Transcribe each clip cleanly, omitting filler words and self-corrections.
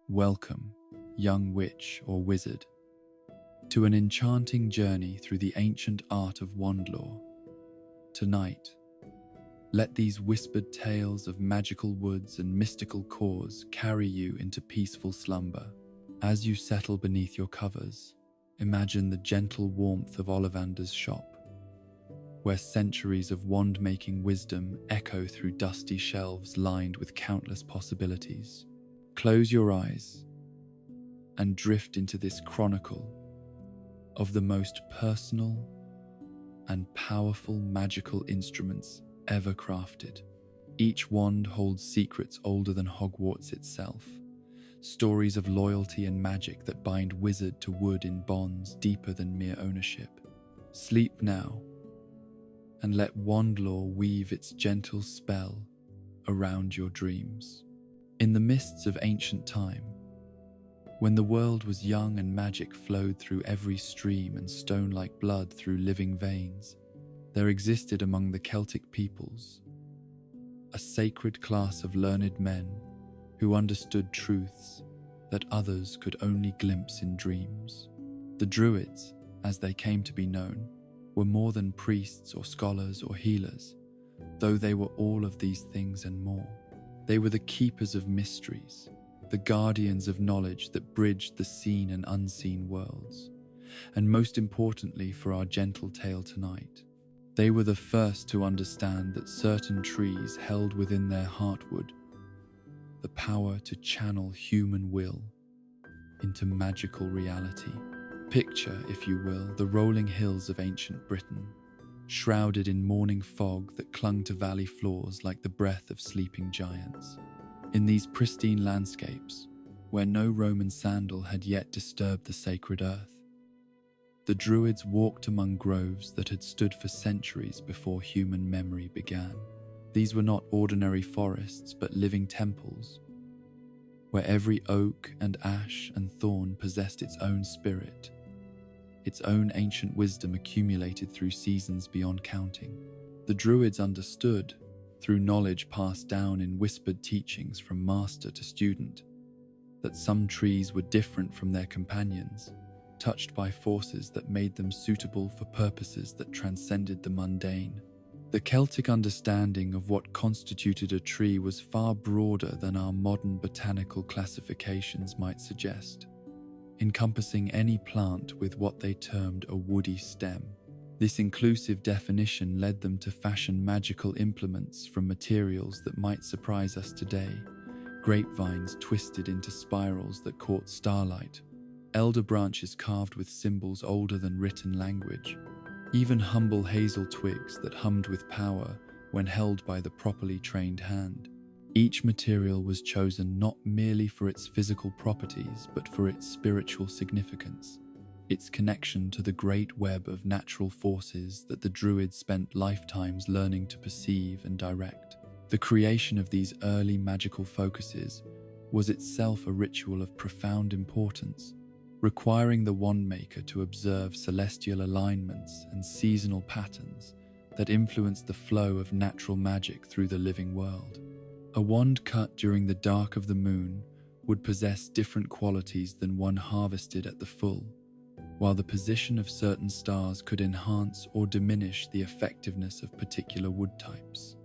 Welcome, young witch or wizard, to an enchanting journey through the ancient art of wand lore. Tonight, let these whispered tales of magical woods and mystical cores carry you into peaceful slumber. As you settle beneath your covers, imagine the gentle warmth of Ollivander's shop, where centuries of wand-making wisdom echo through dusty shelves lined with countless possibilities. Close your eyes and drift into this chronicle of the most personal and powerful magical instruments ever crafted. Each wand holds secrets older than Hogwarts itself, stories of loyalty and magic that bind wizard to wood in bonds deeper than mere ownership. Sleep now, and let wand lore weave its gentle spell around your dreams. In the mists of ancient time, when the world was young and magic flowed through every stream and stone like blood through living veins, there existed among the Celtic peoples a sacred class of learned men who understood truths that others could only glimpse in dreams. The Druids, as they came to be known, were more than priests or scholars or healers, though they were all of these things and more. They were the keepers of mysteries, the guardians of knowledge that bridged the seen and unseen worlds. And most importantly for our gentle tale tonight, they were the first to understand that certain trees held within their heartwood the power to channel human will into magical reality. Picture, if you will, the rolling hills of ancient Britain, shrouded in morning fog that clung to valley floors like the breath of sleeping giants. In these pristine landscapes, where no Roman sandal had yet disturbed the sacred earth, the Druids walked among groves that had stood for centuries before human memory began. These were not ordinary forests, but living temples, where every oak and ash and thorn possessed its own spirit, its own ancient wisdom accumulated through seasons beyond counting. The Druids understood, through knowledge passed down in whispered teachings from master to student, that some trees were different from their companions, touched by forces that made them suitable for purposes that transcended the mundane. The Celtic understanding of what constituted a tree was far broader than our modern botanical classifications might suggest, encompassing any plant with what they termed a woody stem. This inclusive definition led them to fashion magical implements from materials that might surprise us today: grapevines twisted into spirals that caught starlight, elder branches carved with symbols older than written language, even humble hazel twigs that hummed with power when held by the properly trained hand. Each material was chosen not merely for its physical properties, but for its spiritual significance, its connection to the great web of natural forces that the Druids spent lifetimes learning to perceive and direct. The creation of these early magical focuses was itself a ritual of profound importance, requiring the wand-maker to observe celestial alignments and seasonal patterns that influenced the flow of natural magic through the living world. A wand cut during the dark of the moon would possess different qualities than one harvested at the full, while the position of certain stars could enhance or diminish the effectiveness of particular wood types.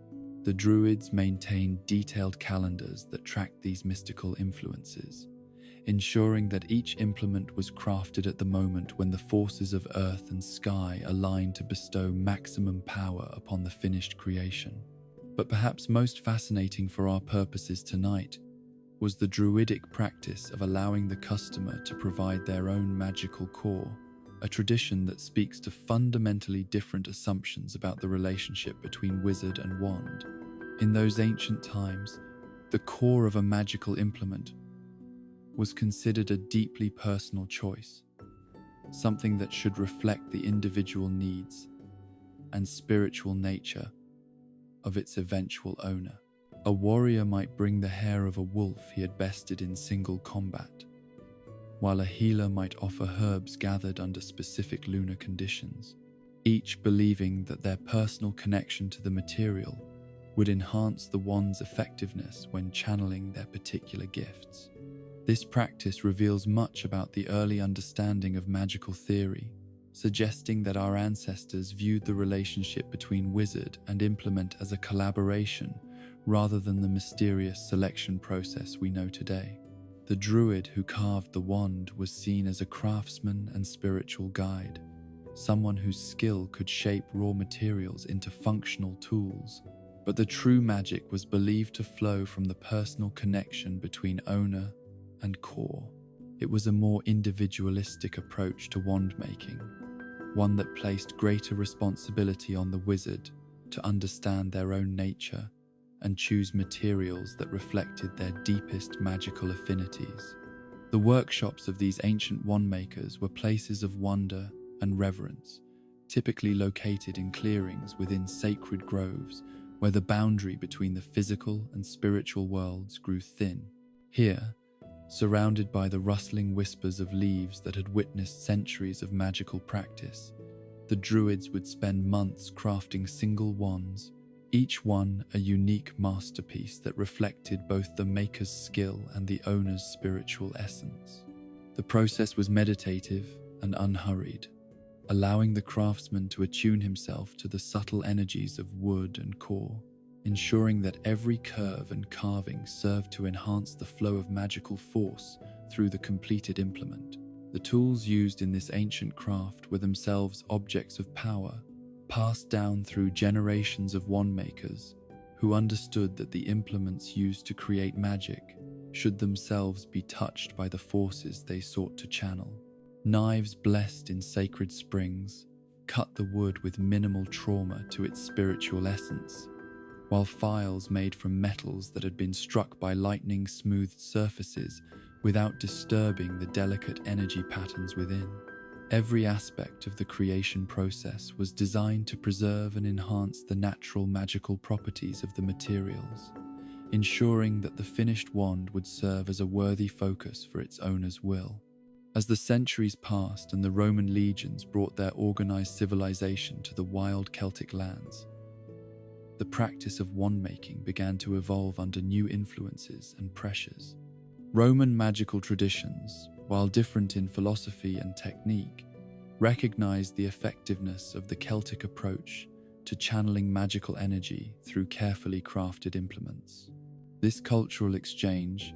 The Druids maintained detailed calendars that tracked these mystical influences, ensuring that each implement was crafted at the moment when the forces of earth and sky aligned to bestow maximum power upon the finished creation. But perhaps most fascinating for our purposes tonight was the Druidic practice of allowing the customer to provide their own magical core, a tradition that speaks to fundamentally different assumptions about the relationship between wizard and wand. In those ancient times, the core of a magical implement was considered a deeply personal choice, something that should reflect the individual needs and spiritual nature of its eventual owner. A warrior might bring the hair of a wolf he had bested in single combat, while a healer might offer herbs gathered under specific lunar conditions, each believing that their personal connection to the material would enhance the wand's effectiveness when channeling their particular gifts. This practice reveals much about the early understanding of magical theory, suggesting that our ancestors viewed the relationship between wizard and implement as a collaboration rather than the mysterious selection process we know today. The druid who carved the wand was seen as a craftsman and spiritual guide, someone whose skill could shape raw materials into functional tools. But the true magic was believed to flow from the personal connection between owner and core. It was a more individualistic approach to wand making, one that placed greater responsibility on the wizard to understand their own nature and choose materials that reflected their deepest magical affinities. The workshops of these ancient wand makers were places of wonder and reverence, typically located in clearings within sacred groves where the boundary between the physical and spiritual worlds grew thin. Here, surrounded by the rustling whispers of leaves that had witnessed centuries of magical practice, the druids would spend months crafting single wands, each one a unique masterpiece that reflected both the maker's skill and the owner's spiritual essence. The process was meditative and unhurried, allowing the craftsman to attune himself to the subtle energies of wood and core, ensuring that every curve and carving served to enhance the flow of magical force through the completed implement. The tools used in this ancient craft were themselves objects of power, passed down through generations of wand makers who understood that the implements used to create magic should themselves be touched by the forces they sought to channel. Knives blessed in sacred springs cut the wood with minimal trauma to its spiritual essence, while files made from metals that had been struck by lightning smoothed surfaces without disturbing the delicate energy patterns within. Every aspect of the creation process was designed to preserve and enhance the natural magical properties of the materials, ensuring that the finished wand would serve as a worthy focus for its owner's will. As the centuries passed and the Roman legions brought their organized civilization to the wild Celtic lands, the practice of wand making began to evolve under new influences and pressures. Roman magical traditions, while different in philosophy and technique, recognized the effectiveness of the Celtic approach to channeling magical energy through carefully crafted implements. This cultural exchange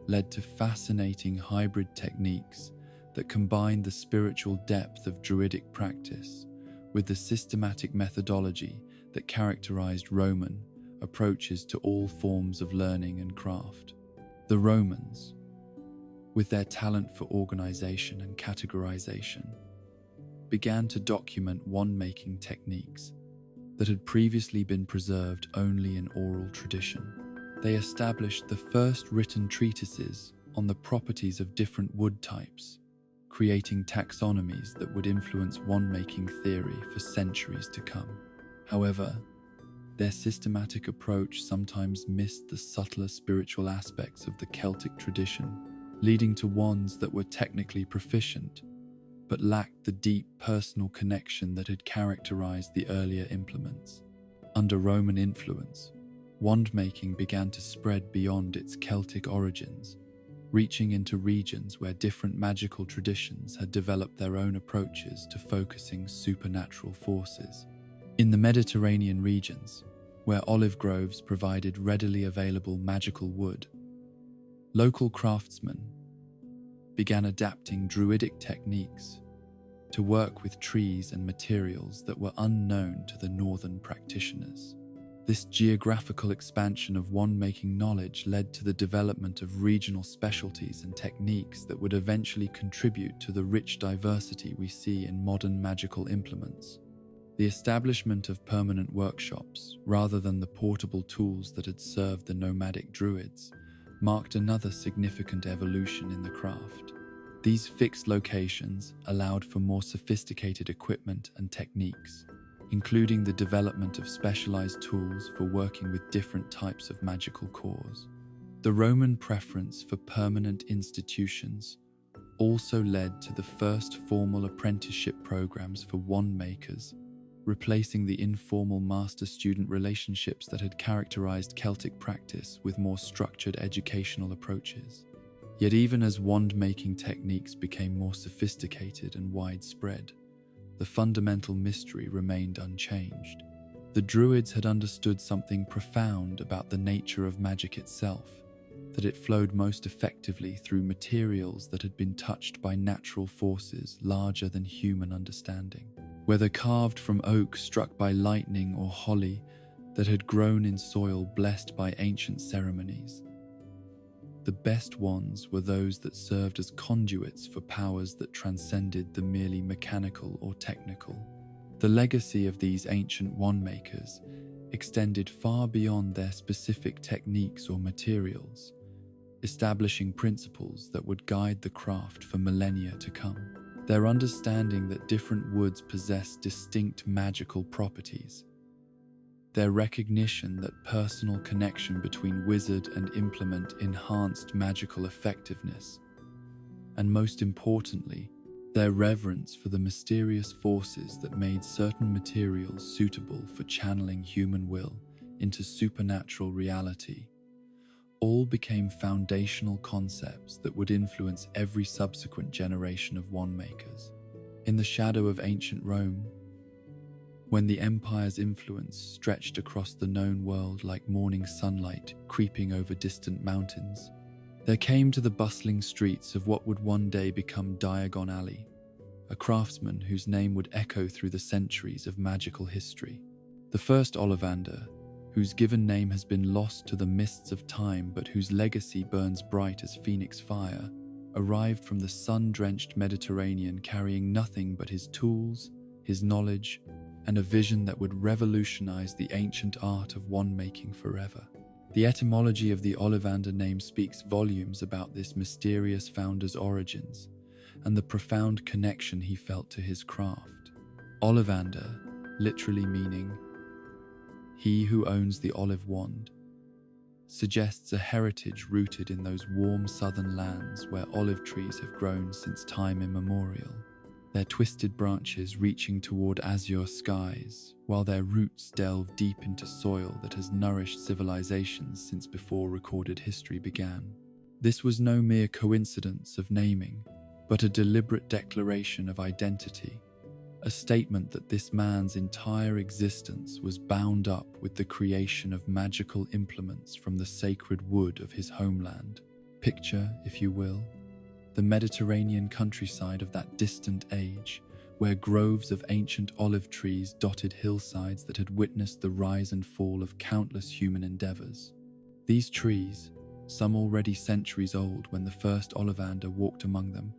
led to fascinating hybrid techniques that combined the spiritual depth of druidic practice with the systematic methodology that characterized Roman approaches to all forms of learning and craft. The Romans, with their talent for organization and categorization, began to document wand-making techniques that had previously been preserved only in oral tradition. They established the first written treatises on the properties of different wood types, creating taxonomies that would influence wand-making theory for centuries to come. However, their systematic approach sometimes missed the subtler spiritual aspects of the Celtic tradition, leading to wands that were technically proficient, but lacked the deep personal connection that had characterized the earlier implements. Under Roman influence, wand-making began to spread beyond its Celtic origins, reaching into regions where different magical traditions had developed their own approaches to focusing supernatural forces. In the Mediterranean regions, where olive groves provided readily available magical wood, local craftsmen began adapting druidic techniques to work with trees and materials that were unknown to the northern practitioners. This geographical expansion of wand-making knowledge led to the development of regional specialties and techniques that would eventually contribute to the rich diversity we see in modern magical implements. The establishment of permanent workshops, rather than the portable tools that had served the nomadic druids, marked another significant evolution in the craft. These fixed locations allowed for more sophisticated equipment and techniques, including the development of specialized tools for working with different types of magical cores. The Roman preference for permanent institutions also led to the first formal apprenticeship programs for wand makers, replacing the informal master-student relationships that had characterized Celtic practice with more structured educational approaches. Yet even as wand-making techniques became more sophisticated and widespread, the fundamental mystery remained unchanged. The Druids had understood something profound about the nature of magic itself, that it flowed most effectively through materials that had been touched by natural forces larger than human understanding. Whether carved from oak struck by lightning or holly that had grown in soil blessed by ancient ceremonies, the best wands were those that served as conduits for powers that transcended the merely mechanical or technical. The legacy of these ancient wand makers extended far beyond their specific techniques or materials, establishing principles that would guide the craft for millennia to come. Their understanding that different woods possess distinct magical properties, their recognition that personal connection between wizard and implement enhanced magical effectiveness, and most importantly, their reverence for the mysterious forces that made certain materials suitable for channeling human will into supernatural reality, all became foundational concepts that would influence every subsequent generation of wand makers. In the shadow of ancient Rome, when the empire's influence stretched across the known world like morning sunlight creeping over distant mountains, there came to the bustling streets of what would one day become Diagon Alley, a craftsman whose name would echo through the centuries of magical history. The first Ollivander, whose given name has been lost to the mists of time but whose legacy burns bright as phoenix fire, arrived from the sun-drenched Mediterranean carrying nothing but his tools, his knowledge, and a vision that would revolutionize the ancient art of wand-making forever. The etymology of the Ollivander name speaks volumes about this mysterious founder's origins and the profound connection he felt to his craft. Ollivander, literally meaning "he who owns the olive wand," suggests a heritage rooted in those warm southern lands where olive trees have grown since time immemorial, their twisted branches reaching toward azure skies, while their roots delve deep into soil that has nourished civilizations since before recorded history began. This was no mere coincidence of naming, but a deliberate declaration of identity, a statement that this man's entire existence was bound up with the creation of magical implements from the sacred wood of his homeland. Picture, if you will, the Mediterranean countryside of that distant age, where groves of ancient olive trees dotted hillsides that had witnessed the rise and fall of countless human endeavors. These trees, some already centuries old when the first Ollivander walked among them,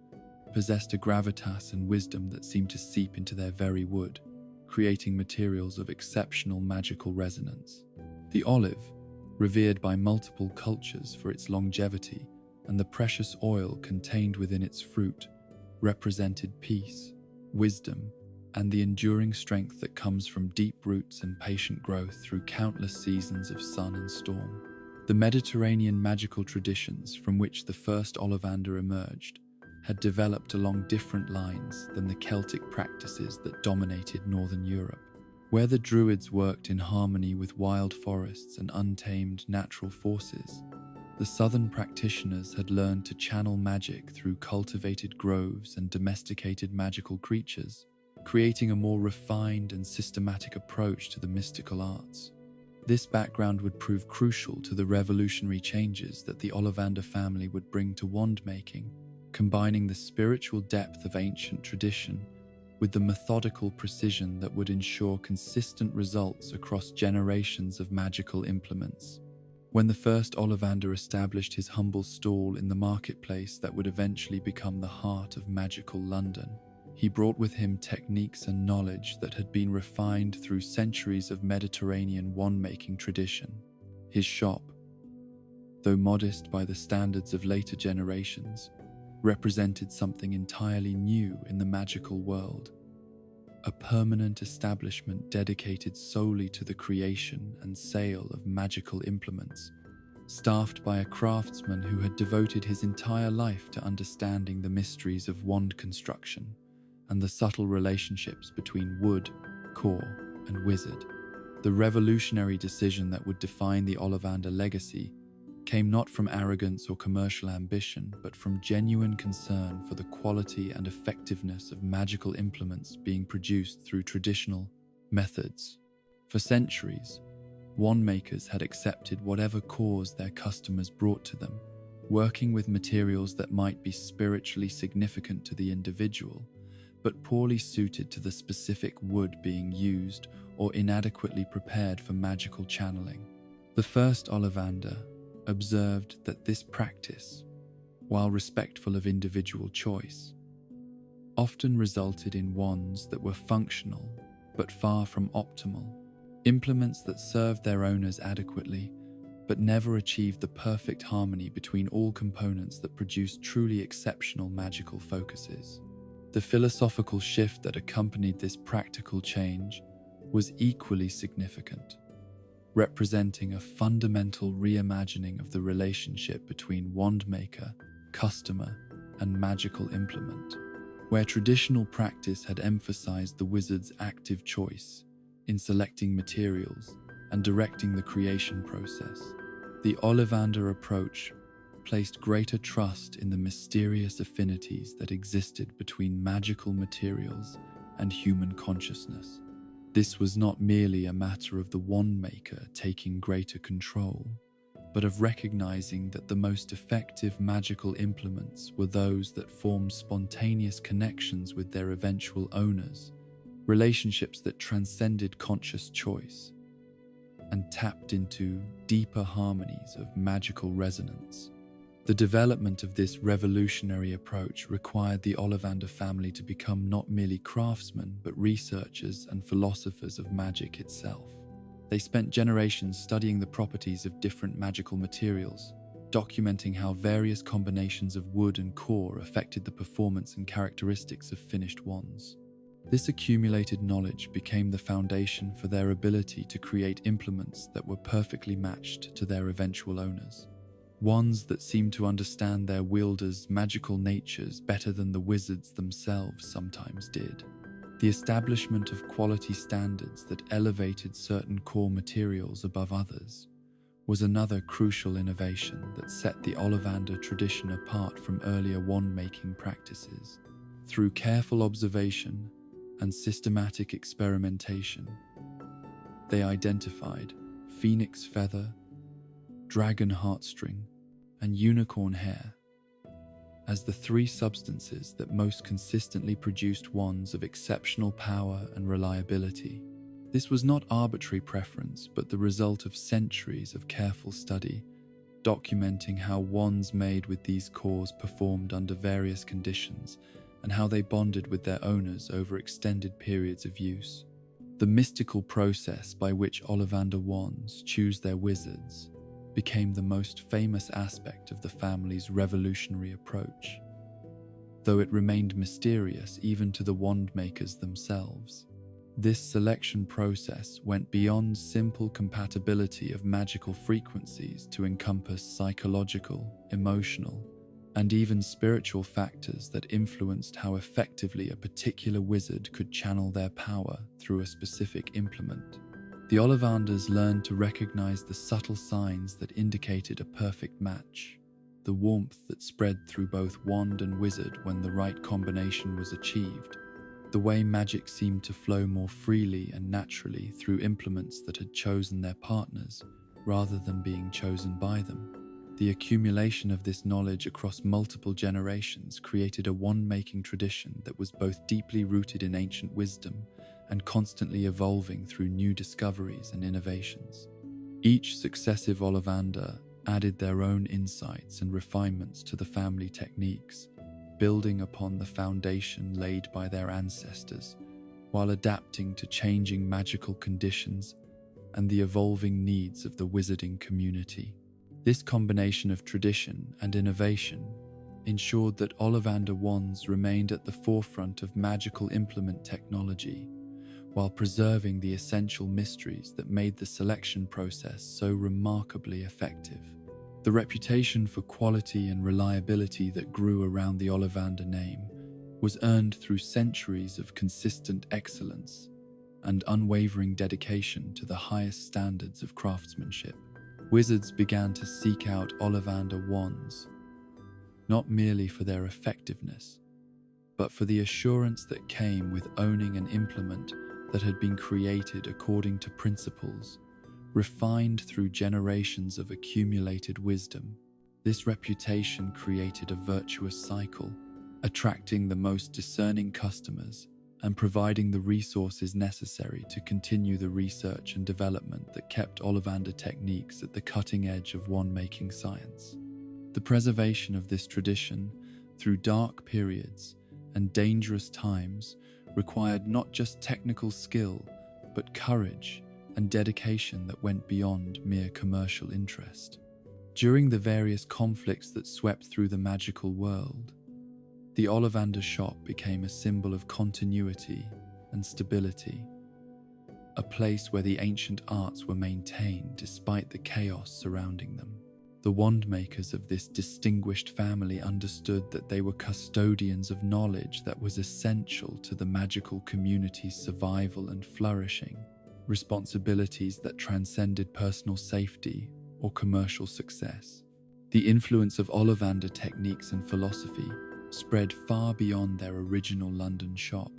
possessed a gravitas and wisdom that seemed to seep into their very wood, creating materials of exceptional magical resonance. The olive, revered by multiple cultures for its longevity and the precious oil contained within its fruit, represented peace, wisdom, and the enduring strength that comes from deep roots and patient growth through countless seasons of sun and storm. The Mediterranean magical traditions from which the first Ollivander emerged had developed along different lines than the Celtic practices that dominated northern Europe. Where the Druids worked in harmony with wild forests and untamed natural forces, the southern practitioners had learned to channel magic through cultivated groves and domesticated magical creatures, creating a more refined and systematic approach to the mystical arts. This background would prove crucial to the revolutionary changes that the Ollivander family would bring to wand-making, combining the spiritual depth of ancient tradition with the methodical precision that would ensure consistent results across generations of magical implements. When the first Ollivander established his humble stall in the marketplace that would eventually become the heart of magical London, he brought with him techniques and knowledge that had been refined through centuries of Mediterranean wand-making tradition. His shop, though modest by the standards of later generations, represented something entirely new in the magical world, a permanent establishment dedicated solely to the creation and sale of magical implements, staffed by a craftsman who had devoted his entire life to understanding the mysteries of wand construction and the subtle relationships between wood, core, and wizard. The revolutionary decision that would define the Ollivander legacy came not from arrogance or commercial ambition, but from genuine concern for the quality and effectiveness of magical implements being produced through traditional methods. For centuries, wand makers had accepted whatever cause their customers brought to them, working with materials that might be spiritually significant to the individual, but poorly suited to the specific wood being used or inadequately prepared for magical channeling. The first Ollivander observed that this practice, while respectful of individual choice, often resulted in wands that were functional but far from optimal, implements that served their owners adequately but never achieved the perfect harmony between all components that produced truly exceptional magical focuses. The philosophical shift that accompanied this practical change was equally significant, representing a fundamental reimagining of the relationship between wand maker, customer, and magical implement. Where traditional practice had emphasized the wizard's active choice in selecting materials and directing the creation process, the Ollivander approach placed greater trust in the mysterious affinities that existed between magical materials and human consciousness. This was not merely a matter of the wand maker taking greater control, but of recognizing that the most effective magical implements were those that formed spontaneous connections with their eventual owners, relationships that transcended conscious choice and tapped into deeper harmonies of magical resonance. The development of this revolutionary approach required the Ollivander family to become not merely craftsmen, but researchers and philosophers of magic itself. They spent generations studying the properties of different magical materials, documenting how various combinations of wood and core affected the performance and characteristics of finished wands. This accumulated knowledge became the foundation for their ability to create implements that were perfectly matched to their eventual owners. Wands that seemed to understand their wielders' magical natures better than the wizards themselves sometimes did. The establishment of quality standards that elevated certain core materials above others was another crucial innovation that set the Ollivander tradition apart from earlier wand-making practices. Through careful observation and systematic experimentation, they identified phoenix feather, dragon heartstring, and unicorn hair as the three substances that most consistently produced wands of exceptional power and reliability. This was not arbitrary preference, but the result of centuries of careful study, documenting how wands made with these cores performed under various conditions and how they bonded with their owners over extended periods of use. The mystical process by which Ollivander wands choose their wizards became the most famous aspect of the family's revolutionary approach, though it remained mysterious even to the wand makers themselves. This selection process went beyond simple compatibility of magical frequencies to encompass psychological, emotional, and even spiritual factors that influenced how effectively a particular wizard could channel their power through a specific implement. The Ollivanders learned to recognize the subtle signs that indicated a perfect match, the warmth that spread through both wand and wizard when the right combination was achieved, the way magic seemed to flow more freely and naturally through implements that had chosen their partners rather than being chosen by them. The accumulation of this knowledge across multiple generations created a wand-making tradition that was both deeply rooted in ancient wisdom and constantly evolving through new discoveries and innovations. Each successive Ollivander added their own insights and refinements to the family techniques, building upon the foundation laid by their ancestors, while adapting to changing magical conditions and the evolving needs of the wizarding community. This combination of tradition and innovation ensured that Ollivander wands remained at the forefront of magical implement technology, while preserving the essential mysteries that made the selection process so remarkably effective. The reputation for quality and reliability that grew around the Ollivander name was earned through centuries of consistent excellence and unwavering dedication to the highest standards of craftsmanship. Wizards began to seek out Ollivander wands, not merely for their effectiveness, but for the assurance that came with owning an implement that had been created according to principles refined through generations of accumulated wisdom. This reputation created a virtuous cycle, attracting the most discerning customers and providing the resources necessary to continue the research and development that kept Ollivander techniques at the cutting edge of wand-making science. The preservation of this tradition through dark periods and dangerous times required not just technical skill, but courage and dedication that went beyond mere commercial interest. During the various conflicts that swept through the magical world, the Ollivander shop became a symbol of continuity and stability, a place where the ancient arts were maintained despite the chaos surrounding them. The wand makers of this distinguished family understood that they were custodians of knowledge that was essential to the magical community's survival and flourishing, responsibilities that transcended personal safety or commercial success. The influence of Ollivander techniques and philosophy spread far beyond their original London shop,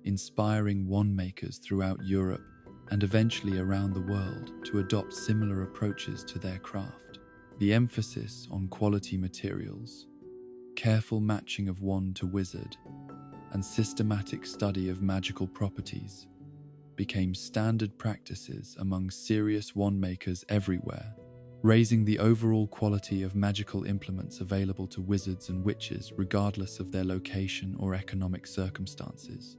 inspiring wand makers throughout Europe and eventually around the world to adopt similar approaches to their craft. The emphasis on quality materials, careful matching of wand to wizard, and systematic study of magical properties became standard practices among serious wand makers everywhere, raising the overall quality of magical implements available to wizards and witches regardless of their location or economic circumstances.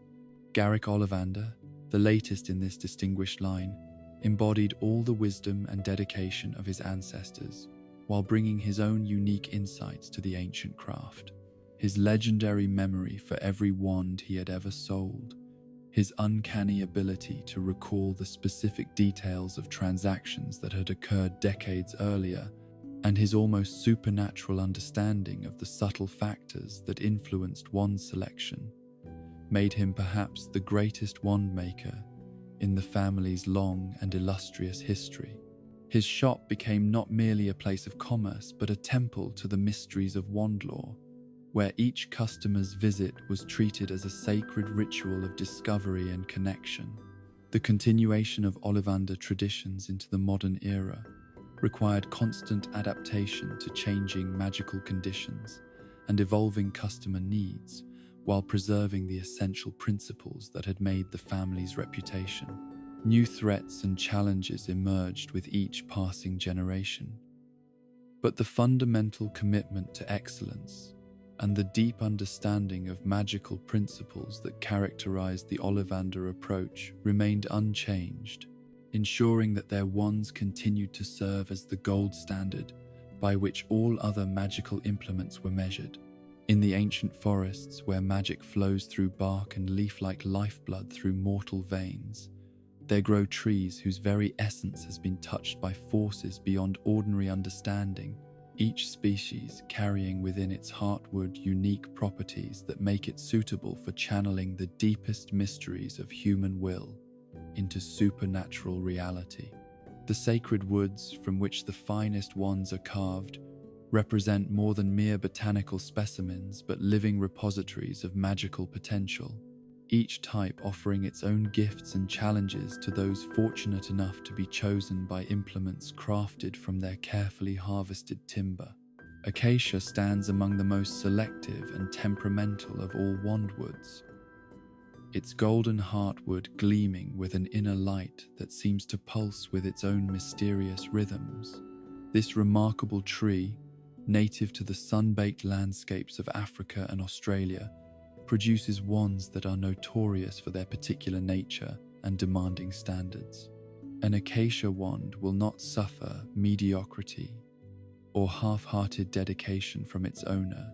Garrick Ollivander, the latest in this distinguished line, embodied all the wisdom and dedication of his ancestors, while bringing his own unique insights to the ancient craft. His legendary memory for every wand he had ever sold, his uncanny ability to recall the specific details of transactions that had occurred decades earlier, and his almost supernatural understanding of the subtle factors that influenced wand selection, made him perhaps the greatest wand maker in the family's long and illustrious history. His shop became not merely a place of commerce, but a temple to the mysteries of wand lore, where each customer's visit was treated as a sacred ritual of discovery and connection. The continuation of Ollivander traditions into the modern era required constant adaptation to changing magical conditions and evolving customer needs, while preserving the essential principles that had made the family's reputation. New threats and challenges emerged with each passing generation, but the fundamental commitment to excellence and the deep understanding of magical principles that characterized the Ollivander approach remained unchanged, ensuring that their wands continued to serve as the gold standard by which all other magical implements were measured. In the ancient forests where magic flows through bark and leaf like lifeblood through mortal veins, there grow trees whose very essence has been touched by forces beyond ordinary understanding, each species carrying within its heartwood unique properties that make it suitable for channeling the deepest mysteries of human will into supernatural reality. The sacred woods from which the finest wands are carved represent more than mere botanical specimens, but living repositories of magical potential, each type offering its own gifts and challenges to those fortunate enough to be chosen by implements crafted from their carefully harvested timber. Acacia stands among the most selective and temperamental of all wandwoods, its golden heartwood gleaming with an inner light that seems to pulse with its own mysterious rhythms. This remarkable tree, native to the sun-baked landscapes of Africa and Australia, produces wands that are notorious for their particular nature and demanding standards. An acacia wand will not suffer mediocrity or half-hearted dedication from its owner,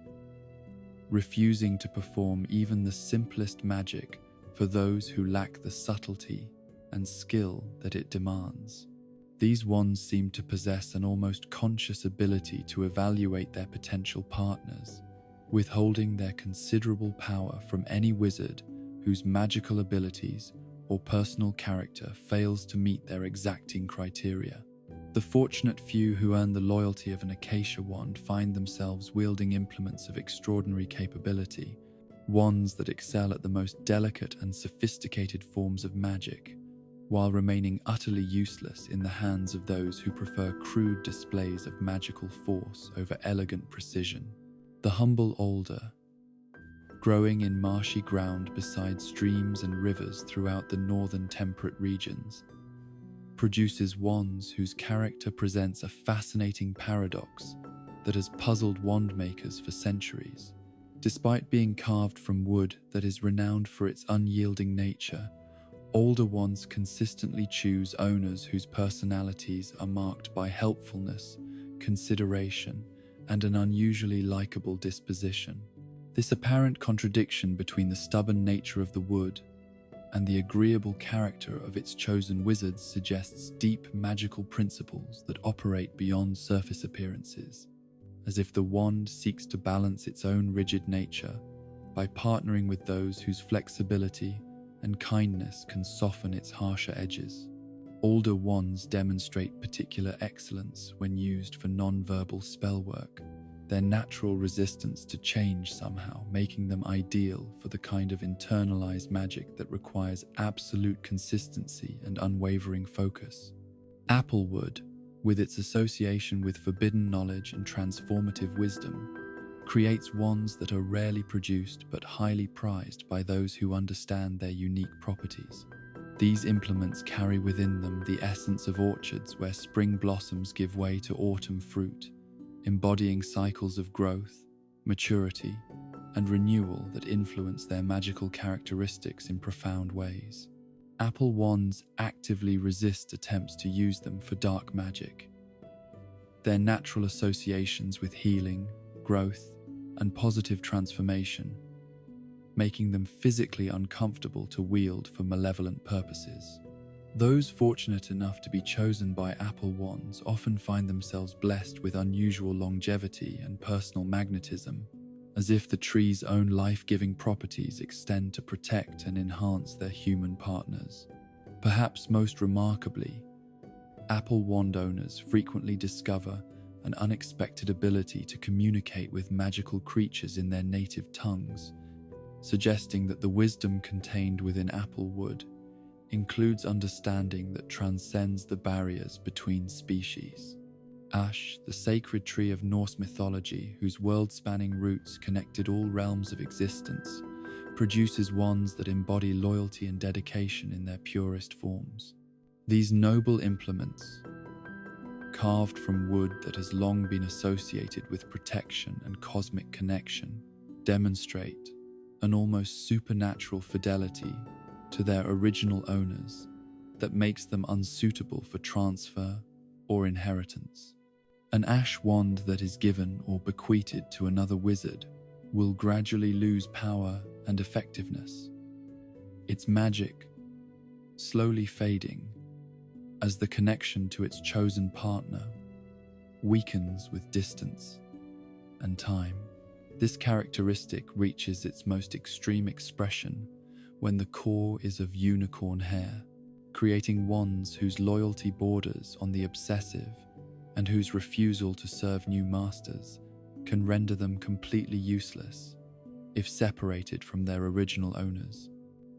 refusing to perform even the simplest magic for those who lack the subtlety and skill that it demands. These wands seem to possess an almost conscious ability to evaluate their potential partners, withholding their considerable power from any wizard whose magical abilities or personal character fails to meet their exacting criteria. The fortunate few who earn the loyalty of an acacia wand find themselves wielding implements of extraordinary capability, wands that excel at the most delicate and sophisticated forms of magic, while remaining utterly useless in the hands of those who prefer crude displays of magical force over elegant precision. The humble alder, growing in marshy ground beside streams and rivers throughout the northern temperate regions, produces wands whose character presents a fascinating paradox that has puzzled wand makers for centuries. Despite being carved from wood that is renowned for its unyielding nature, older wands consistently choose owners whose personalities are marked by helpfulness, consideration, and an unusually likable disposition. This apparent contradiction between the stubborn nature of the wood and the agreeable character of its chosen wizards suggests deep magical principles that operate beyond surface appearances, as if the wand seeks to balance its own rigid nature by partnering with those whose flexibility and kindness can soften its harsher edges. Older wands demonstrate particular excellence when used for non-verbal spellwork, their natural resistance to change somehow making them ideal for the kind of internalized magic that requires absolute consistency and unwavering focus. Applewood, with its association with forbidden knowledge and transformative wisdom, creates wands that are rarely produced but highly prized by those who understand their unique properties. These implements carry within them the essence of orchards where spring blossoms give way to autumn fruit, embodying cycles of growth, maturity, and renewal that influence their magical characteristics in profound ways. Apple wands actively resist attempts to use them for dark magic. Their natural associations with healing, growth, and positive transformation, making them physically uncomfortable to wield for malevolent purposes. Those fortunate enough to be chosen by apple wands often find themselves blessed with unusual longevity and personal magnetism, as if the tree's own life-giving properties extend to protect and enhance their human partners. Perhaps most remarkably, apple wand owners frequently discover an unexpected ability to communicate with magical creatures in their native tongues, suggesting that the wisdom contained within applewood includes understanding that transcends the barriers between species. Ash, the sacred tree of Norse mythology whose world-spanning roots connected all realms of existence, produces wands that embody loyalty and dedication in their purest forms. These noble implements, carved from wood that has long been associated with protection and cosmic connection, demonstrate an almost supernatural fidelity to their original owners that makes them unsuitable for transfer or inheritance. An ash wand that is given or bequeathed to another wizard will gradually lose power and effectiveness, its magic slowly fading as the connection to its chosen partner weakens with distance and time. This characteristic reaches its most extreme expression when the core is of unicorn hair, creating wands whose loyalty borders on the obsessive and whose refusal to serve new masters can render them completely useless if separated from their original owners.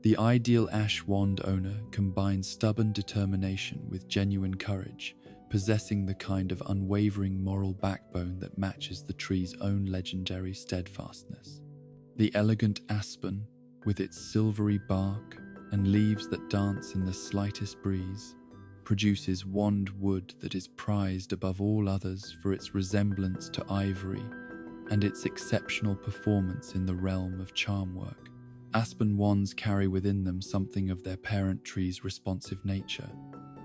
The ideal ash wand owner combines stubborn determination with genuine courage, possessing the kind of unwavering moral backbone that matches the tree's own legendary steadfastness. The elegant aspen, with its silvery bark and leaves that dance in the slightest breeze, produces wand wood that is prized above all others for its resemblance to ivory and its exceptional performance in the realm of charm work. Aspen wands carry within them something of their parent tree's responsive nature,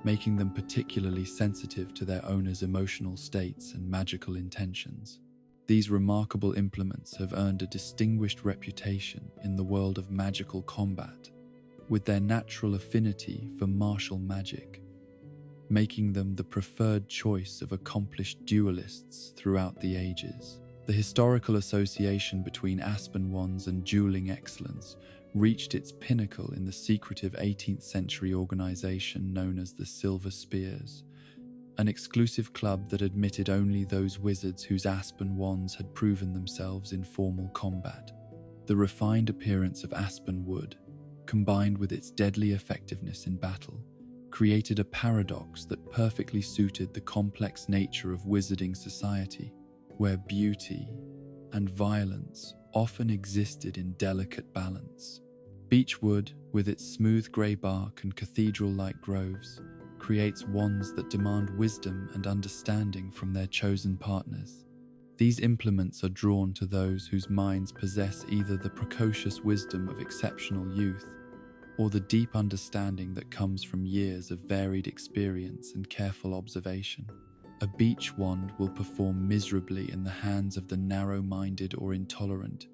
making them particularly sensitive to their owner's emotional states and magical intentions. These remarkable implements have earned a distinguished reputation in the world of magical combat, with their natural affinity for martial magic, making them the preferred choice of accomplished duelists throughout the ages. The historical association between aspen wands and dueling excellence reached its pinnacle in the secretive 18th century organization known as the Silver Spears, an exclusive club that admitted only those wizards whose aspen wands had proven themselves in formal combat. The refined appearance of aspen wood, combined with its deadly effectiveness in battle, created a paradox that perfectly suited the complex nature of wizarding society, where beauty and violence often existed in delicate balance. Beechwood, with its smooth grey bark and cathedral-like groves, creates wands that demand wisdom and understanding from their chosen partners. These implements are drawn to those whose minds possess either the precocious wisdom of exceptional youth or the deep understanding that comes from years of varied experience and careful observation. A beech wand will perform miserably in the hands of the narrow-minded or intolerant,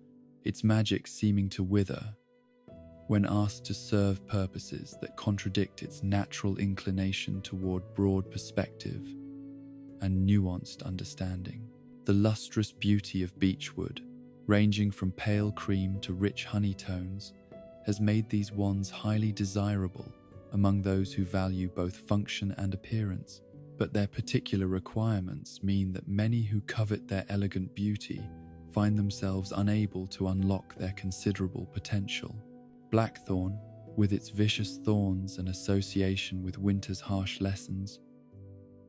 its magic seeming to wither when asked to serve purposes that contradict its natural inclination toward broad perspective and nuanced understanding. The lustrous beauty of beechwood, ranging from pale cream to rich honey tones, has made these wands highly desirable among those who value both function and appearance, but their particular requirements mean that many who covet their elegant beauty find themselves unable to unlock their considerable potential. Blackthorn, with its vicious thorns and association with winter's harsh lessons,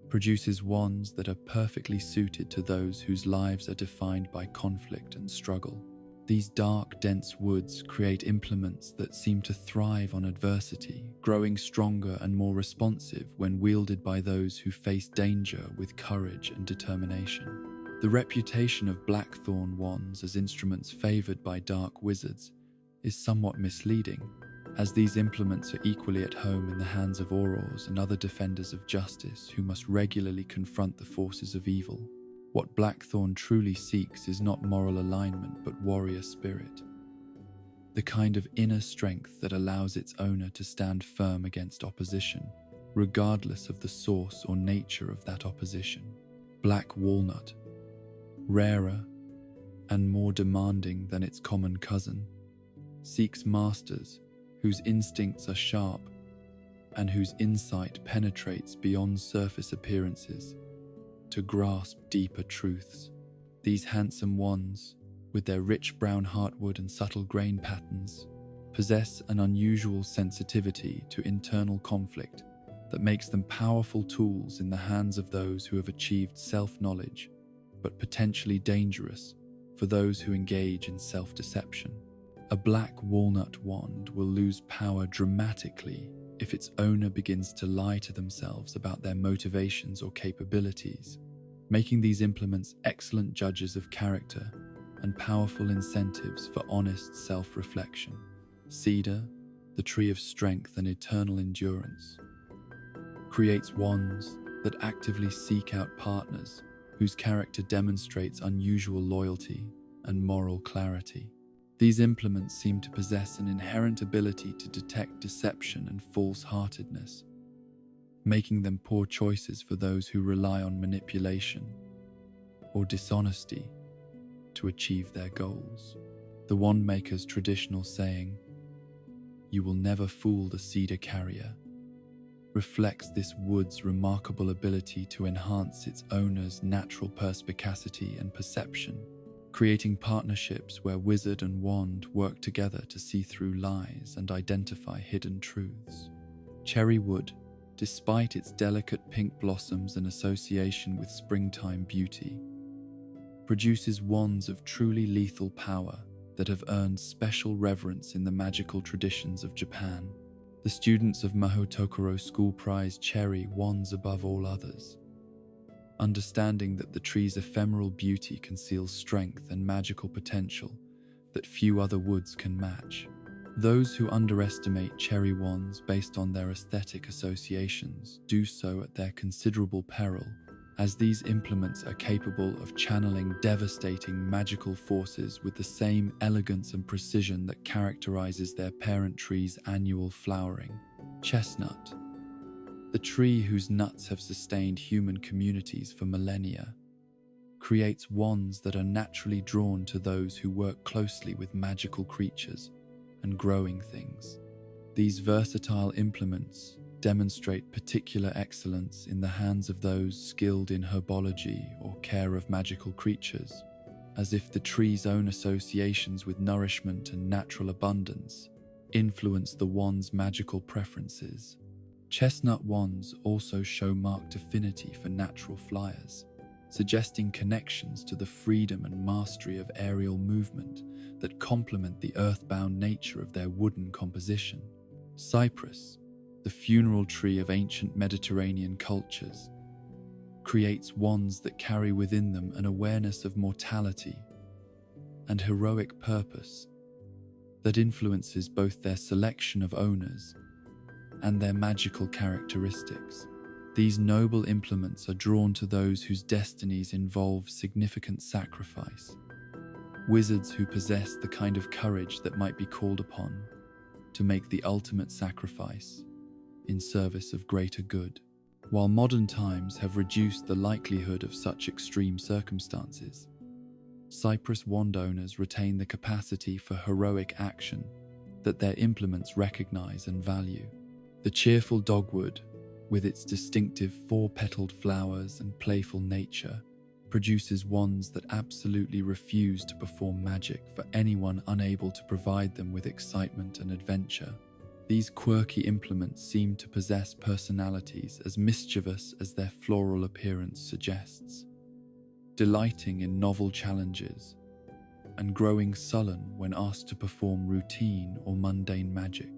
produces wands that are perfectly suited to those whose lives are defined by conflict and struggle. These dark, dense woods create implements that seem to thrive on adversity, growing stronger and more responsive when wielded by those who face danger with courage and determination. The reputation of blackthorn wands as instruments favored by dark wizards is somewhat misleading, as these implements are equally at home in the hands of aurors and other defenders of justice who must regularly confront the forces of evil. What Blackthorn truly seeks is not moral alignment but warrior spirit, the kind of inner strength that allows its owner to stand firm against opposition, regardless of the source or nature of that opposition. Black walnut, rarer and more demanding than its common cousin, seeks masters whose instincts are sharp and whose insight penetrates beyond surface appearances to grasp deeper truths. These handsome wands, with their rich brown heartwood and subtle grain patterns, possess an unusual sensitivity to internal conflict that makes them powerful tools in the hands of those who have achieved self-knowledge, but potentially dangerous for those who engage in self-deception. A black walnut wand will lose power dramatically if its owner begins to lie to themselves about their motivations or capabilities, making these implements excellent judges of character and powerful incentives for honest self-reflection. Cedar, the tree of strength and eternal endurance, creates wands that actively seek out partners whose character demonstrates unusual loyalty and moral clarity. These implements seem to possess an inherent ability to detect deception and false-heartedness, making them poor choices for those who rely on manipulation or dishonesty to achieve their goals. The wandmaker's traditional saying, "You will never fool the cedar carrier," reflects this wood's remarkable ability to enhance its owner's natural perspicacity and perception, creating partnerships where wizard and wand work together to see through lies and identify hidden truths. Cherry wood, despite its delicate pink blossoms and association with springtime beauty, produces wands of truly lethal power that have earned special reverence in the magical traditions of Japan. The students of Mahotokoro School prize cherry wands above all others, understanding that the tree's ephemeral beauty conceals strength and magical potential that few other woods can match. Those who underestimate cherry wands based on their aesthetic associations do so at their considerable peril, as these implements are capable of channeling devastating magical forces with the same elegance and precision that characterizes their parent tree's annual flowering. Chestnut, the tree whose nuts have sustained human communities for millennia, creates wands that are naturally drawn to those who work closely with magical creatures and growing things. These versatile implements demonstrate particular excellence in the hands of those skilled in herbology or care of magical creatures, as if the tree's own associations with nourishment and natural abundance influence the wand's magical preferences. Chestnut wands also show marked affinity for natural flyers, suggesting connections to the freedom and mastery of aerial movement that complement the earthbound nature of their wooden composition. Cypress, the funeral tree of ancient Mediterranean cultures, creates wands that carry within them an awareness of mortality and heroic purpose that influences both their selection of owners and their magical characteristics. These noble implements are drawn to those whose destinies involve significant sacrifice, wizards who possess the kind of courage that might be called upon to make the ultimate sacrifice in service of greater good. While modern times have reduced the likelihood of such extreme circumstances, cypress wand owners retain the capacity for heroic action that their implements recognize and value. The cheerful dogwood, with its distinctive four-petaled flowers and playful nature, produces wands that absolutely refuse to perform magic for anyone unable to provide them with excitement and adventure. These quirky implements seem to possess personalities as mischievous as their floral appearance suggests, delighting in novel challenges and growing sullen when asked to perform routine or mundane magic.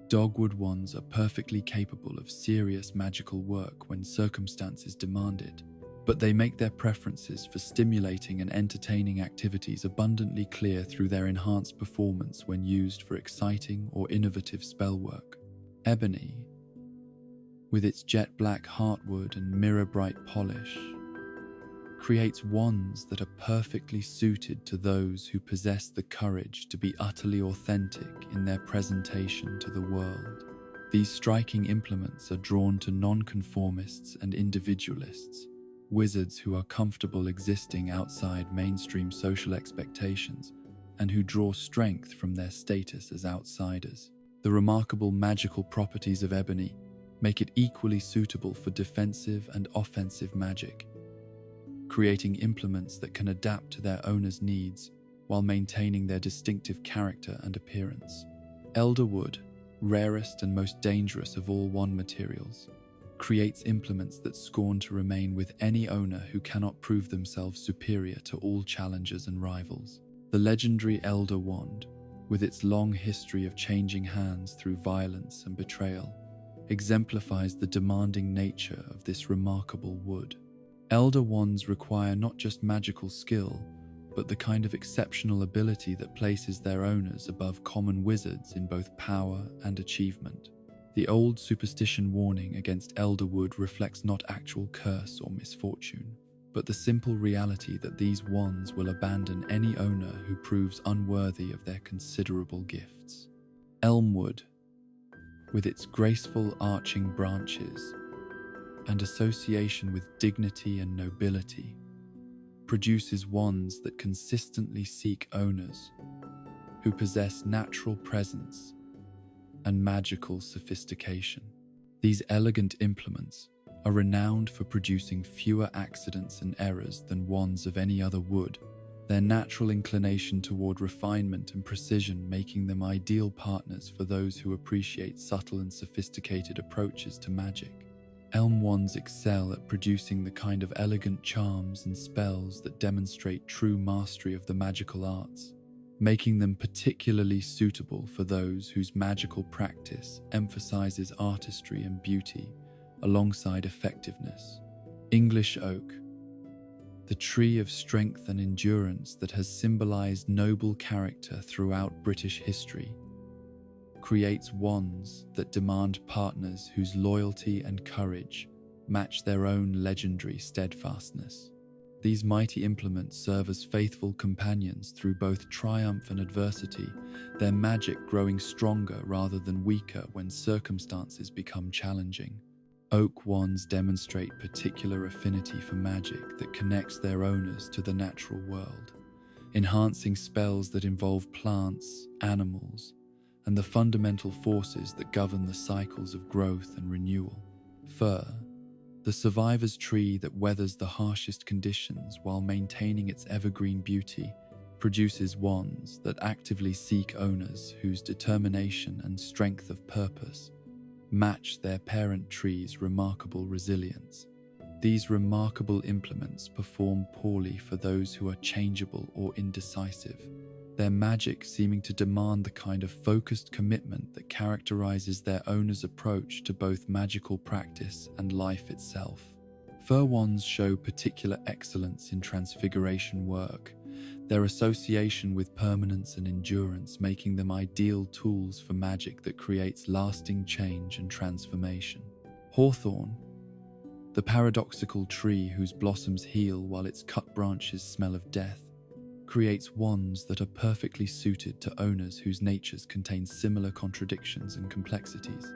Dogwood wands are perfectly capable of serious magical work when circumstances demand it, but they make their preferences for stimulating and entertaining activities abundantly clear through their enhanced performance when used for exciting or innovative spellwork. Ebony, with its jet black heartwood and mirror-bright polish, creates wands that are perfectly suited to those who possess the courage to be utterly authentic in their presentation to the world. These striking implements are drawn to nonconformists and individualists, wizards who are comfortable existing outside mainstream social expectations and who draw strength from their status as outsiders. The remarkable magical properties of ebony make it equally suitable for defensive and offensive magic, creating implements that can adapt to their owner's needs while maintaining their distinctive character and appearance. Elderwood, rarest and most dangerous of all wand materials, creates implements that scorn to remain with any owner who cannot prove themselves superior to all challengers and rivals. The legendary Elder Wand, with its long history of changing hands through violence and betrayal, exemplifies the demanding nature of this remarkable wood. Elder wands require not just magical skill, but the kind of exceptional ability that places their owners above common wizards in both power and achievement. The old superstition warning against elderwood reflects not actual curse or misfortune, but the simple reality that these wands will abandon any owner who proves unworthy of their considerable gifts. Elmwood, with its graceful arching branches and association with dignity and nobility, produces wands that consistently seek owners who possess natural presence and magical sophistication. These elegant implements are renowned for producing fewer accidents and errors than wands of any other wood, their natural inclination toward refinement and precision making them ideal partners for those who appreciate subtle and sophisticated approaches to magic. Elm wands excel at producing the kind of elegant charms and spells that demonstrate true mastery of the magical arts, making them particularly suitable for those whose magical practice emphasizes artistry and beauty alongside effectiveness. English oak, the tree of strength and endurance that has symbolized noble character throughout British history, creates wands that demand partners whose loyalty and courage match their own legendary steadfastness. These mighty implements serve as faithful companions through both triumph and adversity, their magic growing stronger rather than weaker when circumstances become challenging. Oak wands demonstrate particular affinity for magic that connects their owners to the natural world, enhancing spells that involve plants, animals, and the fundamental forces that govern the cycles of growth and renewal. Fir, the survivor's tree that weathers the harshest conditions while maintaining its evergreen beauty, produces wands that actively seek owners whose determination and strength of purpose match their parent tree's remarkable resilience. These remarkable implements perform poorly for those who are changeable or indecisive, their magic seeming to demand the kind of focused commitment that characterizes their owner's approach to both magical practice and life itself. Fir wands show particular excellence in transfiguration work, their association with permanence and endurance making them ideal tools for magic that creates lasting change and transformation. Hawthorn, the paradoxical tree whose blossoms heal while its cut branches smell of death, creates wands that are perfectly suited to owners whose natures contain similar contradictions and complexities.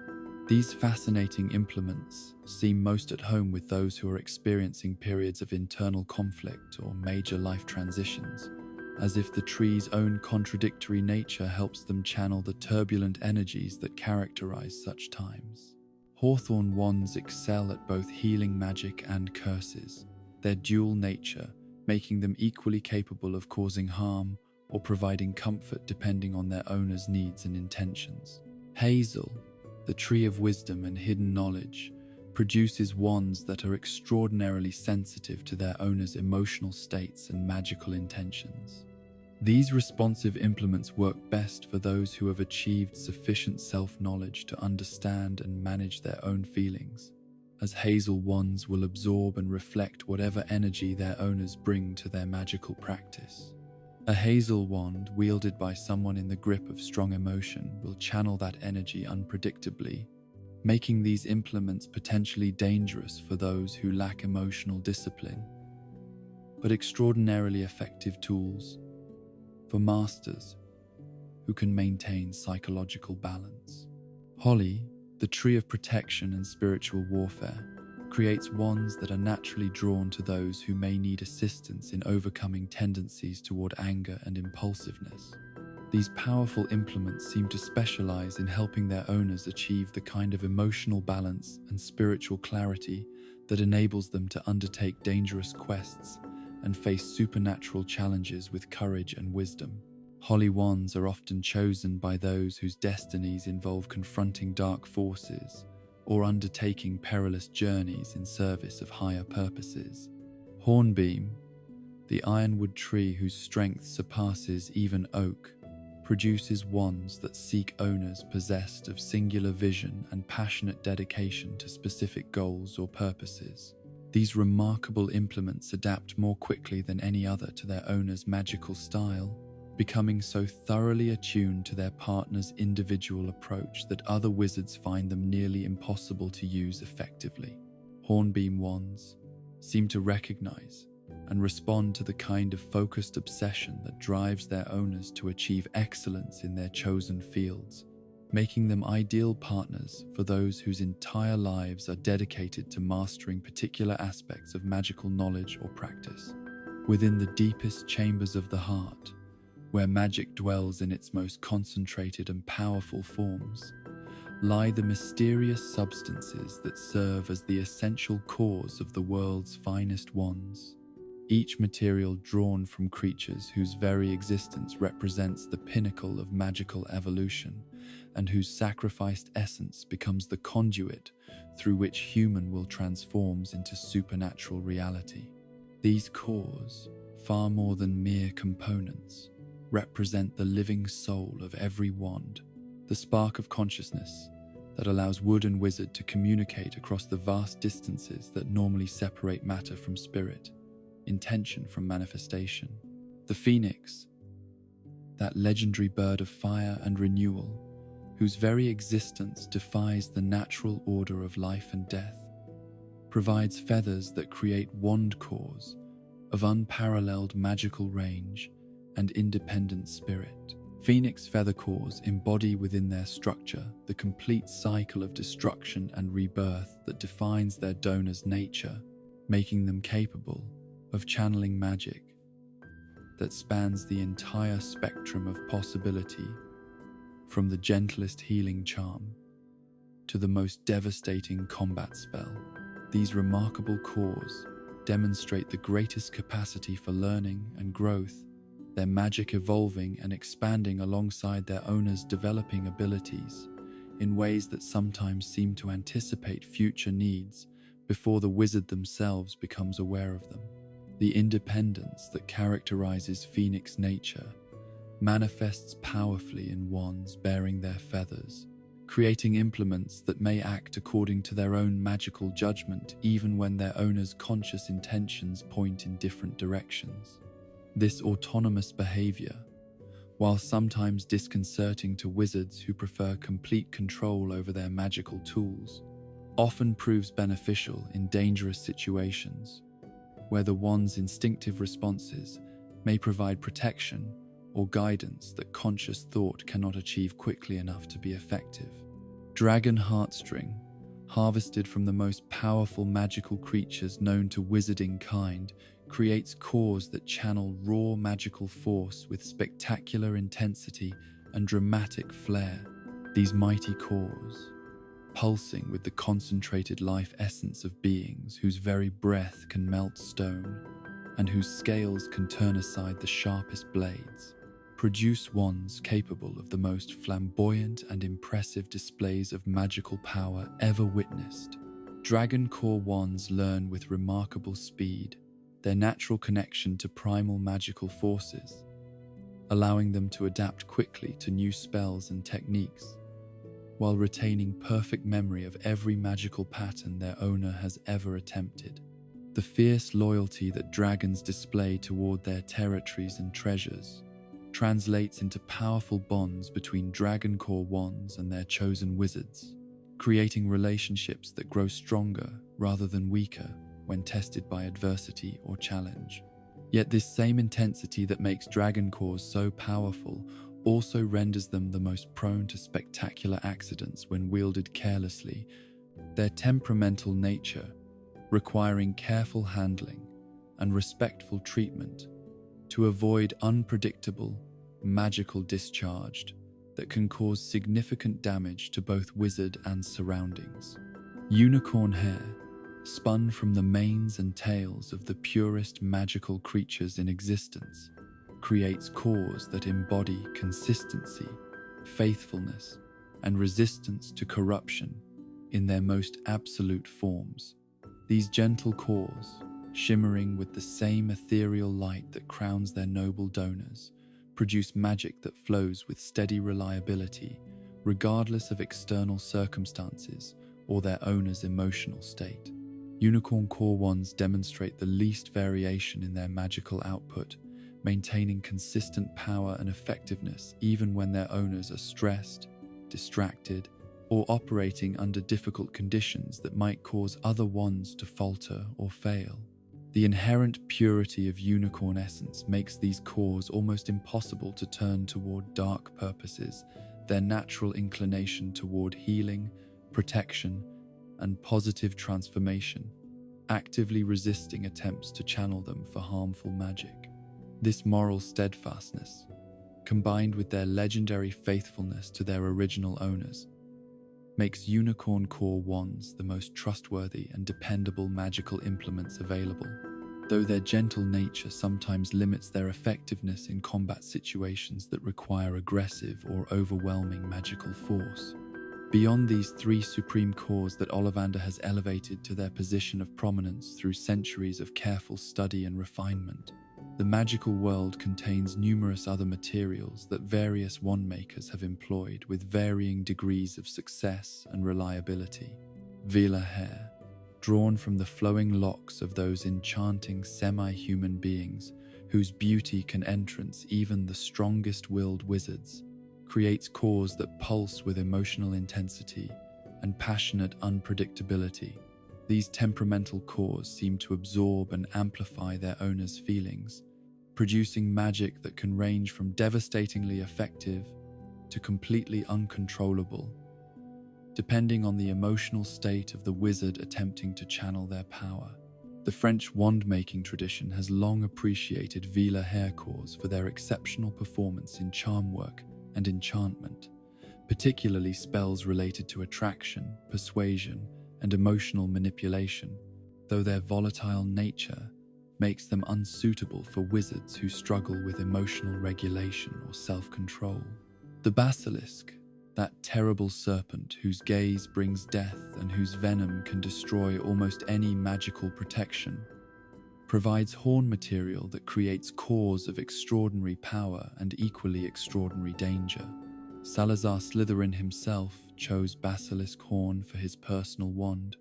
These fascinating implements seem most at home with those who are experiencing periods of internal conflict or major life transitions, as if the tree's own contradictory nature helps them channel the turbulent energies that characterize such times. Hawthorn wands excel at both healing magic and curses, their dual nature making them equally capable of causing harm or providing comfort depending on their owner's needs and intentions. Hazel, the tree of wisdom and hidden knowledge, produces wands that are extraordinarily sensitive to their owner's emotional states and magical intentions. These responsive implements work best for those who have achieved sufficient self-knowledge to understand and manage their own feelings, as hazel wands will absorb and reflect whatever energy their owners bring to their magical practice. A hazel wand wielded by someone in the grip of strong emotion will channel that energy unpredictably, making these implements potentially dangerous for those who lack emotional discipline, but extraordinarily effective tools for masters who can maintain psychological balance. Holly, the tree of protection and spiritual warfare, creates wands that are naturally drawn to those who may need assistance in overcoming tendencies toward anger and impulsiveness. These powerful implements seem to specialize in helping their owners achieve the kind of emotional balance and spiritual clarity that enables them to undertake dangerous quests and face supernatural challenges with courage and wisdom. Holy wands are often chosen by those whose destinies involve confronting dark forces or undertaking perilous journeys in service of higher purposes. Hornbeam, the ironwood tree whose strength surpasses even oak, produces wands that seek owners possessed of singular vision and passionate dedication to specific goals or purposes. These remarkable implements adapt more quickly than any other to their owner's magical style, becoming so thoroughly attuned to their partner's individual approach that other wizards find them nearly impossible to use effectively. Hornbeam wands seem to recognize and respond to the kind of focused obsession that drives their owners to achieve excellence in their chosen fields, making them ideal partners for those whose entire lives are dedicated to mastering particular aspects of magical knowledge or practice. Within the deepest chambers of the heart, where magic dwells in its most concentrated and powerful forms, lie the mysterious substances that serve as the essential cause of the world's finest wands. Each material drawn from creatures whose very existence represents the pinnacle of magical evolution, and whose sacrificed essence becomes the conduit through which human will transforms into supernatural reality. These cores, far more than mere components, represent the living soul of every wand, the spark of consciousness that allows wood and wizard to communicate across the vast distances that normally separate matter from spirit, intention from manifestation. The phoenix, that legendary bird of fire and renewal, whose very existence defies the natural order of life and death, provides feathers that create wand cores of unparalleled magical range and independent spirit. Phoenix feather cores embody within their structure the complete cycle of destruction and rebirth that defines their donor's nature, making them capable of channeling magic that spans the entire spectrum of possibility From the gentlest healing charm to the most devastating combat spell, these remarkable cores demonstrate the greatest capacity for learning and growth, their magic evolving and expanding alongside their owners' developing abilities in ways that sometimes seem to anticipate future needs before the wizard themselves becomes aware of them. The independence that characterizes Phoenix nature manifests powerfully in wands bearing their feathers, creating implements that may act according to their own magical judgment even when their owner's conscious intentions point in different directions. This autonomous behavior, while sometimes disconcerting to wizards who prefer complete control over their magical tools, often proves beneficial in dangerous situations where the wand's instinctive responses may provide protection or guidance that conscious thought cannot achieve quickly enough to be effective. Dragon heartstring, harvested from the most powerful magical creatures known to wizarding kind, creates cores that channel raw magical force with spectacular intensity and dramatic flair. These mighty cores, pulsing with the concentrated life essence of beings whose very breath can melt stone and whose scales can turn aside the sharpest blades, produce wands capable of the most flamboyant and impressive displays of magical power ever witnessed. Dragon core wands learn with remarkable speed their natural connection to primal magical forces, allowing them to adapt quickly to new spells and techniques, while retaining perfect memory of every magical pattern their owner has ever attempted. The fierce loyalty that dragons display toward their territories and treasures translates into powerful bonds between dragon core wands and their chosen wizards, creating relationships that grow stronger rather than weaker when tested by adversity or challenge. Yet this same intensity that makes dragon cores so powerful also renders them the most prone to spectacular accidents when wielded carelessly, their temperamental nature requiring careful handling and respectful treatment to avoid unpredictable, magical discharge that can cause significant damage to both wizard and surroundings. Unicorn hair, spun from the manes and tails of the purest magical creatures in existence, creates cores that embody consistency, faithfulness, and resistance to corruption in their most absolute forms. These gentle cores, shimmering with the same ethereal light that crowns their noble donors, produce magic that flows with steady reliability, regardless of external circumstances or their owner's emotional state. Unicorn core wands demonstrate the least variation in their magical output, maintaining consistent power and effectiveness even when their owners are stressed, distracted, or operating under difficult conditions that might cause other wands to falter or fail. The inherent purity of unicorn essence makes these cores almost impossible to turn toward dark purposes, their natural inclination toward healing, protection, and positive transformation, actively resisting attempts to channel them for harmful magic. This moral steadfastness, combined with their legendary faithfulness to their original owners, makes unicorn core wands the most trustworthy and dependable magical implements available, though their gentle nature sometimes limits their effectiveness in combat situations that require aggressive or overwhelming magical force. Beyond these three supreme cores that Ollivander has elevated to their position of prominence through centuries of careful study and refinement, the magical world contains numerous other materials that various wand makers have employed with varying degrees of success and reliability. Velar hair, drawn from the flowing locks of those enchanting semi-human beings whose beauty can entrance even the strongest-willed wizards, creates cores that pulse with emotional intensity and passionate unpredictability. These temperamental cores seem to absorb and amplify their owners' feelings, producing magic that can range from devastatingly effective to completely uncontrollable, depending on the emotional state of the wizard attempting to channel their power. The French wand-making tradition has long appreciated Velar hair cores for their exceptional performance in charm work and enchantment, particularly spells related to attraction, persuasion, and emotional manipulation, though their volatile nature makes them unsuitable for wizards who struggle with emotional regulation or self-control. The basilisk, that terrible serpent whose gaze brings death and whose venom can destroy almost any magical protection, provides horn material that creates cores of extraordinary power and equally extraordinary danger. Salazar Slytherin himself chose basilisk horn for his personal wand,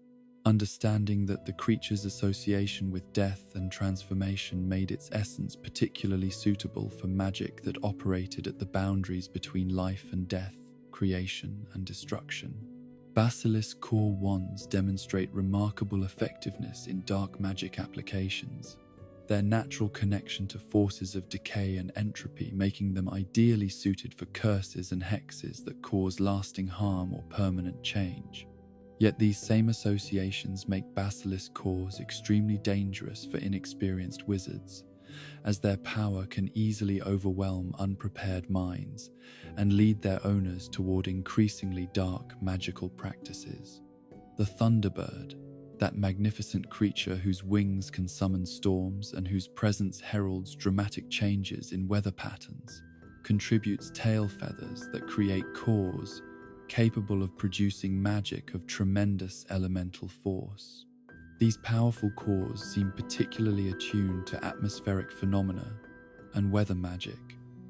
understanding that the creature's association with death and transformation made its essence particularly suitable for magic that operated at the boundaries between life and death, creation and destruction. Basilisk core wands demonstrate remarkable effectiveness in dark magic applications, their natural connection to forces of decay and entropy making them ideally suited for curses and hexes that cause lasting harm or permanent change. Yet these same associations make basilisk cores extremely dangerous for inexperienced wizards, as their power can easily overwhelm unprepared minds and lead their owners toward increasingly dark magical practices. The Thunderbird, that magnificent creature whose wings can summon storms and whose presence heralds dramatic changes in weather patterns, contributes tail feathers that create cores capable of producing magic of tremendous elemental force. These powerful cores seem particularly attuned to atmospheric phenomena and weather magic,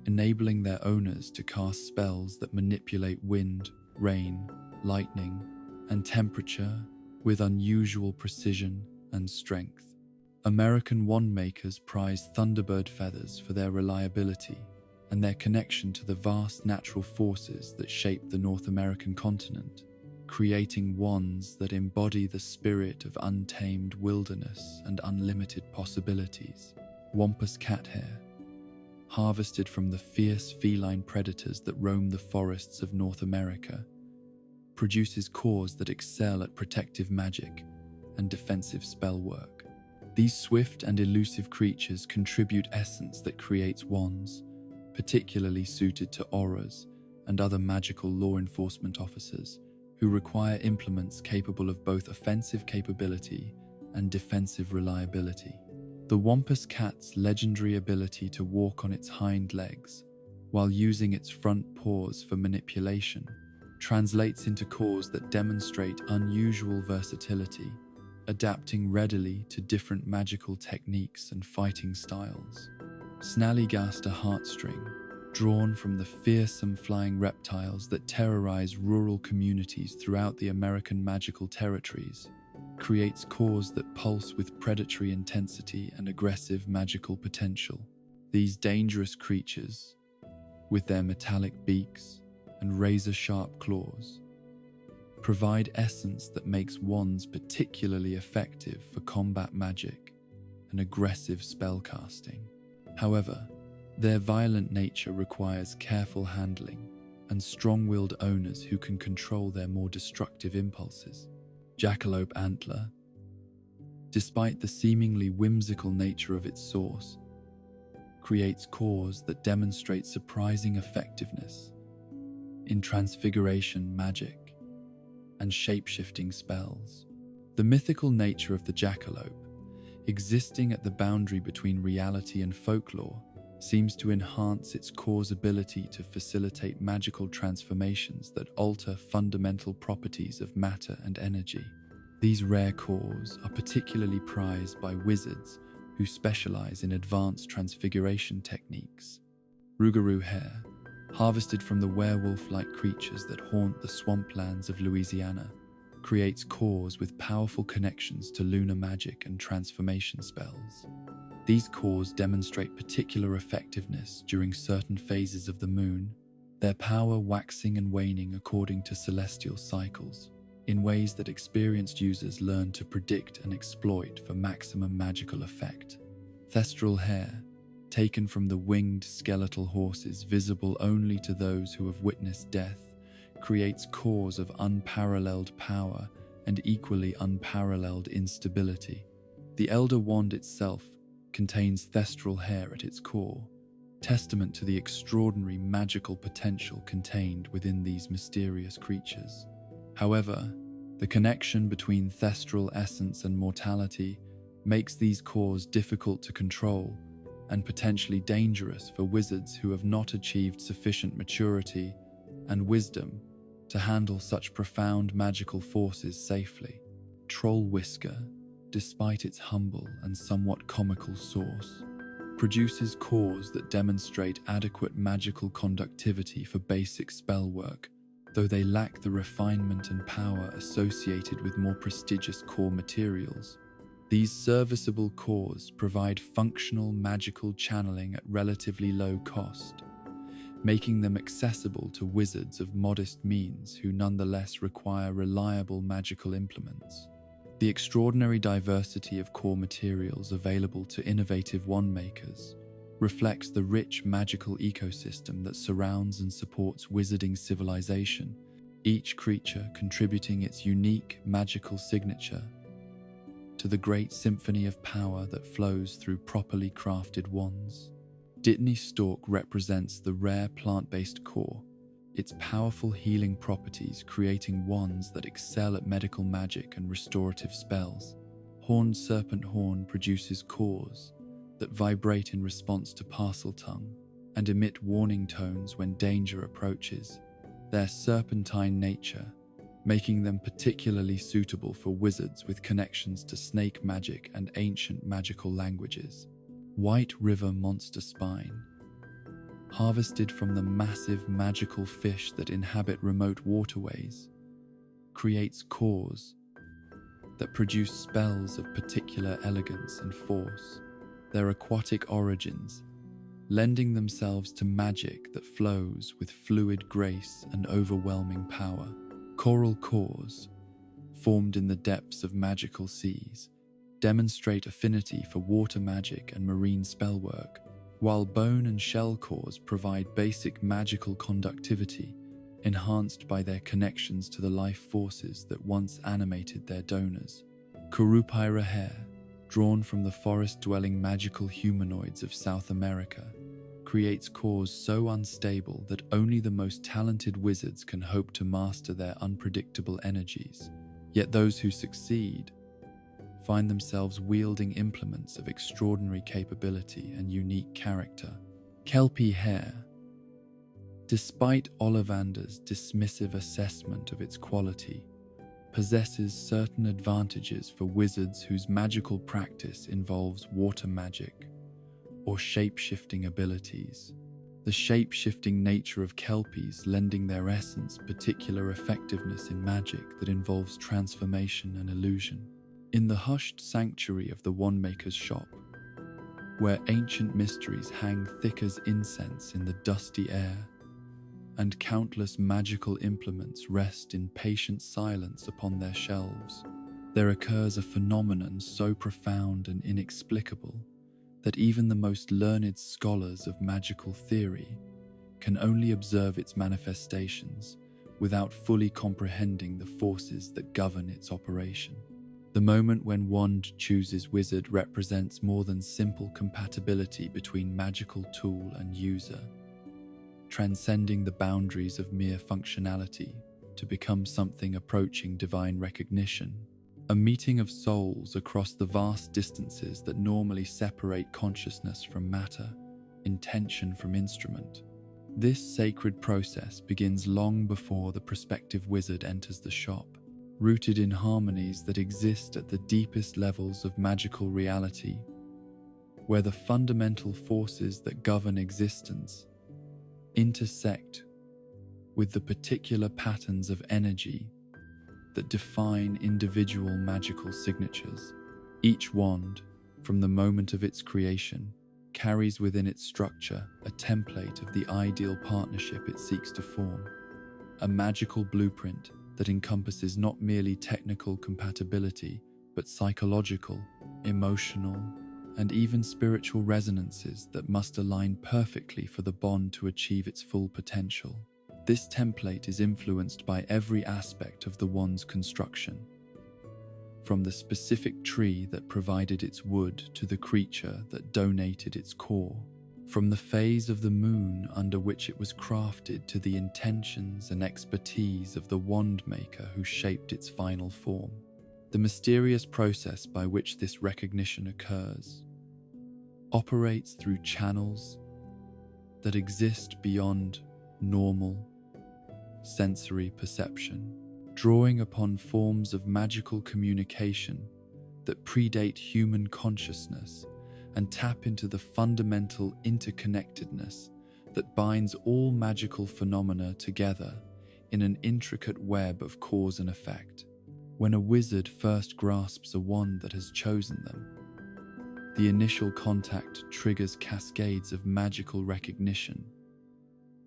enabling their owners to cast spells that manipulate wind, rain, lightning, and temperature with unusual precision and strength. American wand makers prize Thunderbird feathers for their reliability and their connection to the vast natural forces that shape the North American continent, creating wands that embody the spirit of untamed wilderness and unlimited possibilities. Wampus cat hair, harvested from the fierce feline predators that roam the forests of North America, produces cores that excel at protective magic and defensive spell work. These swift and elusive creatures contribute essence that creates wands, particularly suited to auras and other magical law enforcement officers who require implements capable of both offensive capability and defensive reliability. The Wampus cat's legendary ability to walk on its hind legs while using its front paws for manipulation translates into cores that demonstrate unusual versatility, adapting readily to different magical techniques and fighting styles. Snallygaster heartstring, drawn from the fearsome flying reptiles that terrorize rural communities throughout the American magical territories, creates cores that pulse with predatory intensity and aggressive magical potential. These dangerous creatures, with their metallic beaks and razor-sharp claws, provide essence that makes wands particularly effective for combat magic and aggressive spellcasting. However, their violent nature requires careful handling and strong-willed owners who can control their more destructive impulses. Jackalope antler, despite the seemingly whimsical nature of its source, creates cores that demonstrate surprising effectiveness in transfiguration magic and shape-shifting spells. The mythical nature of the jackalope, existing at the boundary between reality and folklore, seems to enhance its core's ability to facilitate magical transformations that alter fundamental properties of matter and energy. These rare cores are particularly prized by wizards who specialize in advanced transfiguration techniques. Rougarou hair, harvested from the werewolf-like creatures that haunt the swamplands of Louisiana, creates cores with powerful connections to lunar magic and transformation spells. These cores demonstrate particular effectiveness during certain phases of the moon, their power waxing and waning according to celestial cycles, in ways that experienced users learn to predict and exploit for maximum magical effect. Thestral hair, taken from the winged skeletal horses visible only to those who have witnessed death, creates cores of unparalleled power and equally unparalleled instability. The Elder Wand itself contains thestral hair at its core, testament to the extraordinary magical potential contained within these mysterious creatures. However, the connection between thestral essence and mortality makes these cores difficult to control and potentially dangerous for wizards who have not achieved sufficient maturity and wisdom to handle such profound magical forces safely. Troll Whisker, despite its humble and somewhat comical source, produces cores that demonstrate adequate magical conductivity for basic spell work, though they lack the refinement and power associated with more prestigious core materials. These serviceable cores provide functional magical channeling at relatively low cost, making them accessible to wizards of modest means who nonetheless require reliable magical implements. The extraordinary diversity of core materials available to innovative wand makers reflects the rich magical ecosystem that surrounds and supports wizarding civilization, each creature contributing its unique magical signature to the great symphony of power that flows through properly crafted wands. Dittany Stalk represents the rare plant-based core, its powerful healing properties creating wands that excel at medical magic and restorative spells. Horned Serpent Horn produces cores that vibrate in response to Parseltongue and emit warning tones when danger approaches, their serpentine nature making them particularly suitable for wizards with connections to snake magic and ancient magical languages. White River Monster Spine, harvested from the massive magical fish that inhabit remote waterways, creates cores that produce spells of particular elegance and force, their aquatic origins lending themselves to magic that flows with fluid grace and overwhelming power. Coral cores, formed in the depths of magical seas, demonstrate affinity for water magic and marine spellwork, while bone and shell cores provide basic magical conductivity, enhanced by their connections to the life forces that once animated their donors. Curupira hair, drawn from the forest-dwelling magical humanoids of South America, creates cores so unstable that only the most talented wizards can hope to master their unpredictable energies. Yet those who succeed find themselves wielding implements of extraordinary capability and unique character. Kelpie hair, despite Ollivander's dismissive assessment of its quality, possesses certain advantages for wizards whose magical practice involves water magic or shape-shifting abilities. The shape-shifting nature of kelpies lending their essence particular effectiveness in magic that involves transformation and illusion. In the hushed sanctuary of the wandmaker's shop, where ancient mysteries hang thick as incense in the dusty air, and countless magical implements rest in patient silence upon their shelves, there occurs a phenomenon so profound and inexplicable that even the most learned scholars of magical theory can only observe its manifestations without fully comprehending the forces that govern its operation. The moment when wand chooses wizard represents more than simple compatibility between magical tool and user, transcending the boundaries of mere functionality to become something approaching divine recognition. A meeting of souls across the vast distances that normally separate consciousness from matter, intention from instrument. This sacred process begins long before the prospective wizard enters the shop, rooted in harmonies that exist at the deepest levels of magical reality, where the fundamental forces that govern existence intersect with the particular patterns of energy that define individual magical signatures. Each wand, from the moment of its creation, carries within its structure a template of the ideal partnership it seeks to form, a magical blueprint that encompasses not merely technical compatibility, but psychological, emotional, and even spiritual resonances that must align perfectly for the bond to achieve its full potential. This template is influenced by every aspect of the wand's construction, from the specific tree that provided its wood to the creature that donated its core. From the phase of the moon under which it was crafted to the intentions and expertise of the wand maker who shaped its final form. The mysterious process by which this recognition occurs operates through channels that exist beyond normal sensory perception, drawing upon forms of magical communication that predate human consciousness and tap into the fundamental interconnectedness that binds all magical phenomena together in an intricate web of cause and effect. When a wizard first grasps a wand that has chosen them, the initial contact triggers cascades of magical recognition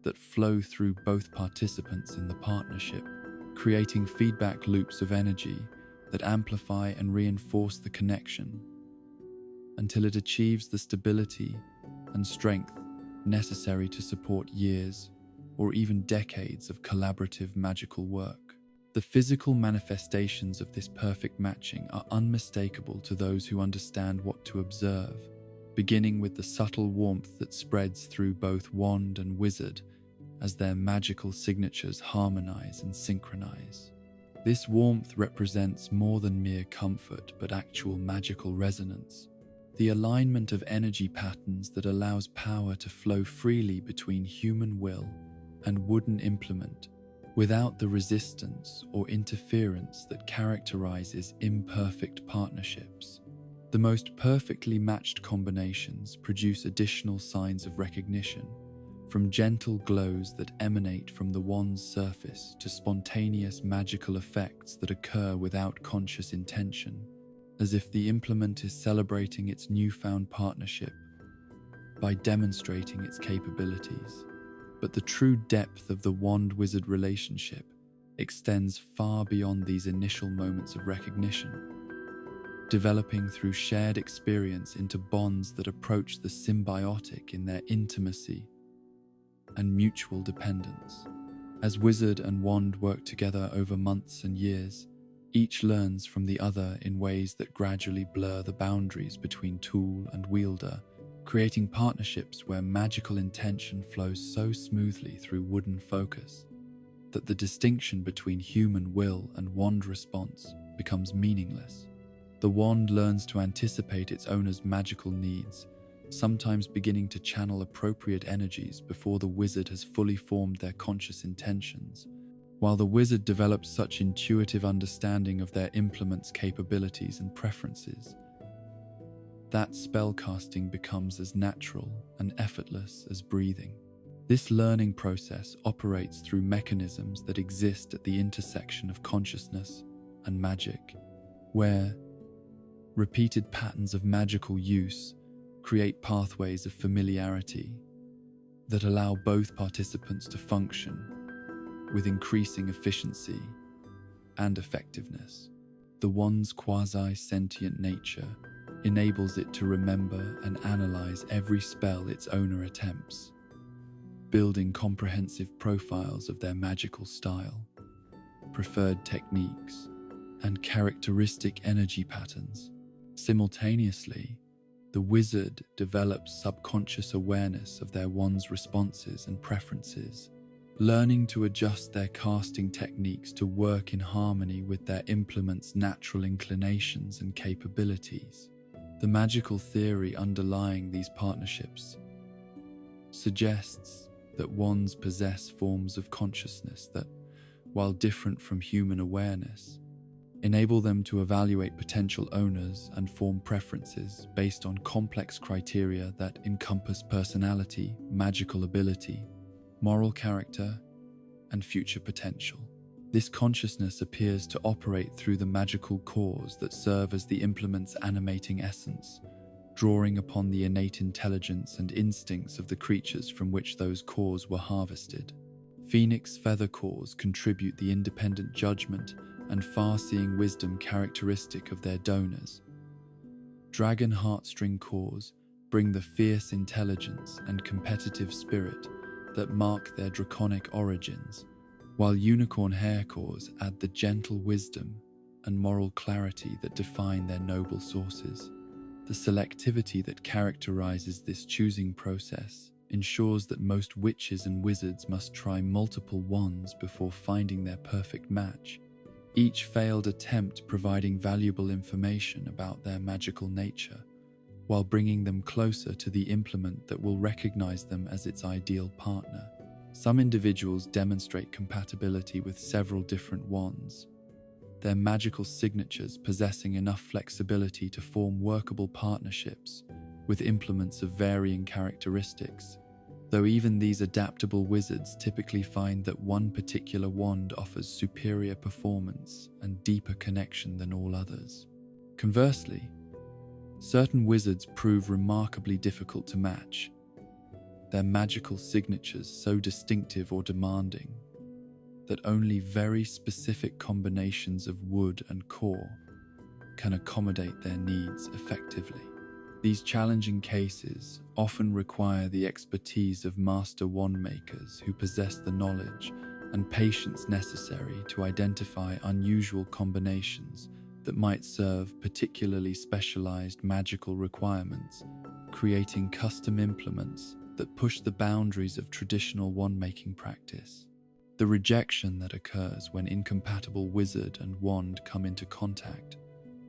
that flow through both participants in the partnership, creating feedback loops of energy that amplify and reinforce the connection until it achieves the stability and strength necessary to support years or even decades of collaborative magical work. The physical manifestations of this perfect matching are unmistakable to those who understand what to observe, beginning with the subtle warmth that spreads through both wand and wizard as their magical signatures harmonize and synchronize. This warmth represents more than mere comfort but actual magical resonance, the alignment of energy patterns that allows power to flow freely between human will and wooden implement without the resistance or interference that characterizes imperfect partnerships. The most perfectly matched combinations produce additional signs of recognition, from gentle glows that emanate from the wand's surface to spontaneous magical effects that occur without conscious intention, as if the implement is celebrating its newfound partnership by demonstrating its capabilities. But the true depth of the wand-wizard relationship extends far beyond these initial moments of recognition, developing through shared experience into bonds that approach the symbiotic in their intimacy and mutual dependence. As wizard and wand work together over months and years, each learns from the other in ways that gradually blur the boundaries between tool and wielder, creating partnerships where magical intention flows so smoothly through wooden focus that the distinction between human will and wand response becomes meaningless. The wand learns to anticipate its owner's magical needs, sometimes beginning to channel appropriate energies before the wizard has fully formed their conscious intentions. While the wizard develops such intuitive understanding of their implement's capabilities and preferences, that spellcasting becomes as natural and effortless as breathing. This learning process operates through mechanisms that exist at the intersection of consciousness and magic, where repeated patterns of magical use create pathways of familiarity that allow both participants to function with increasing efficiency and effectiveness. The wand's quasi-sentient nature enables it to remember and analyze every spell its owner attempts, building comprehensive profiles of their magical style, preferred techniques, and characteristic energy patterns. Simultaneously, the wizard develops subconscious awareness of their wand's responses and preferences, learning to adjust their casting techniques to work in harmony with their implement's natural inclinations and capabilities. The magical theory underlying these partnerships suggests that wands possess forms of consciousness that, while different from human awareness, enable them to evaluate potential owners and form preferences based on complex criteria that encompass personality, magical ability, moral character, and future potential. This consciousness appears to operate through the magical cores that serve as the implement's animating essence, drawing upon the innate intelligence and instincts of the creatures from which those cores were harvested. Phoenix feather cores contribute the independent judgment and far-seeing wisdom characteristic of their donors. Dragon heartstring cores bring the fierce intelligence and competitive spirit that mark their draconic origins, while unicorn hair cores add the gentle wisdom and moral clarity that define their noble sources. The selectivity that characterizes this choosing process ensures that most witches and wizards must try multiple wands before finding their perfect match, each failed attempt providing valuable information about their magical nature, while bringing them closer to the implement that will recognize them as its ideal partner. Some individuals demonstrate compatibility with several different wands, their magical signatures possessing enough flexibility to form workable partnerships with implements of varying characteristics, though even these adaptable wizards typically find that one particular wand offers superior performance and deeper connection than all others. Conversely, certain wizards prove remarkably difficult to match, their magical signatures so distinctive or demanding that only very specific combinations of wood and core can accommodate their needs effectively. These challenging cases often require the expertise of master wand makers who possess the knowledge and patience necessary to identify unusual combinations that might serve particularly specialized magical requirements, creating custom implements that push the boundaries of traditional wand-making practice. The rejection that occurs when incompatible wizard and wand come into contact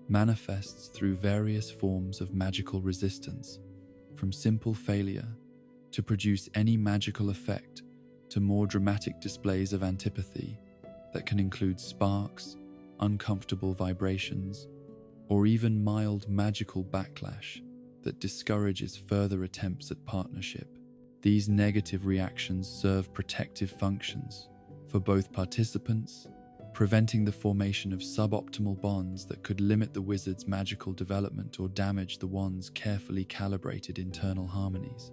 manifests through various forms of magical resistance, from simple failure to produce any magical effect to more dramatic displays of antipathy that can include sparks, uncomfortable vibrations, or even mild magical backlash that discourages further attempts at partnership. These negative reactions serve protective functions for both participants, preventing the formation of suboptimal bonds that could limit the wizard's magical development or damage the wand's carefully calibrated internal harmonies.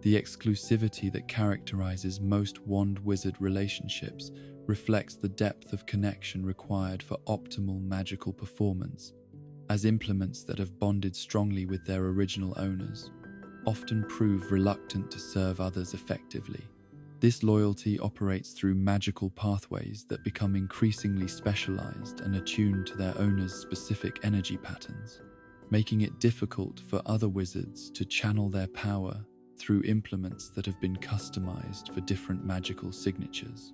The exclusivity that characterizes most wand-wizard relationships reflects the depth of connection required for optimal magical performance, as implements that have bonded strongly with their original owners often prove reluctant to serve others effectively. This loyalty operates through magical pathways that become increasingly specialized and attuned to their owner's specific energy patterns, making it difficult for other wizards to channel their power through implements that have been customized for different magical signatures.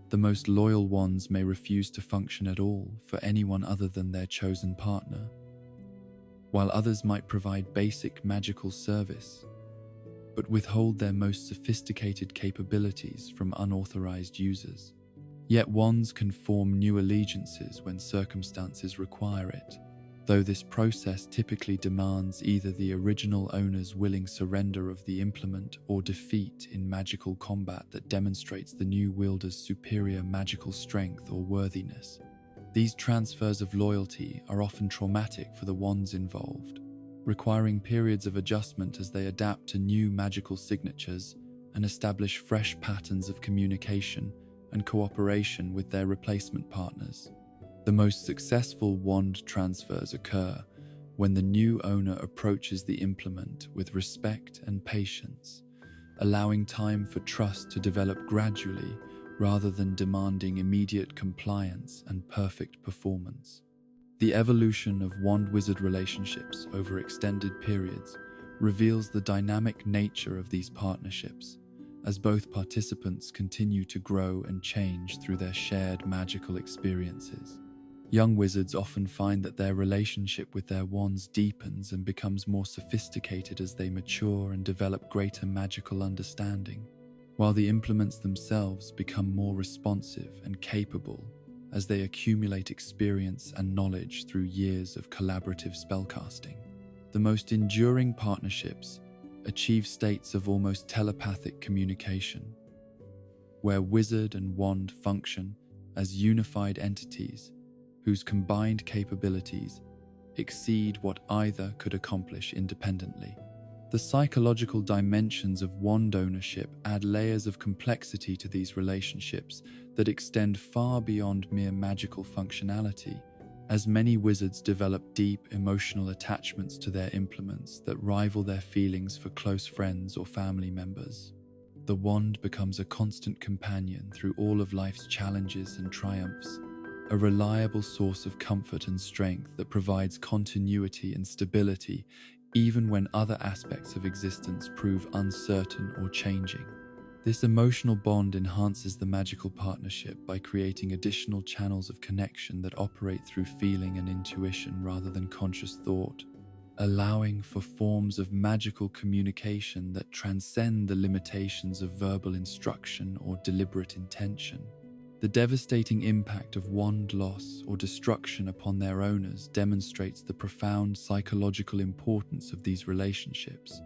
The most loyal wands may refuse to function at all for anyone other than their chosen partner, while others might provide basic magical service but withhold their most sophisticated capabilities from unauthorized users. Yet wands can form new allegiances when circumstances require it, though this process typically demands either the original owner's willing surrender of the implement or defeat in magical combat that demonstrates the new wielder's superior magical strength or worthiness. These transfers of loyalty are often traumatic for the wands involved, requiring periods of adjustment as they adapt to new magical signatures and establish fresh patterns of communication and cooperation with their replacement partners. The most successful wand transfers occur when the new owner approaches the implement with respect and patience, allowing time for trust to develop gradually rather than demanding immediate compliance and perfect performance. The evolution of wand-wizard relationships over extended periods reveals the dynamic nature of these partnerships, as both participants continue to grow and change through their shared magical experiences. Young wizards often find that their relationship with their wands deepens and becomes more sophisticated as they mature and develop greater magical understanding, while the implements themselves become more responsive and capable as they accumulate experience and knowledge through years of collaborative spellcasting. The most enduring partnerships achieve states of almost telepathic communication, where wizard and wand function as unified entities whose combined capabilities exceed what either could accomplish independently. The psychological dimensions of wand ownership add layers of complexity to these relationships that extend far beyond mere magical functionality, as many wizards develop deep emotional attachments to their implements that rival their feelings for close friends or family members. The wand becomes a constant companion through all of life's challenges and triumphs, a reliable source of comfort and strength that provides continuity and stability even when other aspects of existence prove uncertain or changing. This emotional bond enhances the magical partnership by creating additional channels of connection that operate through feeling and intuition rather than conscious thought, allowing for forms of magical communication that transcend the limitations of verbal instruction or deliberate intention. The devastating impact of wand loss or destruction upon their owners demonstrates the profound psychological importance of these relationships,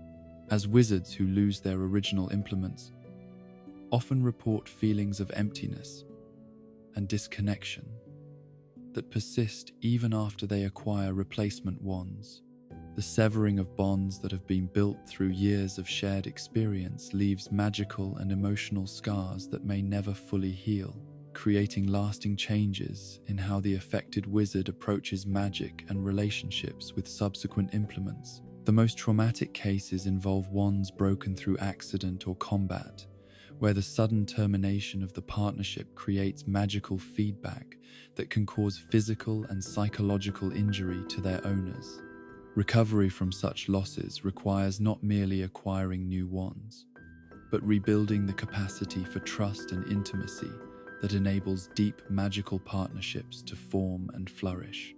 as wizards who lose their original implements often report feelings of emptiness and disconnection that persist even after they acquire replacement wands. The severing of bonds that have been built through years of shared experience leaves magical and emotional scars that may never fully heal, creating lasting changes in how the affected wizard approaches magic and relationships with subsequent implements. The most traumatic cases involve wands broken through accident or combat, where the sudden termination of the partnership creates magical feedback that can cause physical and psychological injury to their owners. Recovery from such losses requires not merely acquiring new wands, but rebuilding the capacity for trust and intimacy that enables deep magical partnerships to form and flourish.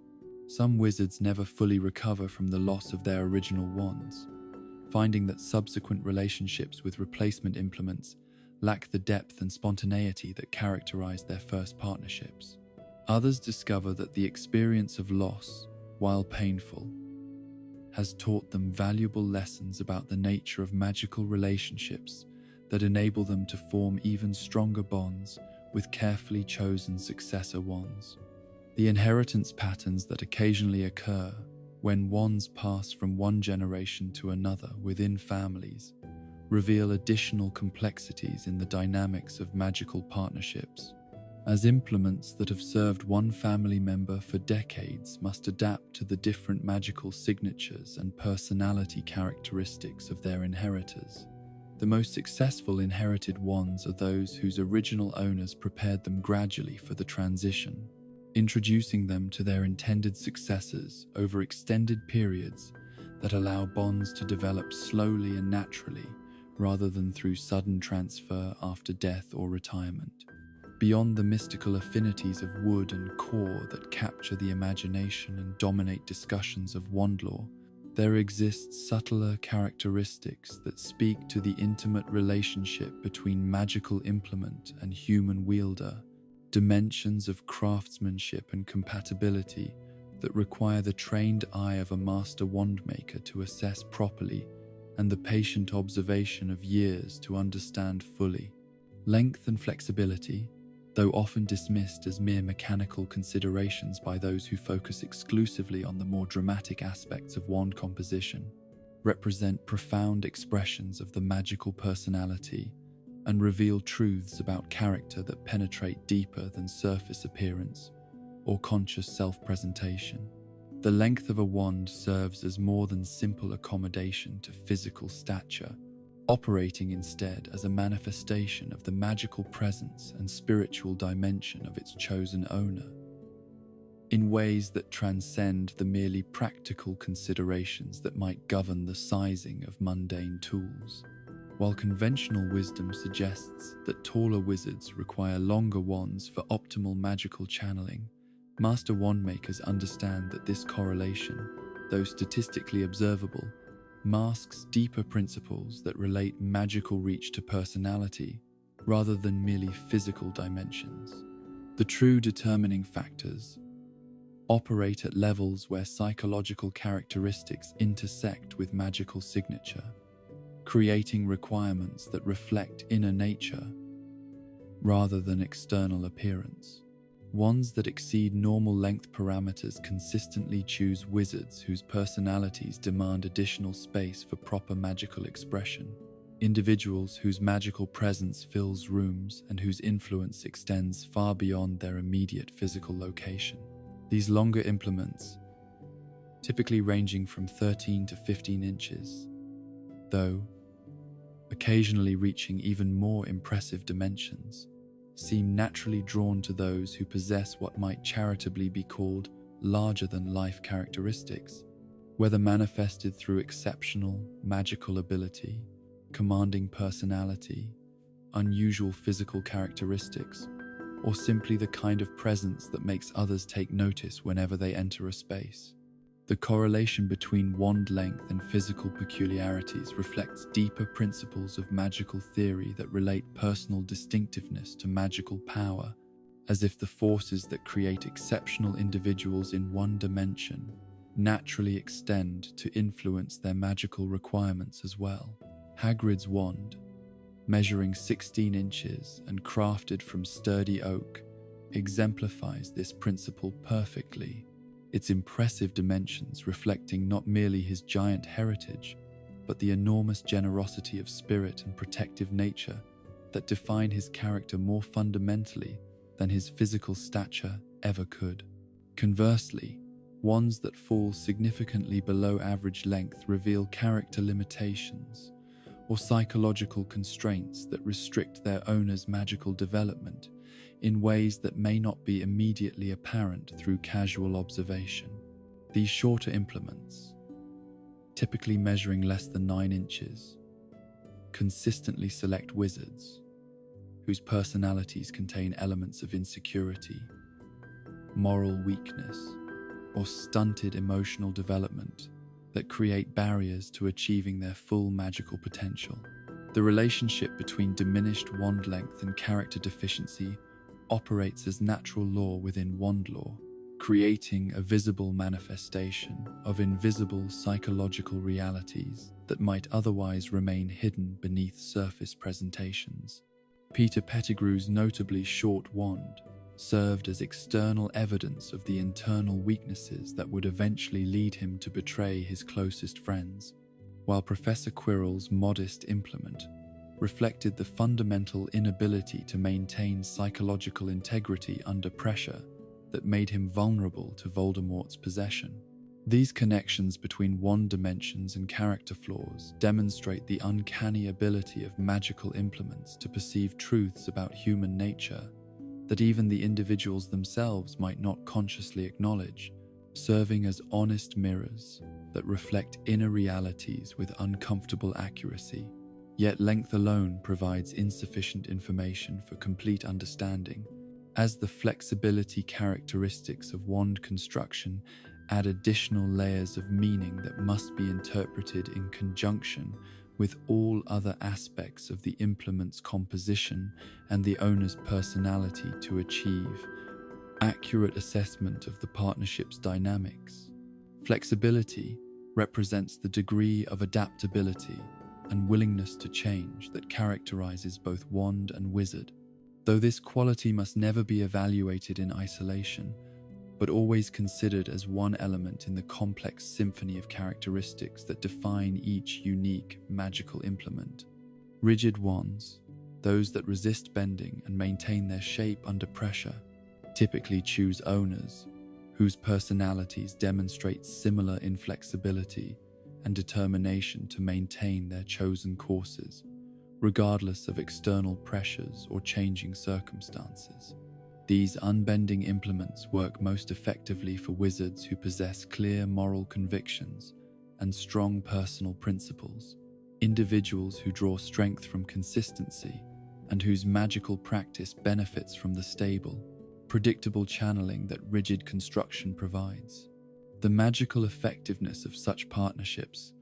Some wizards never fully recover from the loss of their original wands, finding that subsequent relationships with replacement implements lack the depth and spontaneity that characterized their first partnerships. Others discover that the experience of loss, while painful, has taught them valuable lessons about the nature of magical relationships that enable them to form even stronger bonds with carefully chosen successor wands. The inheritance patterns that occasionally occur when wands pass from one generation to another within families reveal additional complexities in the dynamics of magical partnerships, as implements that have served one family member for decades must adapt to the different magical signatures and personality characteristics of their inheritors. The most successful inherited wands are those whose original owners prepared them gradually for the transition, introducing them to their intended successors over extended periods that allow bonds to develop slowly and naturally, rather than through sudden transfer after death or retirement. Beyond the mystical affinities of wood and core that capture the imagination and dominate discussions of wand lore, there exists subtler characteristics that speak to the intimate relationship between magical implement and human wielder, dimensions of craftsmanship and compatibility that require the trained eye of a master wandmaker to assess properly and the patient observation of years to understand fully. Length and flexibility, though often dismissed as mere mechanical considerations by those who focus exclusively on the more dramatic aspects of wand composition, represent profound expressions of the magical personality and reveal truths about character that penetrate deeper than surface appearance or conscious self-presentation. The length of a wand serves as more than simple accommodation to physical stature, operating instead as a manifestation of the magical presence and spiritual dimension of its chosen owner, in ways that transcend the merely practical considerations that might govern the sizing of mundane tools. While conventional wisdom suggests that taller wizards require longer wands for optimal magical channeling, master wandmakers understand that this correlation, though statistically observable, masks deeper principles that relate magical reach to personality rather than merely physical dimensions. The true determining factors operate at levels where psychological characteristics intersect with magical signature, creating requirements that reflect inner nature rather than external appearance. Wands that exceed normal length parameters consistently choose wizards whose personalities demand additional space for proper magical expression, individuals whose magical presence fills rooms and whose influence extends far beyond their immediate physical location. These longer implements, typically ranging from 13 to 15 inches, though occasionally reaching even more impressive dimensions, seem naturally drawn to those who possess what might charitably be called larger-than-life characteristics. Whether manifested through exceptional magical ability, commanding personality, unusual physical characteristics, or simply the kind of presence that makes others take notice whenever they enter a space. The correlation between wand length and physical peculiarities reflects deeper principles of magical theory that relate personal distinctiveness to magical power, as if the forces that create exceptional individuals in one dimension naturally extend to influence their magical requirements as well. Hagrid's wand, measuring 16 inches and crafted from sturdy oak, exemplifies this principle perfectly, its impressive dimensions reflecting not merely his giant heritage, but the enormous generosity of spirit and protective nature that define his character more fundamentally than his physical stature ever could. Conversely, wands that fall significantly below average length reveal character limitations or psychological constraints that restrict their owner's magical development in ways that may not be immediately apparent through casual observation. These shorter implements, typically measuring less than 9 inches, consistently select wizards whose personalities contain elements of insecurity, moral weakness, or stunted emotional development that create barriers to achieving their full magical potential. The relationship between diminished wand length and character deficiency operates as natural law within wand lore, creating a visible manifestation of invisible psychological realities that might otherwise remain hidden beneath surface presentations. Peter Pettigrew's notably short wand served as external evidence of the internal weaknesses that would eventually lead him to betray his closest friends, while Professor Quirrell's modest implement reflected the fundamental inability to maintain psychological integrity under pressure that made him vulnerable to Voldemort's possession. These connections between wand dimensions and character flaws demonstrate the uncanny ability of magical implements to perceive truths about human nature that even the individuals themselves might not consciously acknowledge, serving as honest mirrors that reflect inner realities with uncomfortable accuracy. Yet length alone provides insufficient information for complete understanding, as the flexibility characteristics of wand construction add additional layers of meaning that must be interpreted in conjunction with all other aspects of the implement's composition and the owner's personality to achieve accurate assessment of the partnership's dynamics. Flexibility represents the degree of adaptability and willingness to change that characterizes both wand and wizard, though this quality must never be evaluated in isolation, but always considered as one element in the complex symphony of characteristics that define each unique magical implement. Rigid wands, those that resist bending and maintain their shape under pressure, typically choose owners whose personalities demonstrate similar inflexibility and determination to maintain their chosen courses, regardless of external pressures or changing circumstances. These unbending implements work most effectively for wizards who possess clear moral convictions and strong personal principles, individuals who draw strength from consistency and whose magical practice benefits from the stable, predictable channeling that rigid construction provides. The magical effectiveness of such partnerships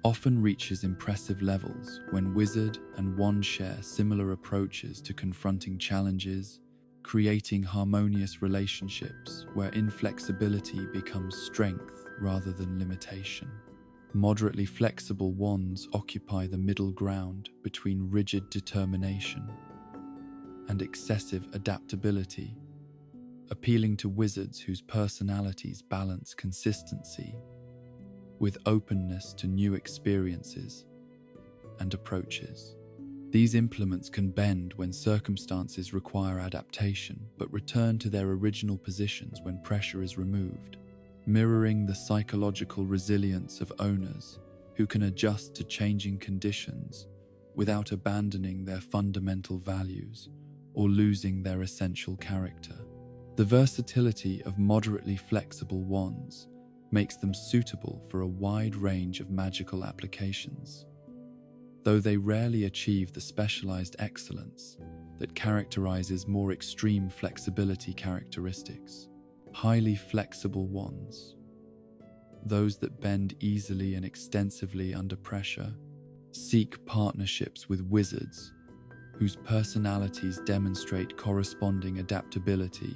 often reaches impressive levels when wizard and wand share similar approaches to confronting challenges, creating harmonious relationships where inflexibility becomes strength rather than limitation. Moderately flexible wands occupy the middle ground between rigid determination and excessive adaptability, appealing to wizards whose personalities balance consistency with openness to new experiences and approaches. These implements can bend when circumstances require adaptation, but return to their original positions when pressure is removed, mirroring the psychological resilience of owners who can adjust to changing conditions without abandoning their fundamental values or losing their essential character. The versatility of moderately flexible wands makes them suitable for a wide range of magical applications. Though they rarely achieve the specialized excellence that characterizes more extreme flexibility characteristics. Highly flexible wands, those that bend easily and extensively under pressure, seek partnerships with wizards whose personalities demonstrate corresponding adaptability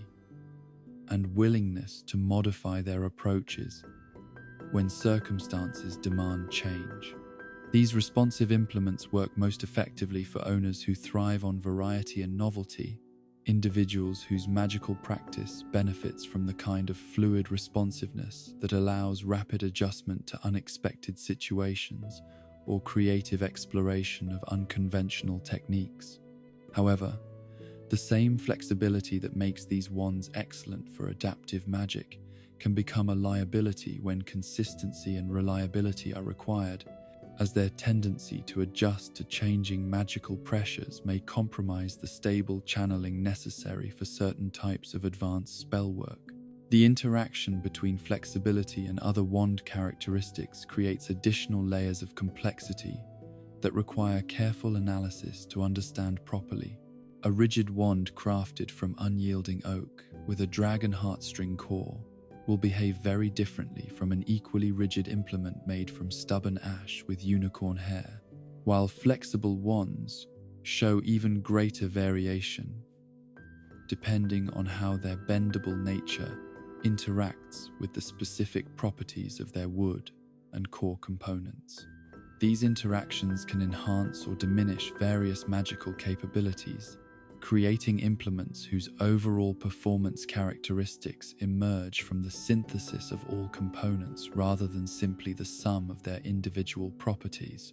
and willingness to modify their approaches when circumstances demand change. These responsive implements work most effectively for owners who thrive on variety and novelty, individuals whose magical practice benefits from the kind of fluid responsiveness that allows rapid adjustment to unexpected situations or creative exploration of unconventional techniques. However, the same flexibility that makes these wands excellent for adaptive magic can become a liability when consistency and reliability are required, as their tendency to adjust to changing magical pressures may compromise the stable channeling necessary for certain types of advanced spell work. The interaction between flexibility and other wand characteristics creates additional layers of complexity that require careful analysis to understand properly. A rigid wand crafted from unyielding oak with a dragon heartstring core will behave very differently from an equally rigid implement made from stubborn ash with unicorn hair, while flexible wands show even greater variation depending on how their bendable nature interacts with the specific properties of their wood and core components. These interactions can enhance or diminish various magical capabilities, creating implements whose overall performance characteristics emerge from the synthesis of all components rather than simply the sum of their individual properties.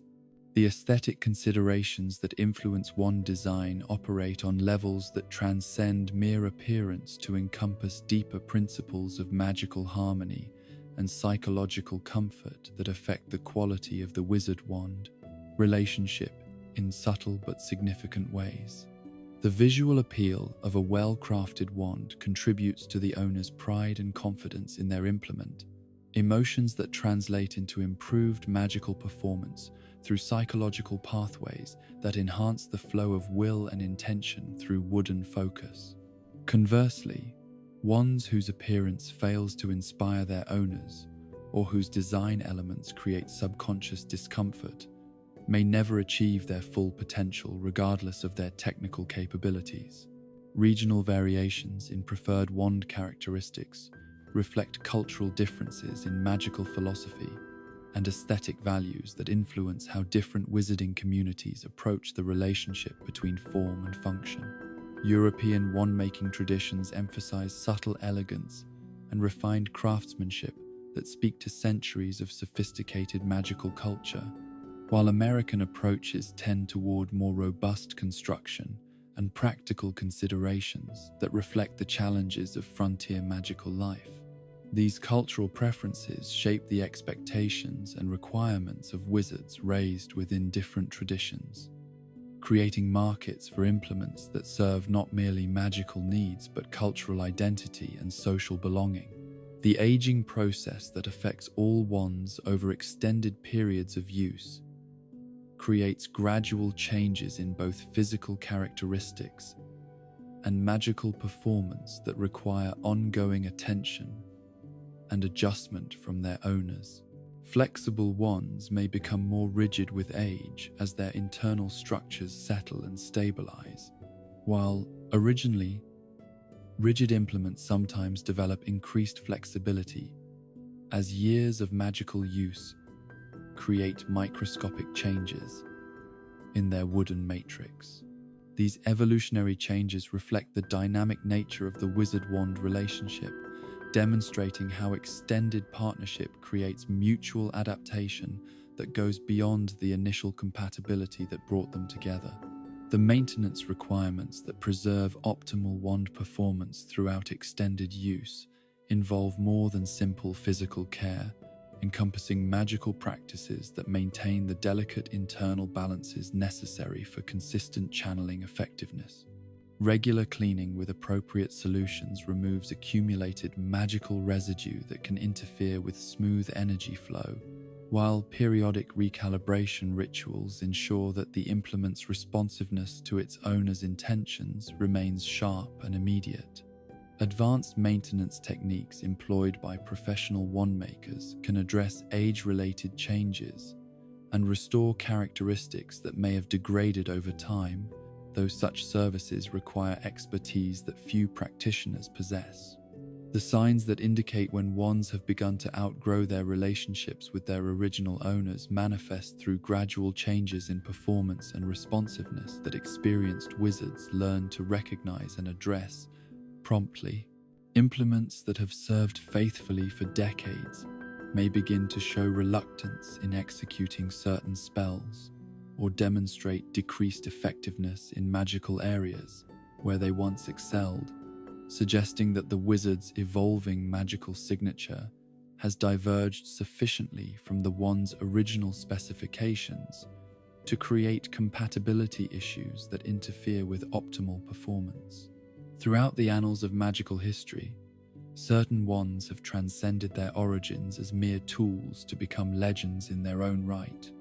The aesthetic considerations that influence wand design operate on levels that transcend mere appearance to encompass deeper principles of magical harmony and psychological comfort that affect the quality of the wizard-wand relationship in subtle but significant ways. The visual appeal of a well-crafted wand contributes to the owner's pride and confidence in their implement, emotions that translate into improved magical performance through psychological pathways that enhance the flow of will and intention through wooden focus. Conversely, wands whose appearance fails to inspire their owners, or whose design elements create subconscious discomfort, may never achieve their full potential regardless of their technical capabilities. Regional variations in preferred wand characteristics reflect cultural differences in magical philosophy and aesthetic values that influence how different wizarding communities approach the relationship between form and function. European wand-making traditions emphasize subtle elegance and refined craftsmanship that speak to centuries of sophisticated magical culture, while American approaches tend toward more robust construction and practical considerations that reflect the challenges of frontier magical life. These cultural preferences shape the expectations and requirements of wizards raised within different traditions, creating markets for implements that serve not merely magical needs but cultural identity and social belonging. The aging process that affects all wands over extended periods of use creates gradual changes in both physical characteristics and magical performance that require ongoing attention and adjustment from their owners. Flexible wands may become more rigid with age as their internal structures settle and stabilize, while originally rigid implements sometimes develop increased flexibility as years of magical use create microscopic changes in their wooden matrix. These evolutionary changes reflect the dynamic nature of the wizard-wand relationship, demonstrating how extended partnership creates mutual adaptation that goes beyond the initial compatibility that brought them together. The maintenance requirements that preserve optimal wand performance throughout extended use involve more than simple physical care, encompassing magical practices that maintain the delicate internal balances necessary for consistent channeling effectiveness. Regular cleaning with appropriate solutions removes accumulated magical residue that can interfere with smooth energy flow, while periodic recalibration rituals ensure that the implement's responsiveness to its owner's intentions remains sharp and immediate. Advanced maintenance techniques employed by professional wand makers can address age-related changes and restore characteristics that may have degraded over time, though such services require expertise that few practitioners possess. The signs that indicate when wands have begun to outgrow their relationships with their original owners manifest through gradual changes in performance and responsiveness that experienced wizards learn to recognize and address promptly. Implements that have served faithfully for decades may begin to show reluctance in executing certain spells, or demonstrate decreased effectiveness in magical areas where they once excelled, suggesting that the wizard's evolving magical signature has diverged sufficiently from the wand's original specifications to create compatibility issues that interfere with optimal performance. Throughout the annals of magical history, certain wands have transcended their origins as mere tools to become legends in their own right.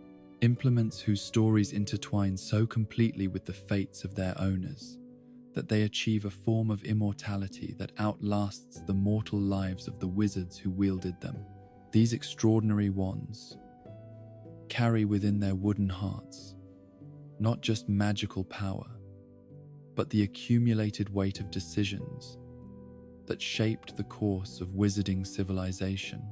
Implements whose stories intertwine so completely with the fates of their owners that they achieve a form of immortality that outlasts the mortal lives of the wizards who wielded them. These extraordinary wands carry within their wooden hearts not just magical power, but the accumulated weight of decisions that shaped the course of wizarding civilization,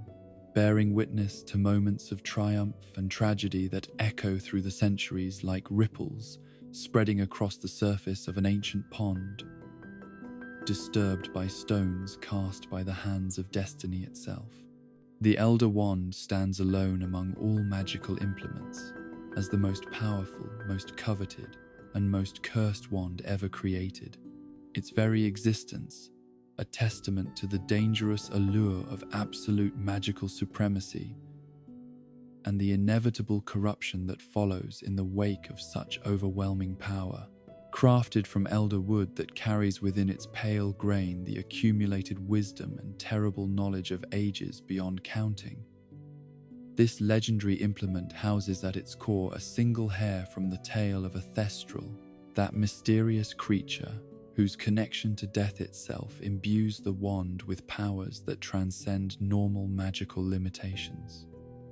bearing witness to moments of triumph and tragedy that echo through the centuries like ripples spreading across the surface of an ancient pond, disturbed by stones cast by the hands of destiny itself. The Elder Wand stands alone among all magical implements as the most powerful, most coveted, and most cursed wand ever created. Its very existence, a testament to the dangerous allure of absolute magical supremacy and the inevitable corruption that follows in the wake of such overwhelming power. Crafted from elder wood that carries within its pale grain the accumulated wisdom and terrible knowledge of ages beyond counting, this legendary implement houses at its core a single hair from the tail of a thestral, that mysterious creature whose connection to death itself imbues the wand with powers that transcend normal magical limitations.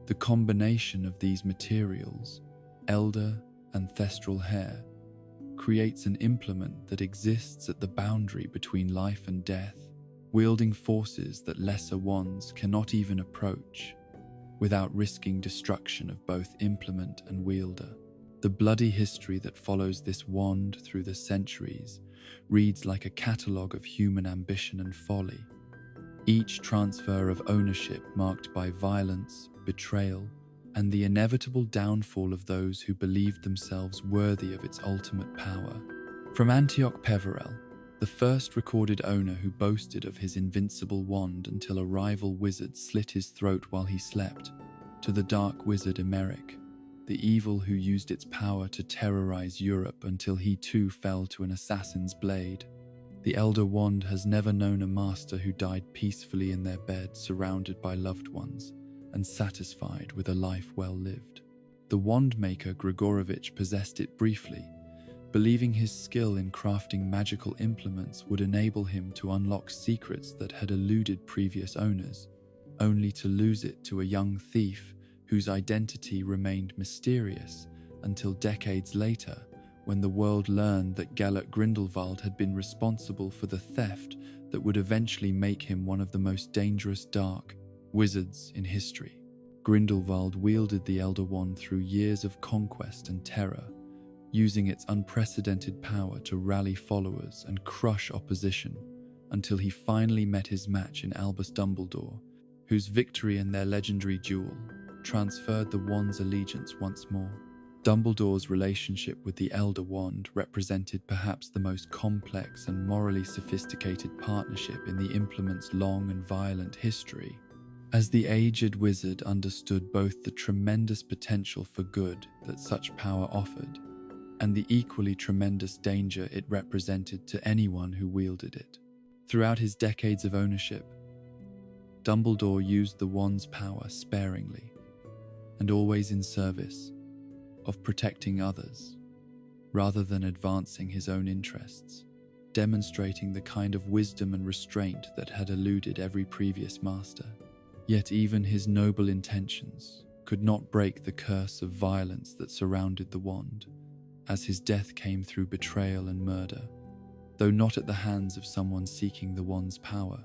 The combination of these materials, elder and thestral hair, creates an implement that exists at the boundary between life and death, wielding forces that lesser wands cannot even approach, without risking destruction of both implement and wielder. The bloody history that follows this wand through the centuries reads like a catalogue of human ambition and folly, each transfer of ownership marked by violence, betrayal, and the inevitable downfall of those who believed themselves worthy of its ultimate power. From Antioch Peverell, the first recorded owner who boasted of his invincible wand until a rival wizard slit his throat while he slept, to the dark wizard Emeric, the evil who used its power to terrorize Europe until he too fell to an assassin's blade. The Elder Wand has never known a master who died peacefully in their bed, surrounded by loved ones, and satisfied with a life well lived. The wand maker Grigorovich possessed it briefly, believing his skill in crafting magical implements would enable him to unlock secrets that had eluded previous owners, only to lose it to a young thief whose identity remained mysterious until decades later, when the world learned that Gellert Grindelwald had been responsible for the theft that would eventually make him one of the most dangerous dark wizards in history. Grindelwald wielded the Elder Wand through years of conquest and terror, using its unprecedented power to rally followers and crush opposition until he finally met his match in Albus Dumbledore, whose victory in their legendary duel transferred the wand's allegiance once more. Dumbledore's relationship with the Elder Wand represented perhaps the most complex and morally sophisticated partnership in the implement's long and violent history, as the aged wizard understood both the tremendous potential for good that such power offered and the equally tremendous danger it represented to anyone who wielded it. Throughout his decades of ownership, Dumbledore used the wand's power sparingly and always in service of protecting others rather than advancing his own interests, demonstrating the kind of wisdom and restraint that had eluded every previous master. Yet even his noble intentions could not break the curse of violence that surrounded the wand, as his death came through betrayal and murder. Though not at the hands of someone seeking the wand's power,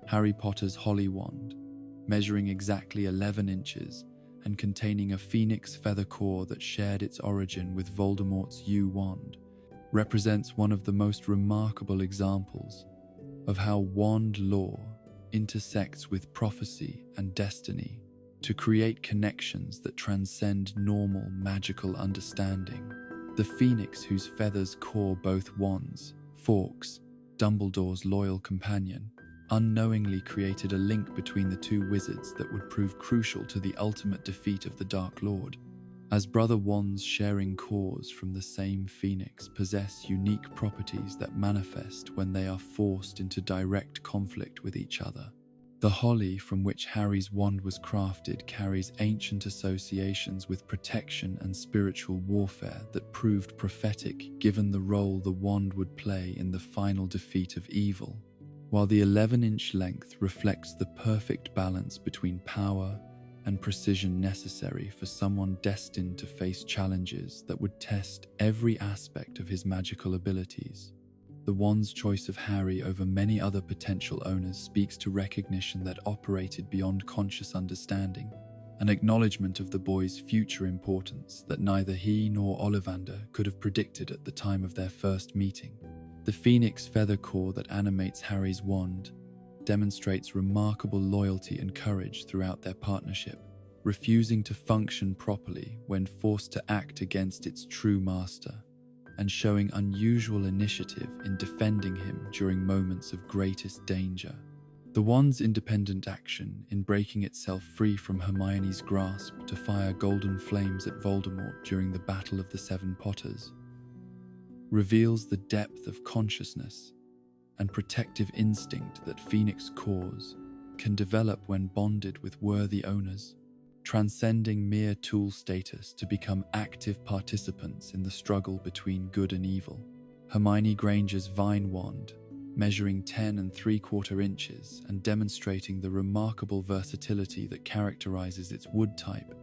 Harry Potter's Holy Wand, measuring exactly 11 inches and containing a phoenix feather core that shared its origin with Voldemort's U wand, represents one of the most remarkable examples of how wand lore intersects with prophecy and destiny to create connections that transcend normal magical understanding. The phoenix, whose feathers core both wands, Fawkes, Dumbledore's loyal companion, unknowingly created a link between the two wizards that would prove crucial to the ultimate defeat of the Dark Lord. As brother wands sharing cores from the same phoenix possess unique properties that manifest when they are forced into direct conflict with each other. The holly from which Harry's wand was crafted carries ancient associations with protection and spiritual warfare that proved prophetic given the role the wand would play in the final defeat of evil, while the 11-inch length reflects the perfect balance between power and precision necessary for someone destined to face challenges that would test every aspect of his magical abilities. The wand's choice of Harry over many other potential owners speaks to recognition that operated beyond conscious understanding, an acknowledgement of the boy's future importance that neither he nor Ollivander could have predicted at the time of their first meeting. The phoenix feather core that animates Harry's wand demonstrates remarkable loyalty and courage throughout their partnership, refusing to function properly when forced to act against its true master, and showing unusual initiative in defending him during moments of greatest danger. The wand's independent action in breaking itself free from Hermione's grasp to fire golden flames at Voldemort during the Battle of the Seven Potters reveals the depth of consciousness and protective instinct that Phoenix cores can develop when bonded with worthy owners, transcending mere tool status to become active participants in the struggle between good and evil. Hermione Granger's Vine Wand, measuring 10 3/4 inches and demonstrating the remarkable versatility that characterizes its wood type,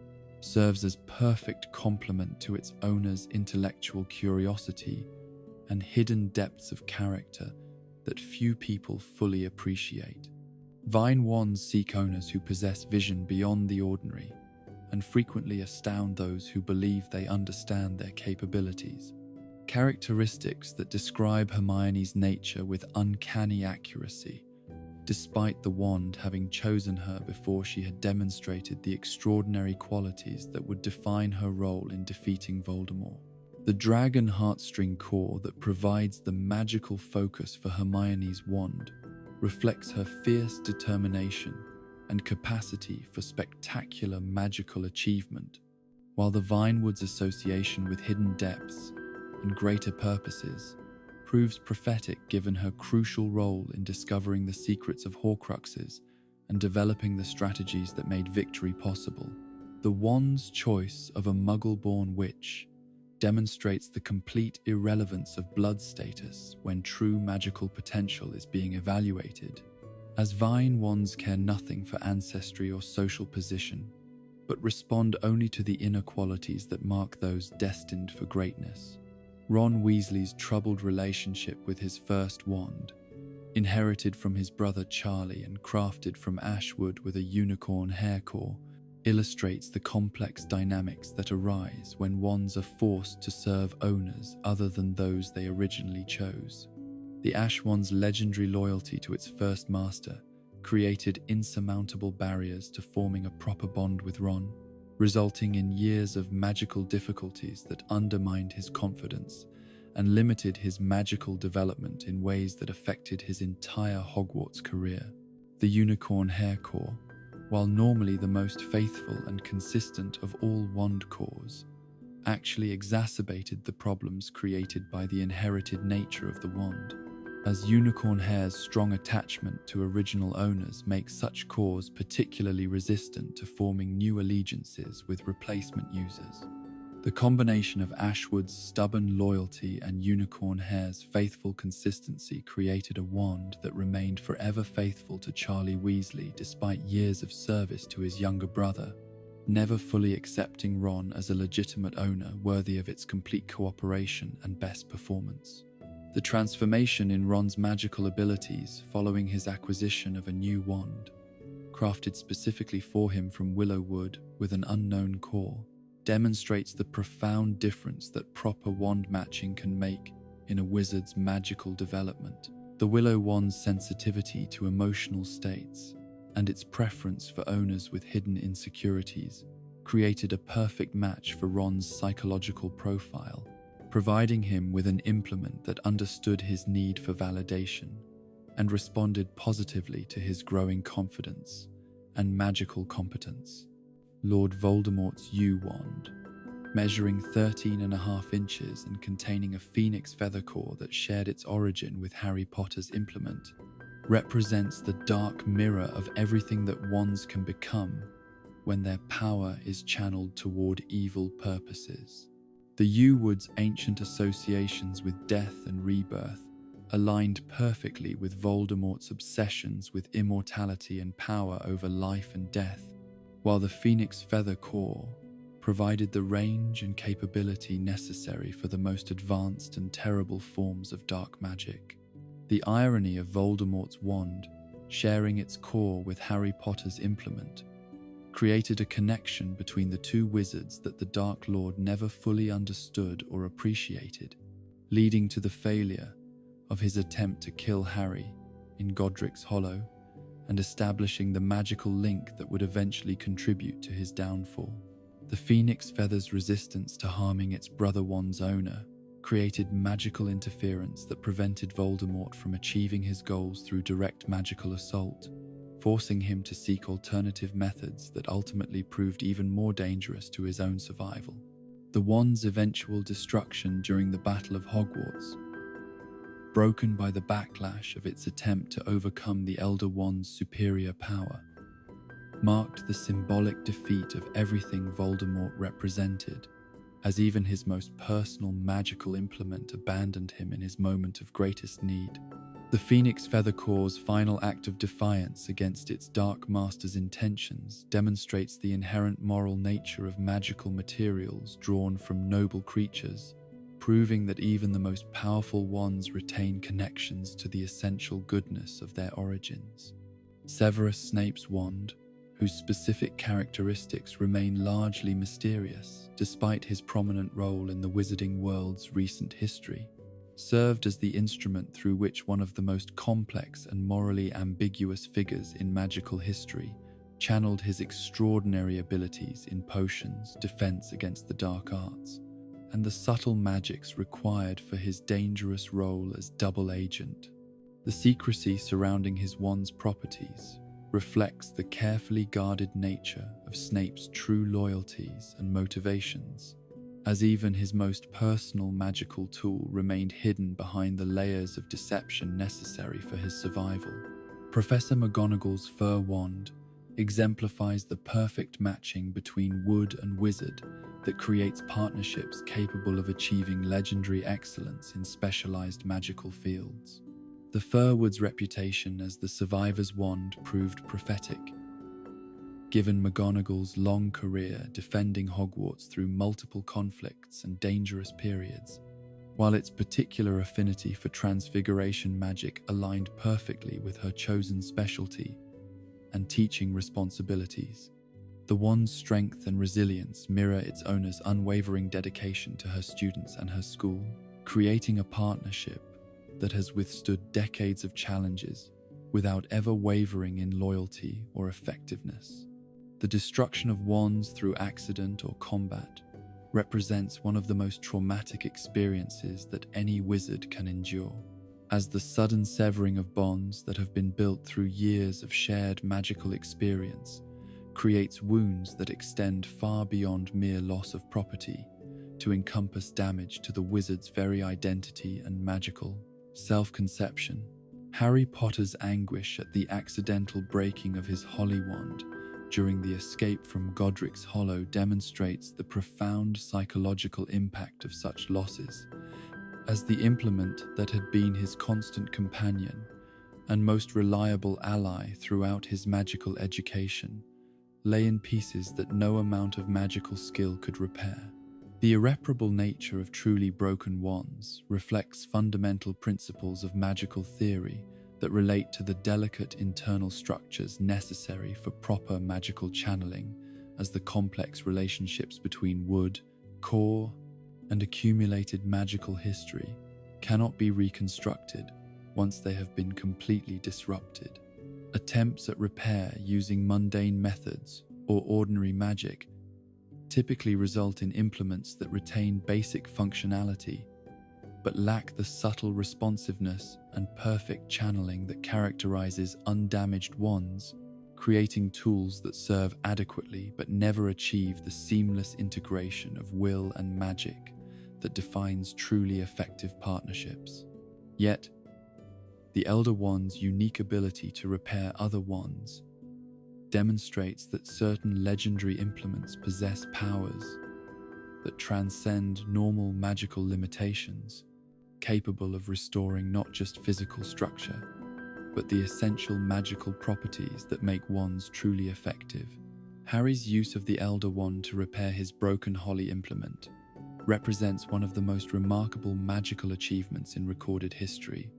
serves as perfect complement to its owner's intellectual curiosity and hidden depths of character that few people fully appreciate. Vine wands seek owners who possess vision beyond the ordinary and frequently astound those who believe they understand their capabilities. Characteristics that describe Hermione's nature with uncanny accuracy, despite the wand having chosen her before she had demonstrated the extraordinary qualities that would define her role in defeating Voldemort. The dragon heartstring core that provides the magical focus for Hermione's wand reflects her fierce determination and capacity for spectacular magical achievement, while the Vinewood's association with hidden depths and greater purposes proves prophetic given her crucial role in discovering the secrets of Horcruxes and developing the strategies that made victory possible. The wand's choice of a Muggle-born witch demonstrates the complete irrelevance of blood status when true magical potential is being evaluated, as Vine wands care nothing for ancestry or social position, but respond only to the inner qualities that mark those destined for greatness. Ron Weasley's troubled relationship with his first wand, inherited from his brother Charlie and crafted from ash wood with a unicorn hair core, illustrates the complex dynamics that arise when wands are forced to serve owners other than those they originally chose. The Ash Wand's legendary loyalty to its first master created insurmountable barriers to forming a proper bond with Ron, resulting in years of magical difficulties that undermined his confidence and limited his magical development in ways that affected his entire Hogwarts career. The Unicorn Hair Core, while normally the most faithful and consistent of all wand cores, actually exacerbated the problems created by the inherited nature of the wand, as unicorn hair's strong attachment to original owners makes such cores particularly resistant to forming new allegiances with replacement users. The combination of Ashwood's stubborn loyalty and unicorn hair's faithful consistency created a wand that remained forever faithful to Charlie Weasley despite years of service to his younger brother, never fully accepting Ron as a legitimate owner worthy of its complete cooperation and best performance. The transformation in Ron's magical abilities following his acquisition of a new wand, crafted specifically for him from willow wood with an unknown core, demonstrates the profound difference that proper wand matching can make in a wizard's magical development. The willow wand's sensitivity to emotional states and its preference for owners with hidden insecurities created a perfect match for Ron's psychological profile, providing him with an implement that understood his need for validation and responded positively to his growing confidence and magical competence. Lord Voldemort's U-Wand, measuring 13.5 inches and containing a phoenix feather core that shared its origin with Harry Potter's implement, represents the dark mirror of everything that wands can become when their power is channeled toward evil purposes. The U-Wood's ancient associations with death and rebirth aligned perfectly with Voldemort's obsessions with immortality and power over life and death, while the Phoenix Feather Core provided the range and capability necessary for the most advanced and terrible forms of dark magic. The irony of Voldemort's wand sharing its core with Harry Potter's implement created a connection between the two wizards that the Dark Lord never fully understood or appreciated, leading to the failure of his attempt to kill Harry in Godric's Hollow and establishing the magical link that would eventually contribute to his downfall. The Phoenix Feather's resistance to harming its brother wand's owner created magical interference that prevented Voldemort from achieving his goals through direct magical assault, forcing him to seek alternative methods that ultimately proved even more dangerous to his own survival. The wand's eventual destruction during the Battle of Hogwarts, broken by the backlash of its attempt to overcome the Elder Wand's superior power, marked the symbolic defeat of everything Voldemort represented, as even his most personal magical implement abandoned him in his moment of greatest need. The Phoenix Feather Core's final act of defiance against its Dark Master's intentions demonstrates the inherent moral nature of magical materials drawn from noble creatures, proving that even the most powerful wands retain connections to the essential goodness of their origins. Severus Snape's wand, whose specific characteristics remain largely mysterious despite his prominent role in the wizarding world's recent history, served as the instrument through which one of the most complex and morally ambiguous figures in magical history channeled his extraordinary abilities in potions, defense against the dark arts, and the subtle magics required for his dangerous role as double agent. The secrecy surrounding his wand's properties reflects the carefully guarded nature of Snape's true loyalties and motivations, as even his most personal magical tool remained hidden behind the layers of deception necessary for his survival. Professor McGonagall's fur wand exemplifies the perfect matching between wood and wizard that creates partnerships capable of achieving legendary excellence in specialized magical fields. The Furwood's reputation as the survivor's wand proved prophetic, given McGonagall's long career defending Hogwarts through multiple conflicts and dangerous periods, while its particular affinity for transfiguration magic aligned perfectly with her chosen specialty and teaching responsibilities. The wand's strength and resilience mirror its owner's unwavering dedication to her students and her school, creating a partnership that has withstood decades of challenges without ever wavering in loyalty or effectiveness. The destruction of wands through accident or combat represents one of the most traumatic experiences that any wizard can endure, as the sudden severing of bonds that have been built through years of shared magical experience creates wounds that extend far beyond mere loss of property to encompass damage to the wizard's very identity and magical self-conception. Harry Potter's anguish at the accidental breaking of his holy wand during the escape from Godric's Hollow demonstrates the profound psychological impact of such losses, as the implement that had been his constant companion and most reliable ally throughout his magical education lay in pieces that no amount of magical skill could repair. The irreparable nature of truly broken wands reflects fundamental principles of magical theory that relate to the delicate internal structures necessary for proper magical channeling, as the complex relationships between wood, core, and accumulated magical history cannot be reconstructed once they have been completely disrupted. Attempts at repair using mundane methods or ordinary magic typically result in implements that retain basic functionality but lack the subtle responsiveness and perfect channeling that characterizes undamaged wands, creating tools that serve adequately but never achieve the seamless integration of will and magic that defines truly effective partnerships. Yet, the Elder Wand's unique ability to repair other wands demonstrates that certain legendary implements possess powers that transcend normal magical limitations, capable of restoring not just physical structure, but the essential magical properties that make wands truly effective. Harry's use of the Elder Wand to repair his broken Holly implement represents one of the most remarkable magical achievements in recorded history,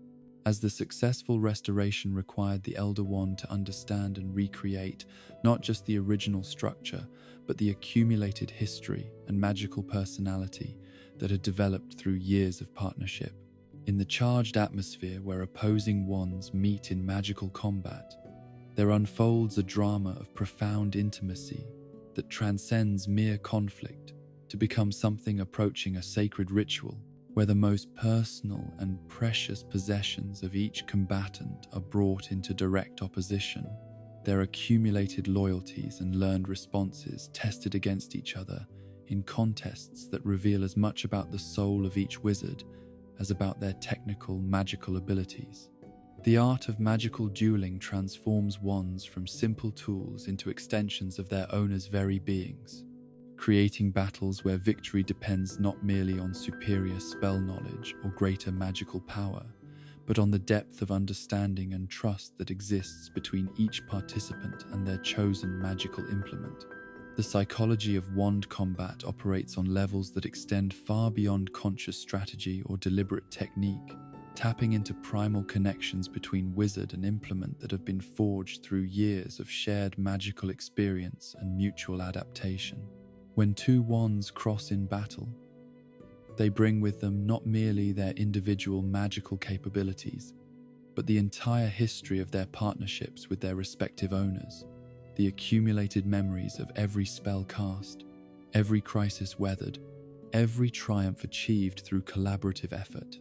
as the successful restoration required the Elder Wand to understand and recreate not just the original structure, but the accumulated history and magical personality that had developed through years of partnership. In the charged atmosphere where opposing wands meet in magical combat, there unfolds a drama of profound intimacy that transcends mere conflict to become something approaching a sacred ritual, where the most personal and precious possessions of each combatant are brought into direct opposition, their accumulated loyalties and learned responses tested against each other in contests that reveal as much about the soul of each wizard as about their technical magical abilities. The art of magical dueling transforms wands from simple tools into extensions of their owners' very beings, creating battles where victory depends not merely on superior spell knowledge or greater magical power, but on the depth of understanding and trust that exists between each participant and their chosen magical implement. The psychology of wand combat operates on levels that extend far beyond conscious strategy or deliberate technique, tapping into primal connections between wizard and implement that have been forged through years of shared magical experience and mutual adaptation. When two wands cross in battle, they bring with them not merely their individual magical capabilities, but the entire history of their partnerships with their respective owners, the accumulated memories of every spell cast, every crisis weathered, every triumph achieved through collaborative effort.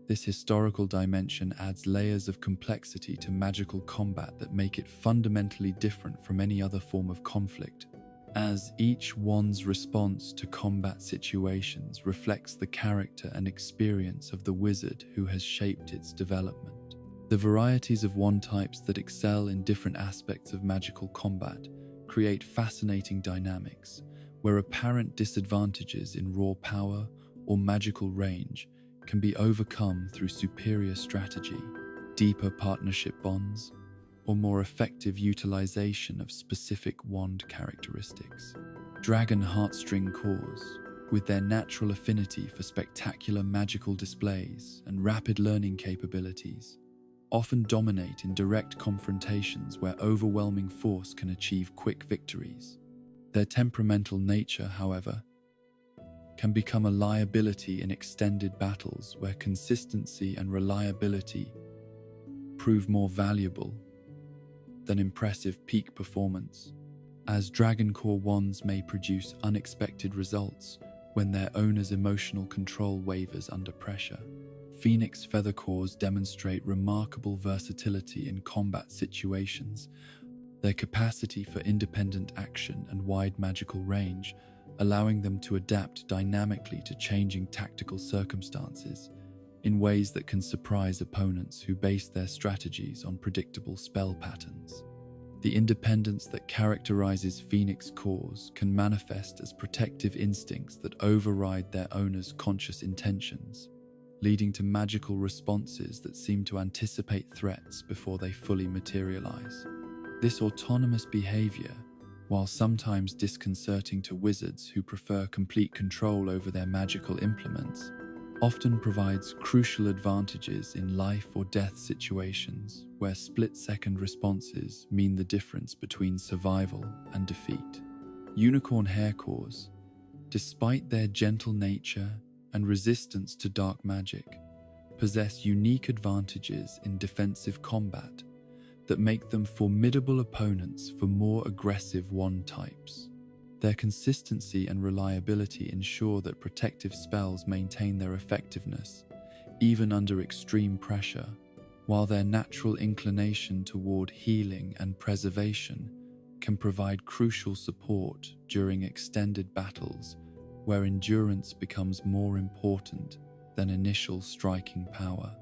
This historical dimension adds layers of complexity to magical combat that make it fundamentally different from any other form of conflict, as each wand's response to combat situations reflects the character and experience of the wizard who has shaped its development. The varieties of wand types that excel in different aspects of magical combat create fascinating dynamics, where apparent disadvantages in raw power or magical range can be overcome through superior strategy, deeper partnership bonds, or more effective utilization of specific wand characteristics. Dragon heartstring cores, with their natural affinity for spectacular magical displays and rapid learning capabilities, often dominate in direct confrontations where overwhelming force can achieve quick victories. Their temperamental nature, however, can become a liability in extended battles where consistency and reliability prove more valuable than impressive peak performance, as Dragon Core wands may produce unexpected results when their owner's emotional control wavers under pressure. Phoenix Feather Cores demonstrate remarkable versatility in combat situations. Their capacity for independent action and wide magical range allowing them to adapt dynamically to changing tactical circumstances in ways that can surprise opponents who base their strategies on predictable spell patterns. The independence that characterizes Phoenix cores can manifest as protective instincts that override their owner's conscious intentions, leading to magical responses that seem to anticipate threats before they fully materialize. This autonomous behavior, while sometimes disconcerting to wizards who prefer complete control over their magical implements, often provides crucial advantages in life or death situations where split-second responses mean the difference between survival and defeat. Unicorn hair cores, despite their gentle nature and resistance to dark magic, possess unique advantages in defensive combat that make them formidable opponents for more aggressive wand types. Their consistency and reliability ensure that protective spells maintain their effectiveness, even under extreme pressure, while their natural inclination toward healing and preservation can provide crucial support during extended battles where endurance becomes more important than initial striking power.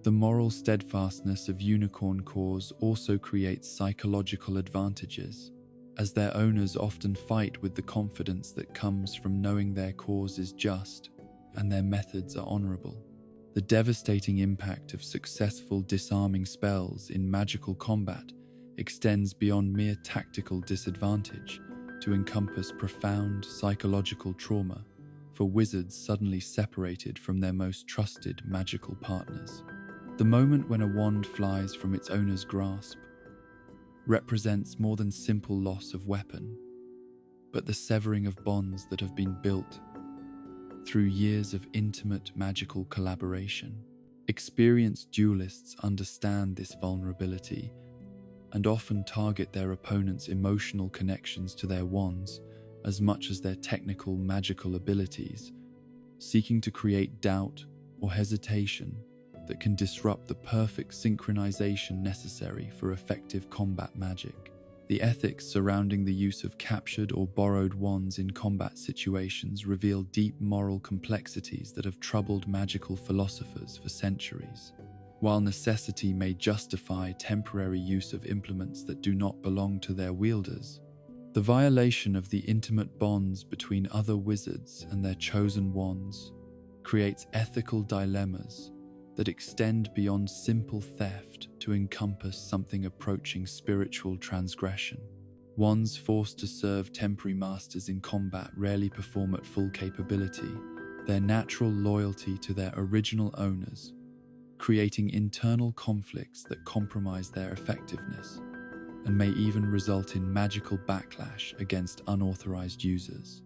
The moral steadfastness of unicorn cores also creates psychological advantages, as their owners often fight with the confidence that comes from knowing their cause is just and their methods are honorable. The devastating impact of successful disarming spells in magical combat extends beyond mere tactical disadvantage to encompass profound psychological trauma for wizards suddenly separated from their most trusted magical partners. The moment when a wand flies from its owner's grasp represents more than simple loss of weapon, but the severing of bonds that have been built through years of intimate magical collaboration. Experienced duelists understand this vulnerability and often target their opponent's emotional connections to their wands as much as their technical magical abilities, seeking to create doubt or hesitation that can disrupt the perfect synchronization necessary for effective combat magic. The ethics surrounding the use of captured or borrowed wands in combat situations reveal deep moral complexities that have troubled magical philosophers for centuries. While necessity may justify temporary use of implements that do not belong to their wielders, the violation of the intimate bonds between other wizards and their chosen wands creates ethical dilemmas that extend beyond simple theft to encompass something approaching spiritual transgression. Wands forced to serve temporary masters in combat rarely perform at full capability, their natural loyalty to their original owners, creating internal conflicts that compromise their effectiveness and may even result in magical backlash against unauthorized users.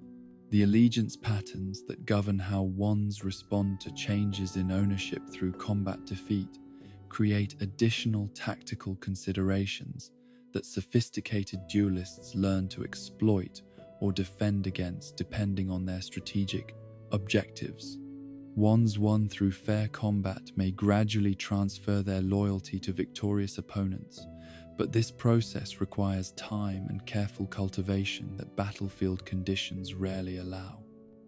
The allegiance patterns that govern how wands respond to changes in ownership through combat defeat create additional tactical considerations that sophisticated duelists learn to exploit or defend against depending on their strategic objectives. Wands won through fair combat may gradually transfer their loyalty to victorious opponents, but this process requires time and careful cultivation that battlefield conditions rarely allow.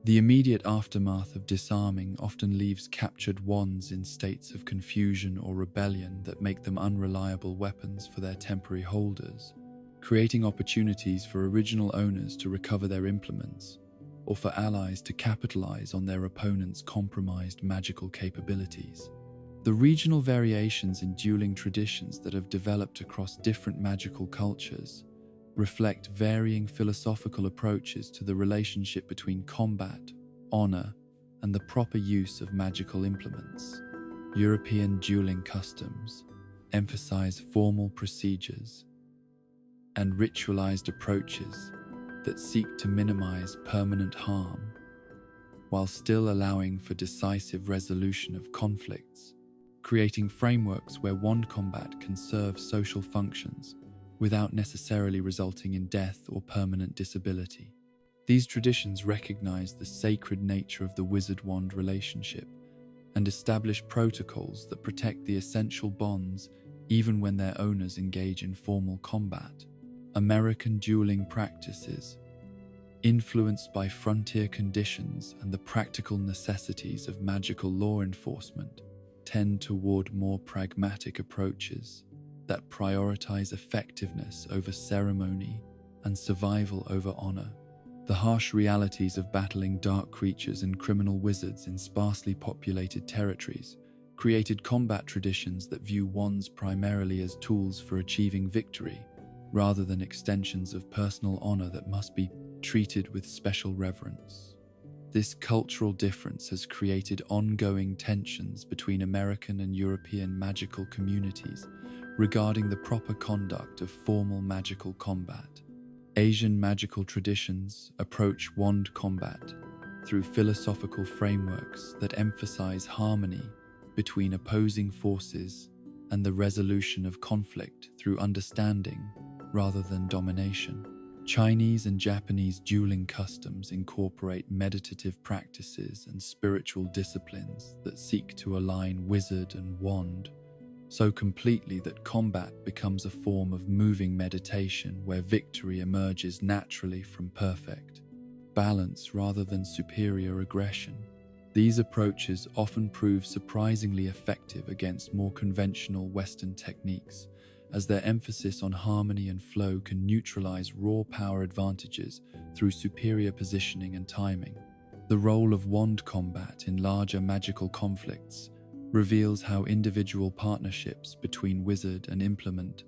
The immediate aftermath of disarming often leaves captured wands in states of confusion or rebellion that make them unreliable weapons for their temporary holders, creating opportunities for original owners to recover their implements, or for allies to capitalize on their opponent's compromised magical capabilities. The regional variations in dueling traditions that have developed across different magical cultures reflect varying philosophical approaches to the relationship between combat, honor, and the proper use of magical implements. European dueling customs emphasize formal procedures and ritualized approaches that seek to minimize permanent harm, while still allowing for decisive resolution of conflicts, creating frameworks where wand combat can serve social functions without necessarily resulting in death or permanent disability. These traditions recognize the sacred nature of the wizard-wand relationship and establish protocols that protect the essential bonds even when their owners engage in formal combat. American dueling practices influenced by frontier conditions and the practical necessities of magical law enforcement, tend toward more pragmatic approaches that prioritize effectiveness over ceremony and survival over honor. The harsh realities of battling dark creatures and criminal wizards in sparsely populated territories created combat traditions that view wands primarily as tools for achieving victory, rather than extensions of personal honor that must be treated with special reverence. This cultural difference has created ongoing tensions between American and European magical communities regarding the proper conduct of formal magical combat. Asian magical traditions approach wand combat through philosophical frameworks that emphasize harmony between opposing forces and the resolution of conflict through understanding rather than domination. Chinese and Japanese dueling customs incorporate meditative practices and spiritual disciplines that seek to align wizard and wand so completely that combat becomes a form of moving meditation where victory emerges naturally from perfect balance rather than superior aggression. These approaches often prove surprisingly effective against more conventional Western techniques, as their emphasis on harmony and flow can neutralize raw power advantages through superior positioning and timing. The role of wand combat in larger magical conflicts reveals how individual partnerships between wizard and implement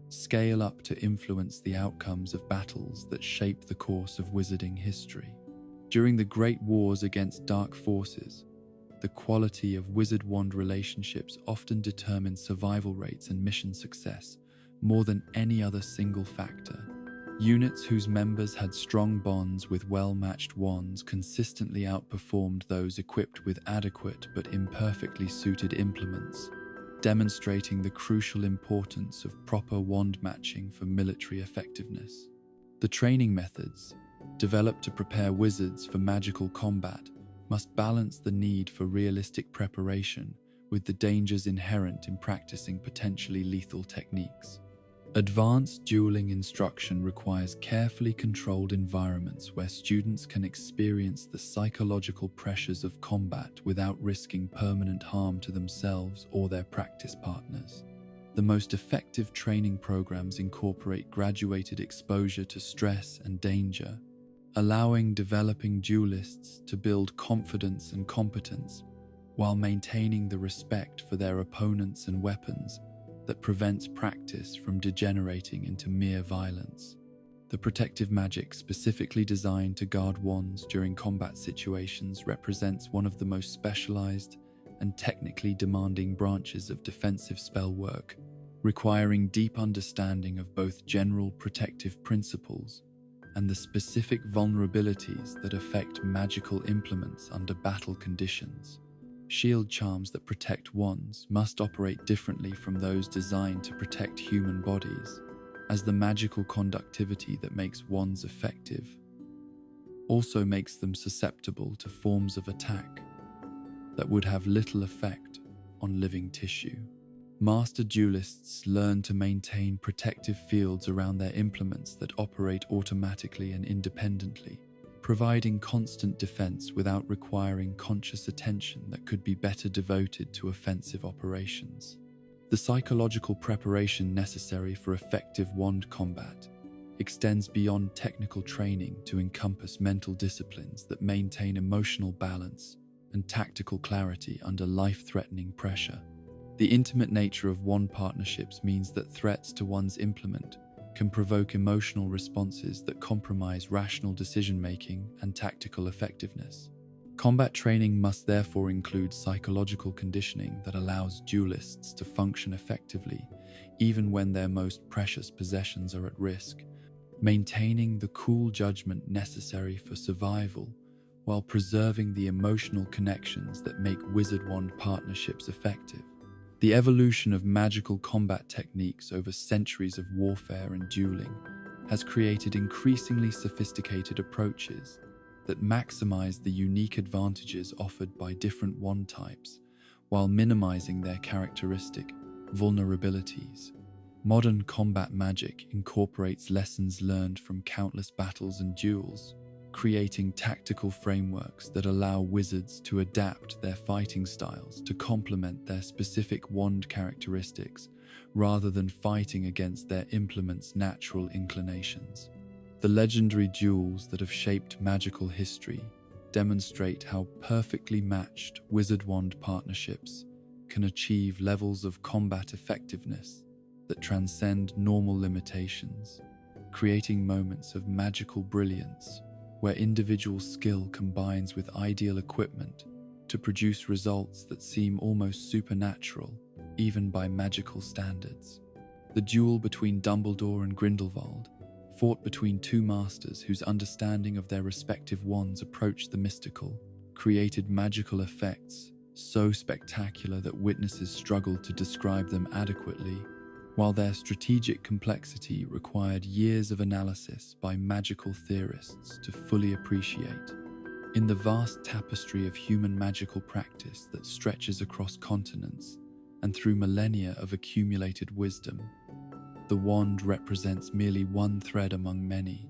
scale up to influence the outcomes of battles that shape the course of wizarding history. During the Great Wars against dark forces, the quality of wizard-wand relationships often determined survival rates and mission success more than any other single factor. Units whose members had strong bonds with well-matched wands consistently outperformed those equipped with adequate but imperfectly suited implements, demonstrating the crucial importance of proper wand matching for military effectiveness. The training methods, developed to prepare wizards for magical combat, must balance the need for realistic preparation with the dangers inherent in practicing potentially lethal techniques. Advanced dueling instruction requires carefully controlled environments where students can experience the psychological pressures of combat without risking permanent harm to themselves or their practice partners. The most effective training programs incorporate graduated exposure to stress and danger, allowing developing duelists to build confidence and competence while maintaining the respect for their opponents and weapons that prevents practice from degenerating into mere violence. The protective magic specifically designed to guard wands during combat situations represents one of the most specialized and technically demanding branches of defensive spell work, requiring deep understanding of both general protective principles and the specific vulnerabilities that affect magical implements under battle conditions. Shield charms that protect wands must operate differently from those designed to protect human bodies, as the magical conductivity that makes wands effective also makes them susceptible to forms of attack that would have little effect on living tissue. Master duelists learn to maintain protective fields around their implements that operate automatically and independently, providing constant defense without requiring conscious attention that could be better devoted to offensive operations. The psychological preparation necessary for effective wand combat extends beyond technical training to encompass mental disciplines that maintain emotional balance and tactical clarity under life-threatening pressure. The intimate nature of wand partnerships means that threats to one's implement can provoke emotional responses that compromise rational decision-making and tactical effectiveness. Combat training must therefore include psychological conditioning that allows duelists to function effectively, even when their most precious possessions are at risk, maintaining the cool judgment necessary for survival while preserving the emotional connections that make wizard-wand partnerships effective. The evolution of magical combat techniques over centuries of warfare and dueling has created increasingly sophisticated approaches that maximize the unique advantages offered by different wand types while minimizing their characteristic vulnerabilities. Modern combat magic incorporates lessons learned from countless battles and duels, creating tactical frameworks that allow wizards to adapt their fighting styles to complement their specific wand characteristics rather than fighting against their implement's natural inclinations. The legendary duels that have shaped magical history demonstrate how perfectly matched wizard-wand partnerships can achieve levels of combat effectiveness that transcend normal limitations, creating moments of magical brilliance where individual skill combines with ideal equipment to produce results that seem almost supernatural, even by magical standards. The duel between Dumbledore and Grindelwald, fought between two masters whose understanding of their respective wands approached the mystical, created magical effects so spectacular that witnesses struggled to describe them adequately, while their strategic complexity required years of analysis by magical theorists to fully appreciate. In the vast tapestry of human magical practice that stretches across continents and through millennia of accumulated wisdom, the wand represents merely one thread among many,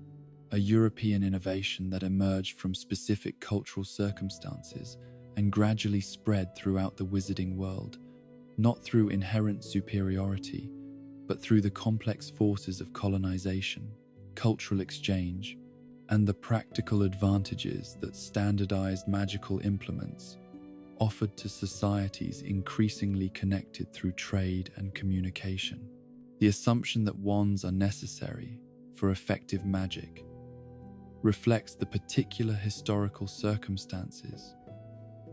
a European innovation that emerged from specific cultural circumstances and gradually spread throughout the wizarding world, not through inherent superiority, but through the complex forces of colonization, cultural exchange, and the practical advantages that standardized magical implements offered to societies increasingly connected through trade and communication. The assumption that wands are necessary for effective magic reflects the particular historical circumstances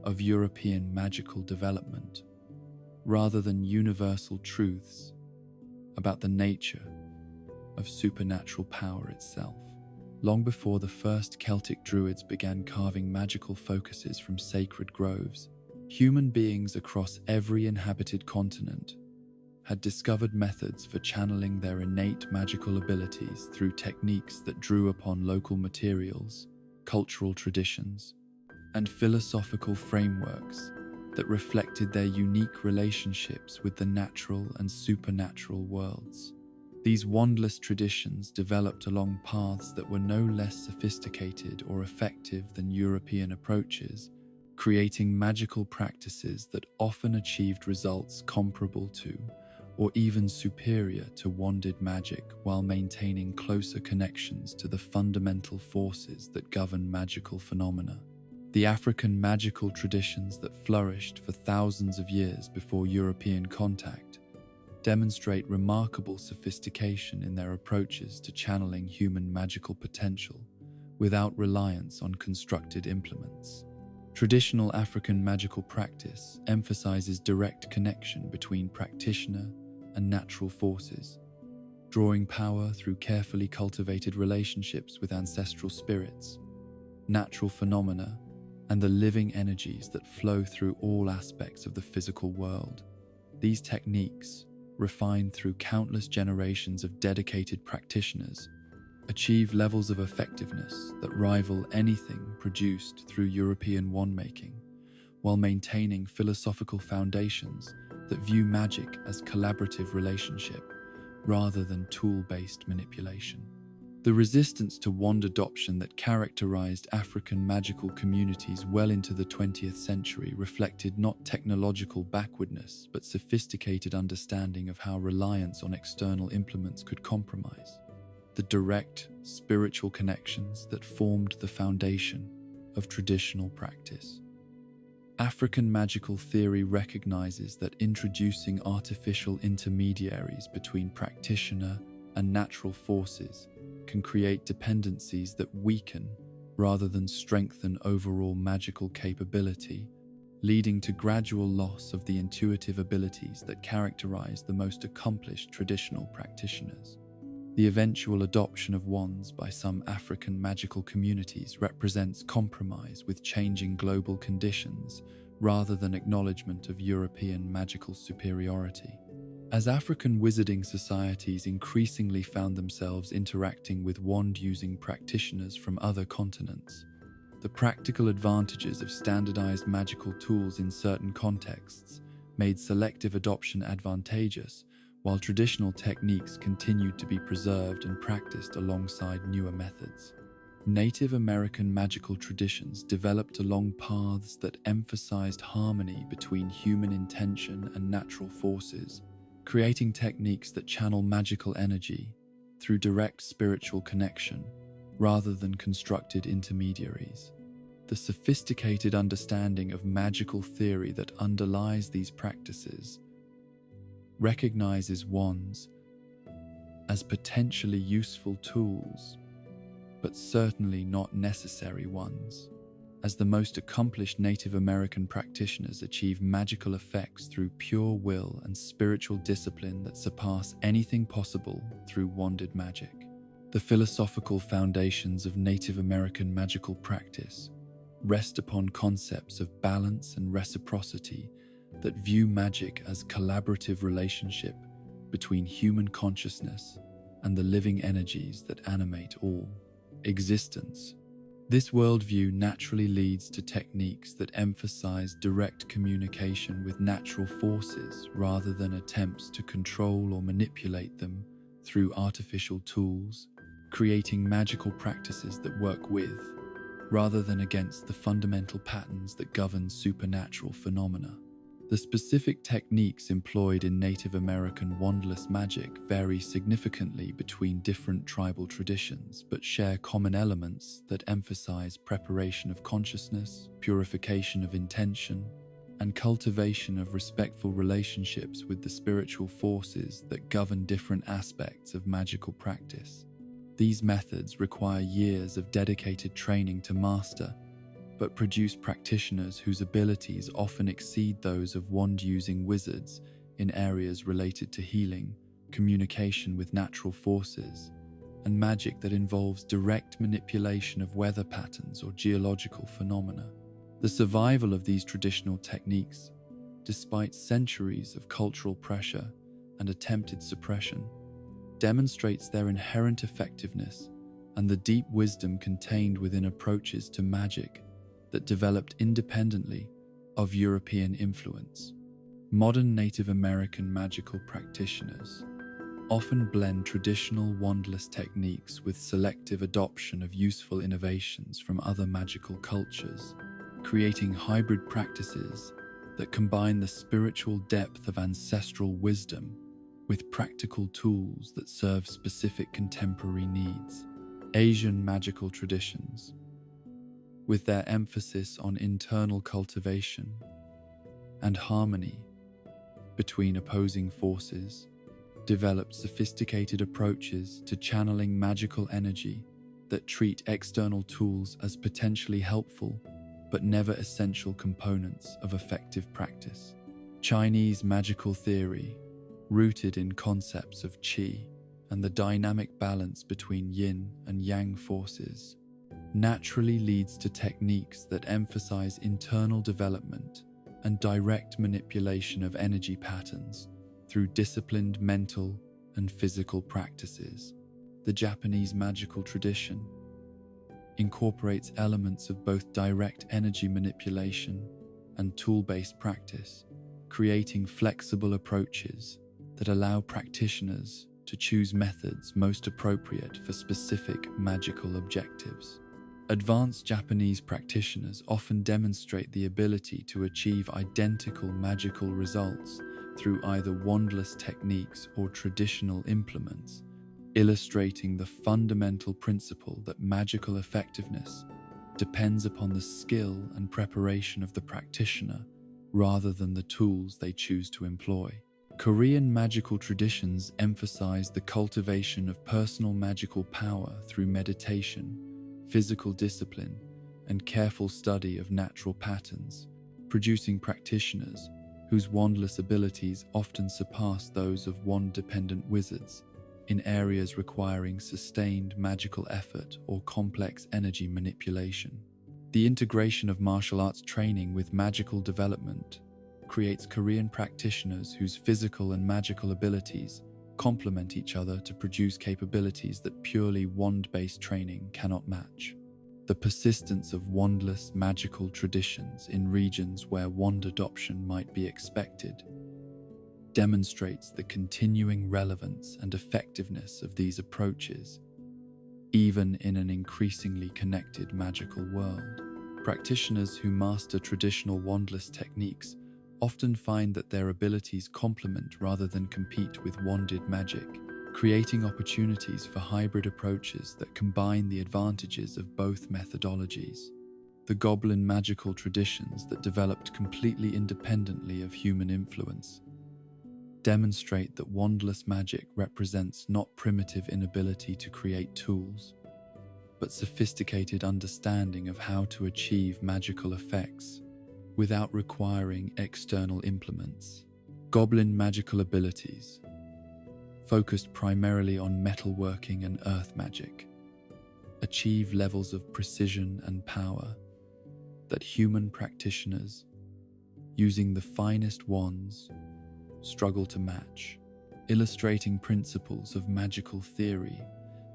of European magical development, rather than universal truths about the nature of supernatural power itself. Long before the first Celtic druids began carving magical focuses from sacred groves, human beings across every inhabited continent had discovered methods for channeling their innate magical abilities through techniques that drew upon local materials, cultural traditions, and philosophical frameworks that reflected their unique relationships with the natural and supernatural worlds. These wandless traditions developed along paths that were no less sophisticated or effective than European approaches, creating magical practices that often achieved results comparable to or even superior to wanded magic while maintaining closer connections to the fundamental forces that govern magical phenomena. The African magical traditions that flourished for thousands of years before European contact demonstrate remarkable sophistication in their approaches to channeling human magical potential without reliance on constructed implements. Traditional African magical practice emphasizes direct connection between practitioner and natural forces, drawing power through carefully cultivated relationships with ancestral spirits, natural phenomena, and the living energies that flow through all aspects of the physical world. These techniques, refined through countless generations of dedicated practitioners, achieve levels of effectiveness that rival anything produced through European wand-making, while maintaining philosophical foundations that view magic as collaborative relationship rather than tool-based manipulation. The resistance to wand adoption that characterized African magical communities well into the 20th century reflected not technological backwardness, but sophisticated understanding of how reliance on external implements could compromise the direct spiritual connections that formed the foundation of traditional practice. African magical theory recognizes that introducing artificial intermediaries between practitioner and natural forces can create dependencies that weaken rather than strengthen overall magical capability, leading to gradual loss of the intuitive abilities that characterize the most accomplished traditional practitioners. The eventual adoption of wands by some African magical communities represents compromise with changing global conditions rather than acknowledgement of European magical superiority. As African wizarding societies increasingly found themselves interacting with wand-using practitioners from other continents, the practical advantages of standardized magical tools in certain contexts made selective adoption advantageous, while traditional techniques continued to be preserved and practiced alongside newer methods. Native American magical traditions developed along paths that emphasized harmony between human intention and natural forces, creating techniques that channel magical energy through direct spiritual connection rather than constructed intermediaries. The sophisticated understanding of magical theory that underlies these practices recognizes wands as potentially useful tools, but certainly not necessary ones, as the most accomplished Native American practitioners achieve magical effects through pure will and spiritual discipline that surpass anything possible through wanded magic. The philosophical foundations of Native American magical practice rest upon concepts of balance and reciprocity that view magic as collaborative relationship between human consciousness and the living energies that animate all existence. This worldview naturally leads to techniques that emphasize direct communication with natural forces rather than attempts to control or manipulate them through artificial tools, creating magical practices that work with, rather than against, the fundamental patterns that govern supernatural phenomena. The specific techniques employed in Native American wandless magic vary significantly between different tribal traditions, but share common elements that emphasize preparation of consciousness, purification of intention, and cultivation of respectful relationships with the spiritual forces that govern different aspects of magical practice. These methods require years of dedicated training to master, but produce practitioners whose abilities often exceed those of wand-using wizards in areas related to healing, communication with natural forces, and magic that involves direct manipulation of weather patterns or geological phenomena. The survival of these traditional techniques, despite centuries of cultural pressure and attempted suppression, demonstrates their inherent effectiveness and the deep wisdom contained within approaches to magic that developed independently of European influence. Modern Native American magical practitioners often blend traditional wandless techniques with selective adoption of useful innovations from other magical cultures, creating hybrid practices that combine the spiritual depth of ancestral wisdom with practical tools that serve specific contemporary needs. Asian magical traditions, with their emphasis on internal cultivation and harmony between opposing forces, developed sophisticated approaches to channeling magical energy that treat external tools as potentially helpful but never essential components of effective practice. Chinese magical theory, rooted in concepts of qi and the dynamic balance between yin and yang forces, naturally leads to techniques that emphasize internal development and direct manipulation of energy patterns through disciplined mental and physical practices. The Japanese magical tradition incorporates elements of both direct energy manipulation and tool-based practice, creating flexible approaches that allow practitioners to choose methods most appropriate for specific magical objectives. Advanced Japanese practitioners often demonstrate the ability to achieve identical magical results through either wandless techniques or traditional implements, illustrating the fundamental principle that magical effectiveness depends upon the skill and preparation of the practitioner rather than the tools they choose to employ. Korean magical traditions emphasize the cultivation of personal magical power through meditation, physical discipline, and careful study of natural patterns, producing practitioners whose wandless abilities often surpass those of wand-dependent wizards in areas requiring sustained magical effort or complex energy manipulation. The integration of martial arts training with magical development creates Korean practitioners whose physical and magical abilities complement each other to produce capabilities that purely wand-based training cannot match. The persistence of wandless magical traditions in regions where wand adoption might be expected demonstrates the continuing relevance and effectiveness of these approaches, even in an increasingly connected magical world. Practitioners who master traditional wandless techniques often find that their abilities complement rather than compete with wanded magic, creating opportunities for hybrid approaches that combine the advantages of both methodologies. The goblin magical traditions that developed completely independently of human influence demonstrate that wandless magic represents not primitive inability to create tools, but sophisticated understanding of how to achieve magical effects without requiring external implements. Goblin magical abilities, focused primarily on metalworking and earth magic, achieve levels of precision and power that human practitioners, using the finest wands, struggle to match, illustrating principles of magical theory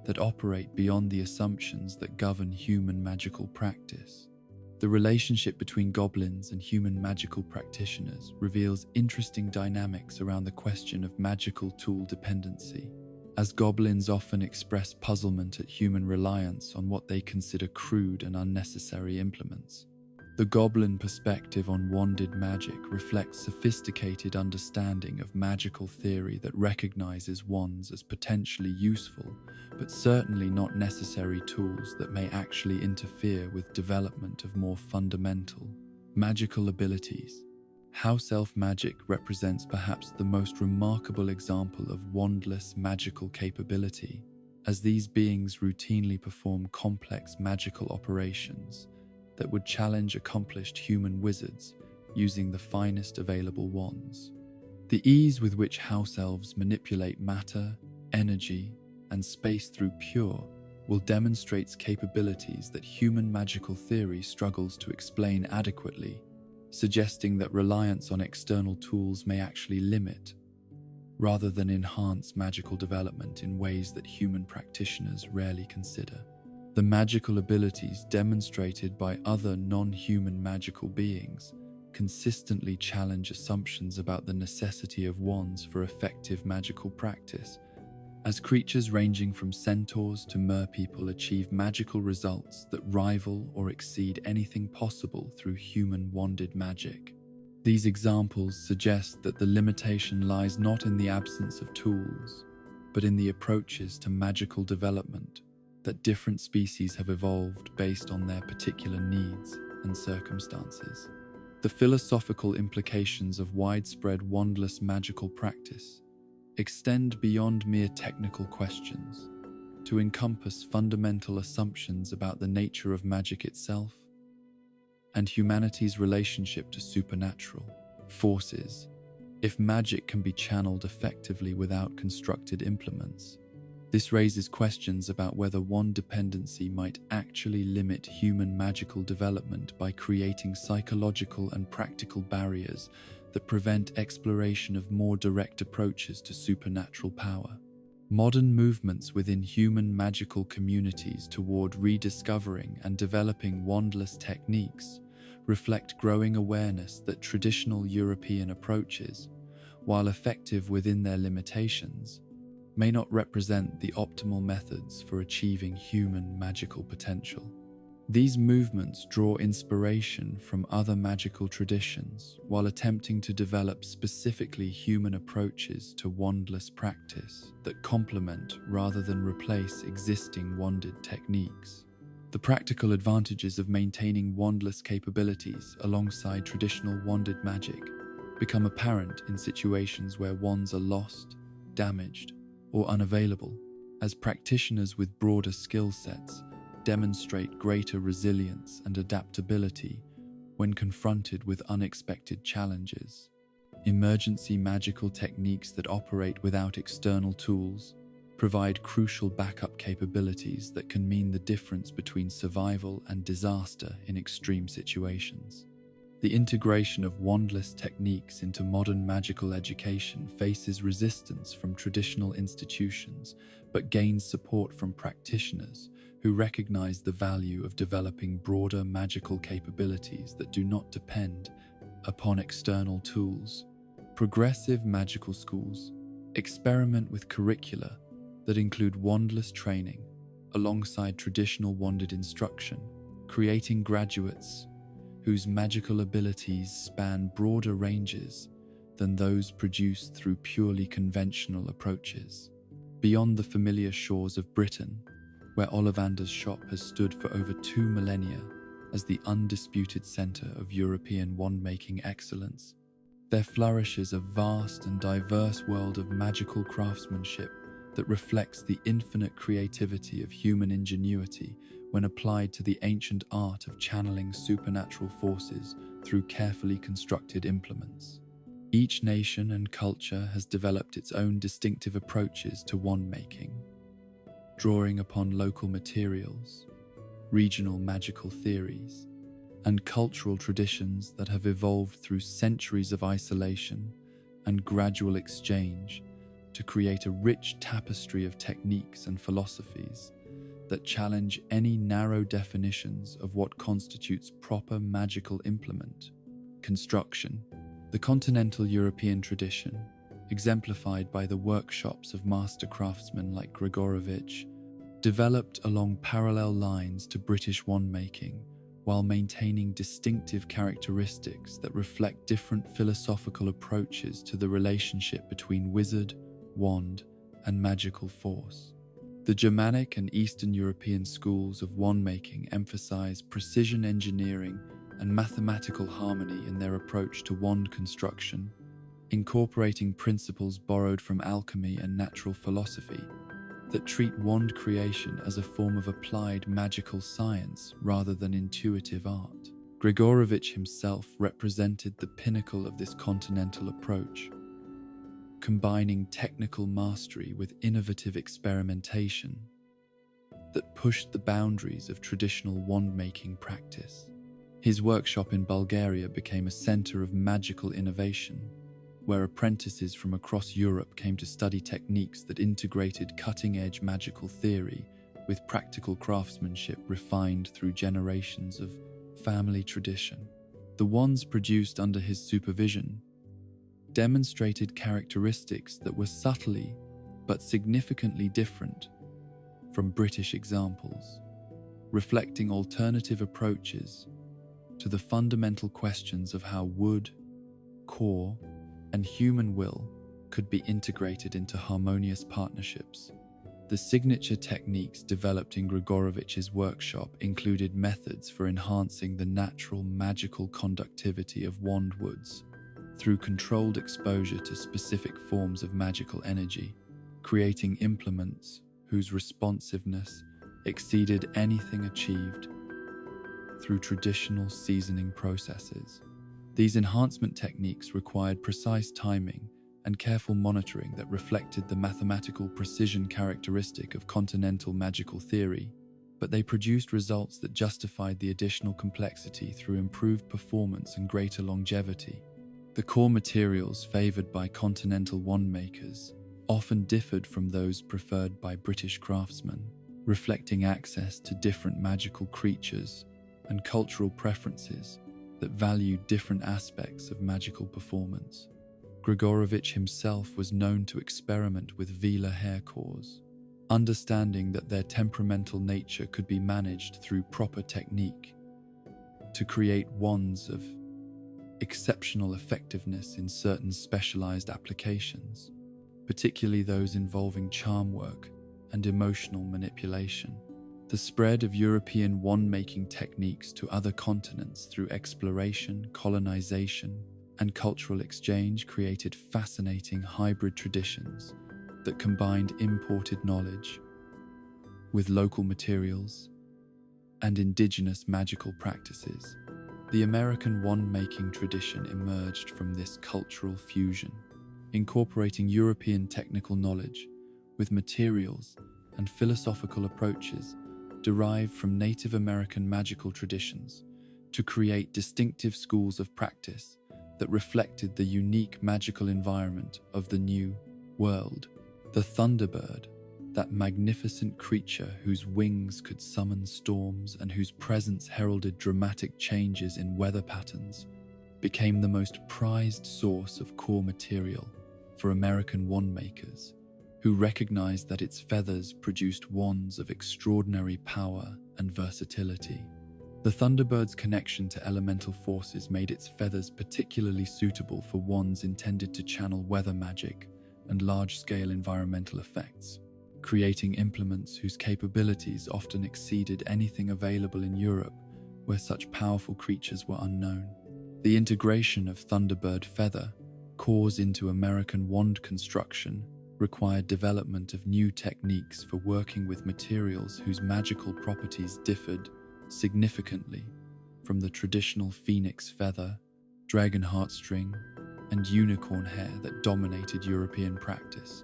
that operate beyond the assumptions that govern human magical practice. The relationship between goblins and human magical practitioners reveals interesting dynamics around the question of magical tool dependency, as goblins often express puzzlement at human reliance on what they consider crude and unnecessary implements. The goblin perspective on wanded magic reflects sophisticated understanding of magical theory that recognizes wands as potentially useful, but certainly not necessary tools that may actually interfere with development of more fundamental magical abilities. House elf magic represents perhaps the most remarkable example of wandless magical capability, as these beings routinely perform complex magical operations that would challenge accomplished human wizards using the finest available wands. The ease with which house elves manipulate matter, energy, and space through pure will demonstrate capabilities that human magical theory struggles to explain adequately, suggesting that reliance on external tools may actually limit, rather than enhance magical development in ways that human practitioners rarely consider. The magical abilities demonstrated by other non-human magical beings consistently challenge assumptions about the necessity of wands for effective magical practice, as creatures ranging from centaurs to merpeople achieve magical results that rival or exceed anything possible through human wanded magic. These examples suggest that the limitation lies not in the absence of tools, but in the approaches to magical development that different species have evolved based on their particular needs and circumstances. The philosophical implications of widespread wandless magical practice extend beyond mere technical questions to encompass fundamental assumptions about the nature of magic itself and humanity's relationship to supernatural forces. If magic can be channeled effectively without constructed implements, this raises questions about whether wand dependency might actually limit human magical development by creating psychological and practical barriers that prevent exploration of more direct approaches to supernatural power. Modern movements within human magical communities toward rediscovering and developing wandless techniques reflect growing awareness that traditional European approaches, while effective within their limitations, may not represent the optimal methods for achieving human magical potential. These movements draw inspiration from other magical traditions while attempting to develop specifically human approaches to wandless practice that complement rather than replace existing wanded techniques. The practical advantages of maintaining wandless capabilities alongside traditional wanded magic become apparent in situations where wands are lost, damaged, or unavailable, as practitioners with broader skill sets demonstrate greater resilience and adaptability when confronted with unexpected challenges. Emergency magical techniques that operate without external tools provide crucial backup capabilities that can mean the difference between survival and disaster in extreme situations. The integration of wandless techniques into modern magical education faces resistance from traditional institutions, but gains support from practitioners who recognize the value of developing broader magical capabilities that do not depend upon external tools. Progressive magical schools experiment with curricula that include wandless training alongside traditional wanded instruction, creating graduates whose magical abilities span broader ranges than those produced through purely conventional approaches. Beyond the familiar shores of Britain, where Ollivander's shop has stood for over 2 millennia as the undisputed centre of European wand-making excellence, there flourishes a vast and diverse world of magical craftsmanship that reflects the infinite creativity of human ingenuity when applied to the ancient art of channeling supernatural forces through carefully constructed implements. Each nation and culture has developed its own distinctive approaches to wand-making, drawing upon local materials, regional magical theories, and cultural traditions that have evolved through centuries of isolation and gradual exchange to create a rich tapestry of techniques and philosophies that challenge any narrow definitions of what constitutes proper magical implement construction. The continental European tradition, exemplified by the workshops of master craftsmen like Grigorovich, developed along parallel lines to British wand-making while maintaining distinctive characteristics that reflect different philosophical approaches to the relationship between wizard, wand, and magical force. The Germanic and Eastern European schools of wand-making emphasize precision engineering and mathematical harmony in their approach to wand construction, incorporating principles borrowed from alchemy and natural philosophy that treat wand creation as a form of applied magical science rather than intuitive art. Grigorovich himself represented the pinnacle of this continental approach, combining technical mastery with innovative experimentation that pushed the boundaries of traditional wand-making practice. His workshop in Bulgaria became a center of magical innovation, where apprentices from across Europe came to study techniques that integrated cutting-edge magical theory with practical craftsmanship refined through generations of family tradition. The wands produced under his supervision demonstrated characteristics that were subtly but significantly different from British examples, reflecting alternative approaches to the fundamental questions of how wood, core, and human will could be integrated into harmonious partnerships. The signature techniques developed in Grigorovich's workshop included methods for enhancing the natural magical conductivity of wand woods through controlled exposure to specific forms of magical energy, creating implements whose responsiveness exceeded anything achieved through traditional seasoning processes. These enhancement techniques required precise timing and careful monitoring that reflected the mathematical precision characteristic of continental magical theory, but they produced results that justified the additional complexity through improved performance and greater longevity. The core materials favored by continental wand makers often differed from those preferred by British craftsmen, reflecting access to different magical creatures and cultural preferences that valued different aspects of magical performance. Grigorovich himself was known to experiment with velar hair cores, understanding that their temperamental nature could be managed through proper technique to create wands of exceptional effectiveness in certain specialized applications, particularly those involving charm work and emotional manipulation. The spread of European wand-making techniques to other continents through exploration, colonization, and cultural exchange created fascinating hybrid traditions that combined imported knowledge with local materials and indigenous magical practices. The American wand-making tradition emerged from this cultural fusion, incorporating European technical knowledge with materials and philosophical approaches derived from Native American magical traditions to create distinctive schools of practice that reflected the unique magical environment of the New World. The Thunderbird, that magnificent creature whose wings could summon storms and whose presence heralded dramatic changes in weather patterns, became the most prized source of core material for American wand makers, who recognized that its feathers produced wands of extraordinary power and versatility. The Thunderbird's connection to elemental forces made its feathers particularly suitable for wands intended to channel weather magic and large-scale environmental effects, creating implements whose capabilities often exceeded anything available in Europe, where such powerful creatures were unknown. The integration of Thunderbird feather cores into American wand construction required development of new techniques for working with materials whose magical properties differed significantly from the traditional phoenix feather, dragon heartstring, and unicorn hair that dominated European practice.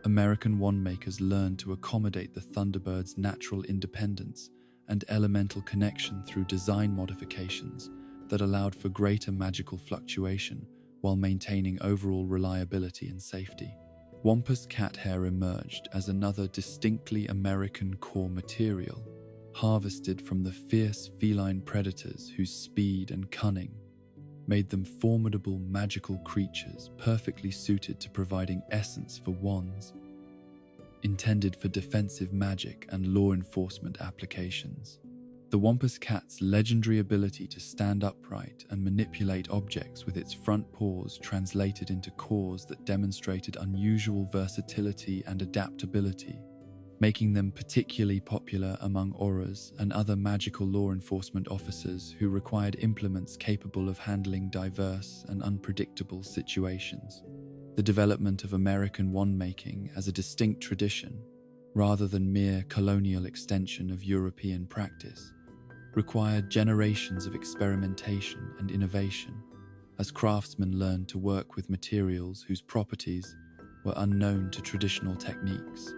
American wand makers learned to accommodate the Thunderbird's natural independence and elemental connection through design modifications that allowed for greater magical fluctuation while maintaining overall reliability and safety. Wampus cat hair emerged as another distinctly American core material, harvested from the fierce feline predators whose speed and cunning made them formidable magical creatures perfectly suited to providing essence for wands, intended for defensive magic and law enforcement applications. The Wampus cat's legendary ability to stand upright and manipulate objects with its front paws translated into cores that demonstrated unusual versatility and adaptability, making them particularly popular among auras and other magical law enforcement officers who required implements capable of handling diverse and unpredictable situations. The development of American wand making as a distinct tradition, rather than mere colonial extension of European practice, required generations of experimentation and innovation, as craftsmen learned to work with materials whose properties were unknown to traditional techniques.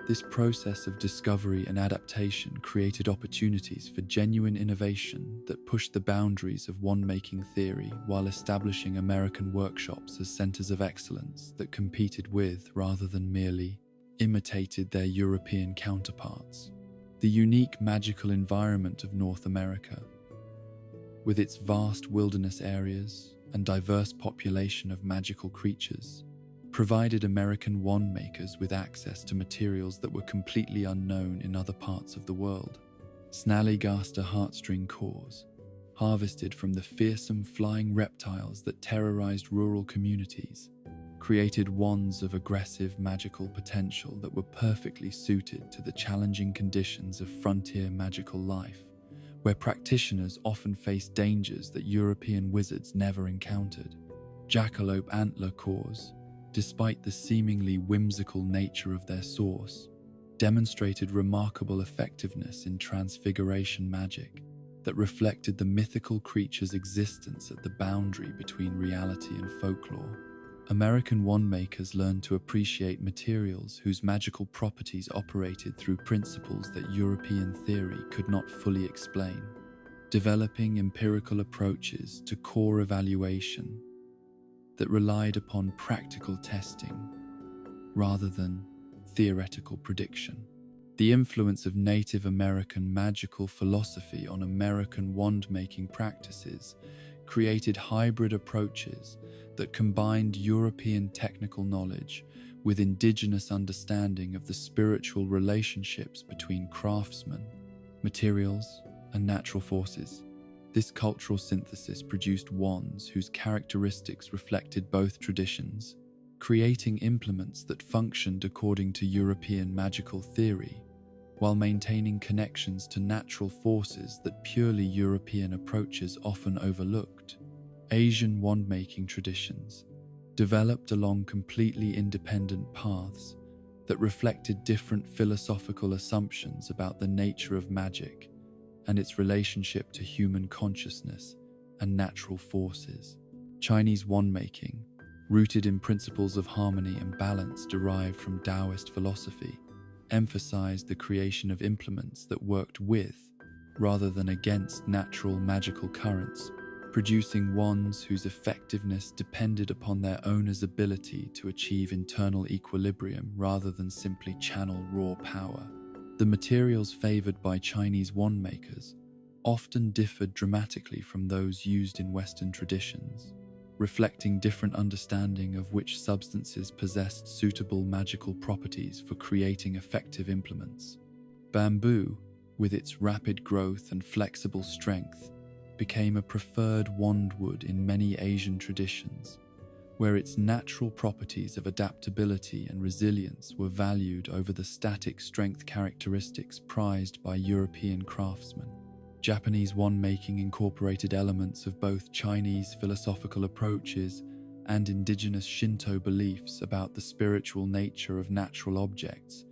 This process of discovery and adaptation created opportunities for genuine innovation that pushed the boundaries of wand-making theory while establishing American workshops as centers of excellence that competed with, rather than merely imitated, their European counterparts. The unique magical environment of North America, with its vast wilderness areas and diverse population of magical creatures, provided American wand makers with access to materials that were completely unknown in other parts of the world. Snallygaster heartstring cores, harvested from the fearsome flying reptiles that terrorized rural communities, created wands of aggressive magical potential that were perfectly suited to the challenging conditions of frontier magical life, where practitioners often faced dangers that European wizards never encountered. Jackalope antler cores, despite the seemingly whimsical nature of their source, demonstrated remarkable effectiveness in transfiguration magic that reflected the mythical creature's existence at the boundary between reality and folklore. American wand makers learned to appreciate materials whose magical properties operated through principles that European theory could not fully explain, developing empirical approaches to core evaluation that relied upon practical testing rather than theoretical prediction. The influence of Native American magical philosophy on American wand-making practices created hybrid approaches that combined European technical knowledge with indigenous understanding of the spiritual relationships between craftsmen, materials, and natural forces. This cultural synthesis produced wands whose characteristics reflected both traditions, creating implements that functioned according to European magical theory, while maintaining connections to natural forces that purely European approaches often overlooked. Asian wand-making traditions developed along completely independent paths that reflected different philosophical assumptions about the nature of magic and its relationship to human consciousness and natural forces. Chinese wand-making, rooted in principles of harmony and balance derived from Taoist philosophy, emphasized the creation of implements that worked with, rather than against, natural magical currents, producing wands whose effectiveness depended upon their owner's ability to achieve internal equilibrium rather than simply channel raw power. The materials favored by Chinese wand makers often differed dramatically from those used in Western traditions, reflecting different understanding of which substances possessed suitable magical properties for creating effective implements. Bamboo, with its rapid growth and flexible strength, became a preferred wand wood in many Asian traditions, where its natural properties of adaptability and resilience were valued over the static strength characteristics prized by European craftsmen. Japanese wand-making incorporated elements of both Chinese philosophical approaches and indigenous Shinto beliefs about the spiritual nature of natural objects,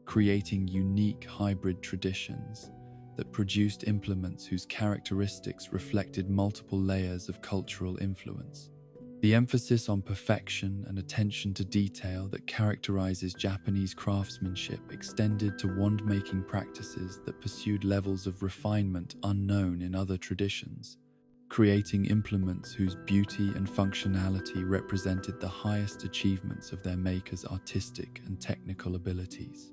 creating unique hybrid traditions that produced implements whose characteristics reflected multiple layers of cultural influence. The emphasis on perfection and attention to detail that characterizes Japanese craftsmanship extended to wand-making practices that pursued levels of refinement unknown in other traditions, creating implements whose beauty and functionality represented the highest achievements of their makers' artistic and technical abilities.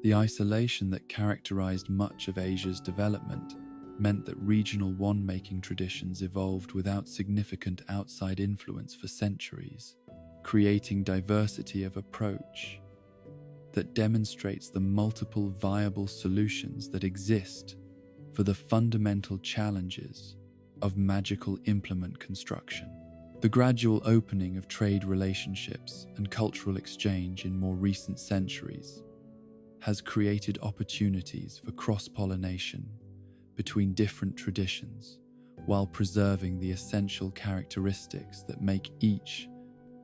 The isolation that characterized much of Asia's development meant that regional wand-making traditions evolved without significant outside influence for centuries, creating diversity of approach that demonstrates the multiple viable solutions that exist for the fundamental challenges of magical implement construction. The gradual opening of trade relationships and cultural exchange in more recent centuries has created opportunities for cross-pollination between different traditions, while preserving the essential characteristics that make each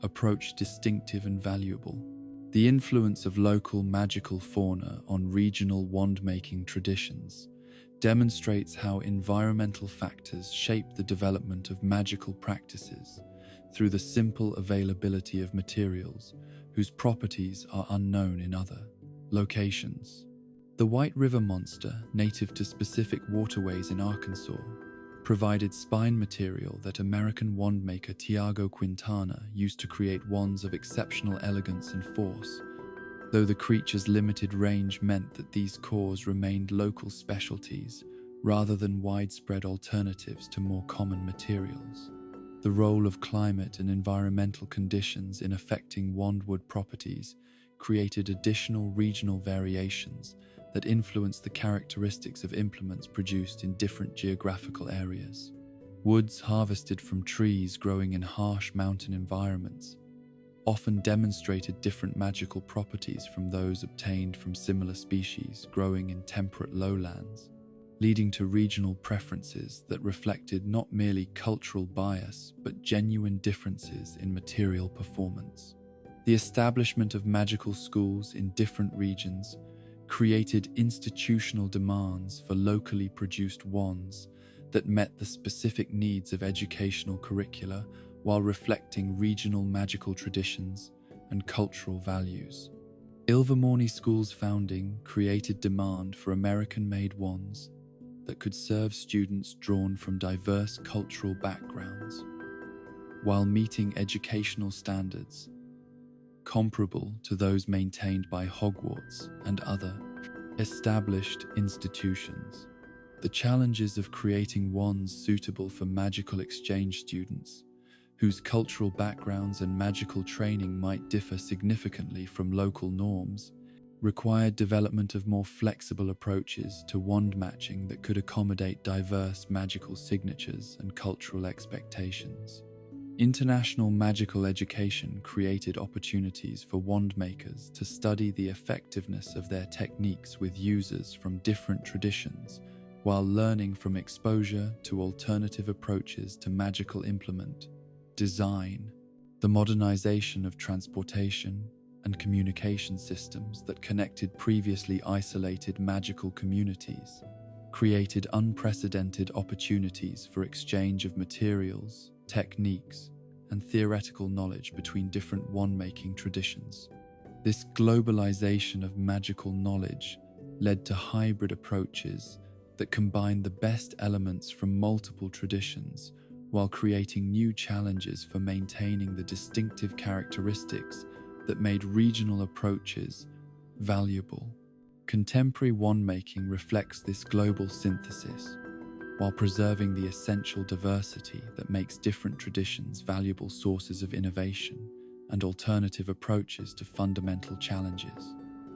approach distinctive and valuable. The influence of local magical fauna on regional wand-making traditions demonstrates how environmental factors shape the development of magical practices through the simple availability of materials whose properties are unknown in other locations. The White River monster, native to specific waterways in Arkansas, provided spine material that American wandmaker Tiago Quintana used to create wands of exceptional elegance and force, though the creature's limited range meant that these cores remained local specialties rather than widespread alternatives to more common materials. The role of climate and environmental conditions in affecting wandwood properties created additional regional variations that influence the characteristics of implements produced in different geographical areas. Woods harvested from trees growing in harsh mountain environments often demonstrated different magical properties from those obtained from similar species growing in temperate lowlands, leading to regional preferences that reflected not merely cultural bias but genuine differences in material performance. The establishment of magical schools in different regions created institutional demands for locally produced wands that met the specific needs of educational curricula while reflecting regional magical traditions and cultural values. Ilvermorny School's founding created demand for American-made wands that could serve students drawn from diverse cultural backgrounds, while meeting educational standards comparable to those maintained by Hogwarts and other established institutions. The challenges of creating wands suitable for magical exchange students, whose cultural backgrounds and magical training might differ significantly from local norms, required development of more flexible approaches to wand matching that could accommodate diverse magical signatures and cultural expectations. International magical education created opportunities for wand makers to study the effectiveness of their techniques with users from different traditions, while learning from exposure to alternative approaches to magical implement design. The modernization of transportation and communication systems that connected previously isolated magical communities created unprecedented opportunities for exchange of materials, techniques, and theoretical knowledge between different wand-making traditions. This globalization of magical knowledge led to hybrid approaches that combined the best elements from multiple traditions while creating new challenges for maintaining the distinctive characteristics that made regional approaches valuable. Contemporary wand-making reflects this global synthesis, while preserving the essential diversity that makes different traditions valuable sources of innovation and alternative approaches to fundamental challenges.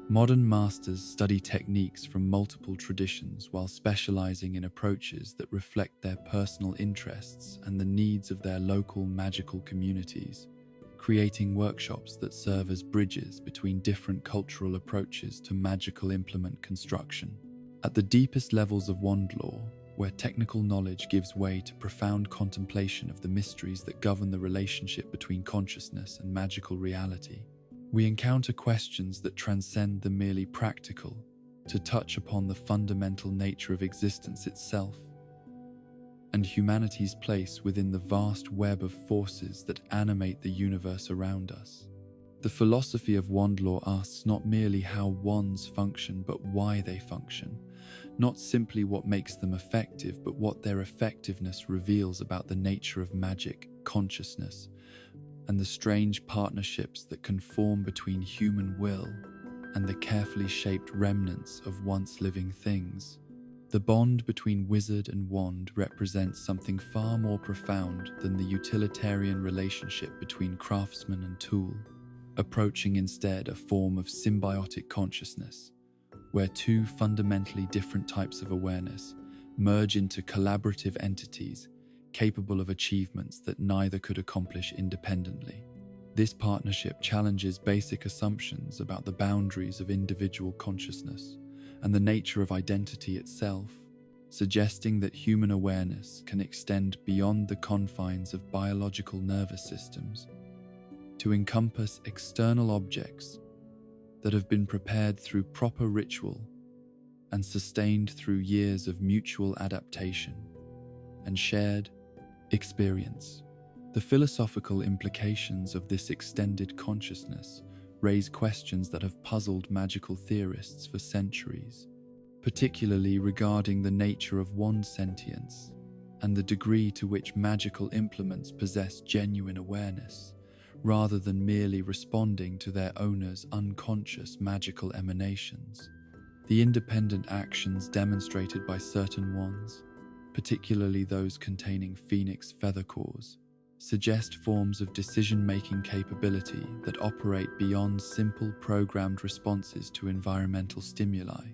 Modern masters study techniques from multiple traditions while specializing in approaches that reflect their personal interests and the needs of their local magical communities, creating workshops that serve as bridges between different cultural approaches to magical implement construction. At the deepest levels of wand lore, where technical knowledge gives way to profound contemplation of the mysteries that govern the relationship between consciousness and magical reality, we encounter questions that transcend the merely practical to touch upon the fundamental nature of existence itself and humanity's place within the vast web of forces that animate the universe around us. The philosophy of wand lore asks not merely how wands function, but why they function, not simply what makes them effective, but what their effectiveness reveals about the nature of magic, consciousness, and the strange partnerships that can form between human will and the carefully shaped remnants of once living things. The bond between wizard and wand represents something far more profound than the utilitarian relationship between craftsman and tool, approaching instead a form of symbiotic consciousness, where two fundamentally different types of awareness merge into collaborative entities capable of achievements that neither could accomplish independently. This partnership challenges basic assumptions about the boundaries of individual consciousness and the nature of identity itself, suggesting that human awareness can extend beyond the confines of biological nervous systems to encompass external objects that have been prepared through proper ritual and sustained through years of mutual adaptation and shared experience. The philosophical implications of this extended consciousness raise questions that have puzzled magical theorists for centuries, particularly regarding the nature of wand sentience and the degree to which magical implements possess genuine awareness, rather than merely responding to their owner's unconscious magical emanations. The independent actions demonstrated by certain wands, particularly those containing phoenix feather cores, suggest forms of decision-making capability that operate beyond simple programmed responses to environmental stimuli,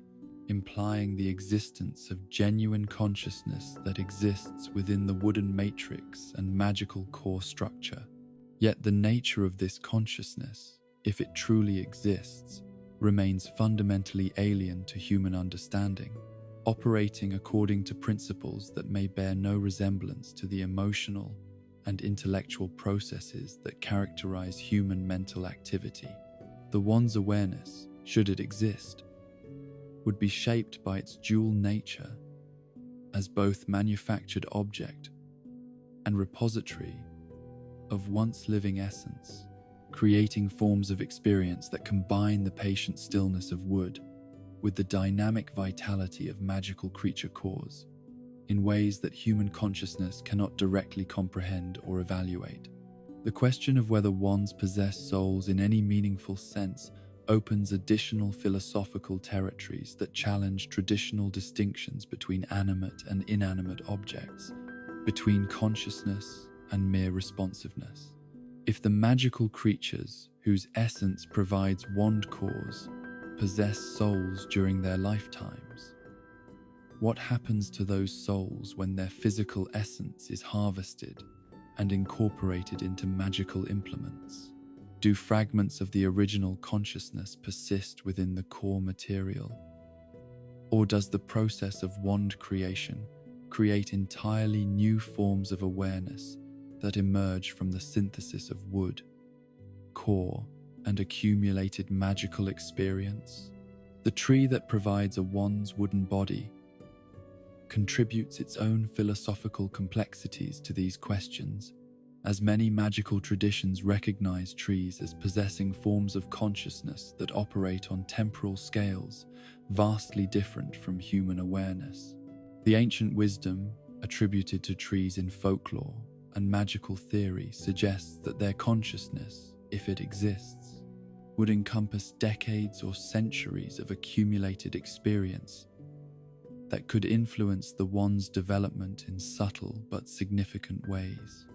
implying the existence of genuine consciousness that exists within the wooden matrix and magical core structure. Yet the nature of this consciousness, if it truly exists, remains fundamentally alien to human understanding, operating according to principles that may bear no resemblance to the emotional and intellectual processes that characterize human mental activity. The wand's awareness, should it exist, would be shaped by its dual nature as both manufactured object and repository of once living essence, creating forms of experience that combine the patient stillness of wood with the dynamic vitality of magical creature cores in ways that human consciousness cannot directly comprehend or evaluate. The question of whether wands possess souls in any meaningful sense opens additional philosophical territories that challenge traditional distinctions between animate and inanimate objects, between consciousness and mere responsiveness. If the magical creatures whose essence provides wand cores possess souls during their lifetimes, what happens to those souls when their physical essence is harvested and incorporated into magical implements? Do fragments of the original consciousness persist within the core material? Or does the process of wand creation create entirely new forms of awareness that emerge from the synthesis of wood, core, and accumulated magical experience? The tree that provides a wand's wooden body contributes its own philosophical complexities to these questions, as many magical traditions recognize trees as possessing forms of consciousness that operate on temporal scales vastly different from human awareness. The ancient wisdom attributed to trees in folklore and magical theory suggests that their consciousness, if it exists, would encompass decades or centuries of accumulated experience that could influence the wand's development in subtle but significant ways.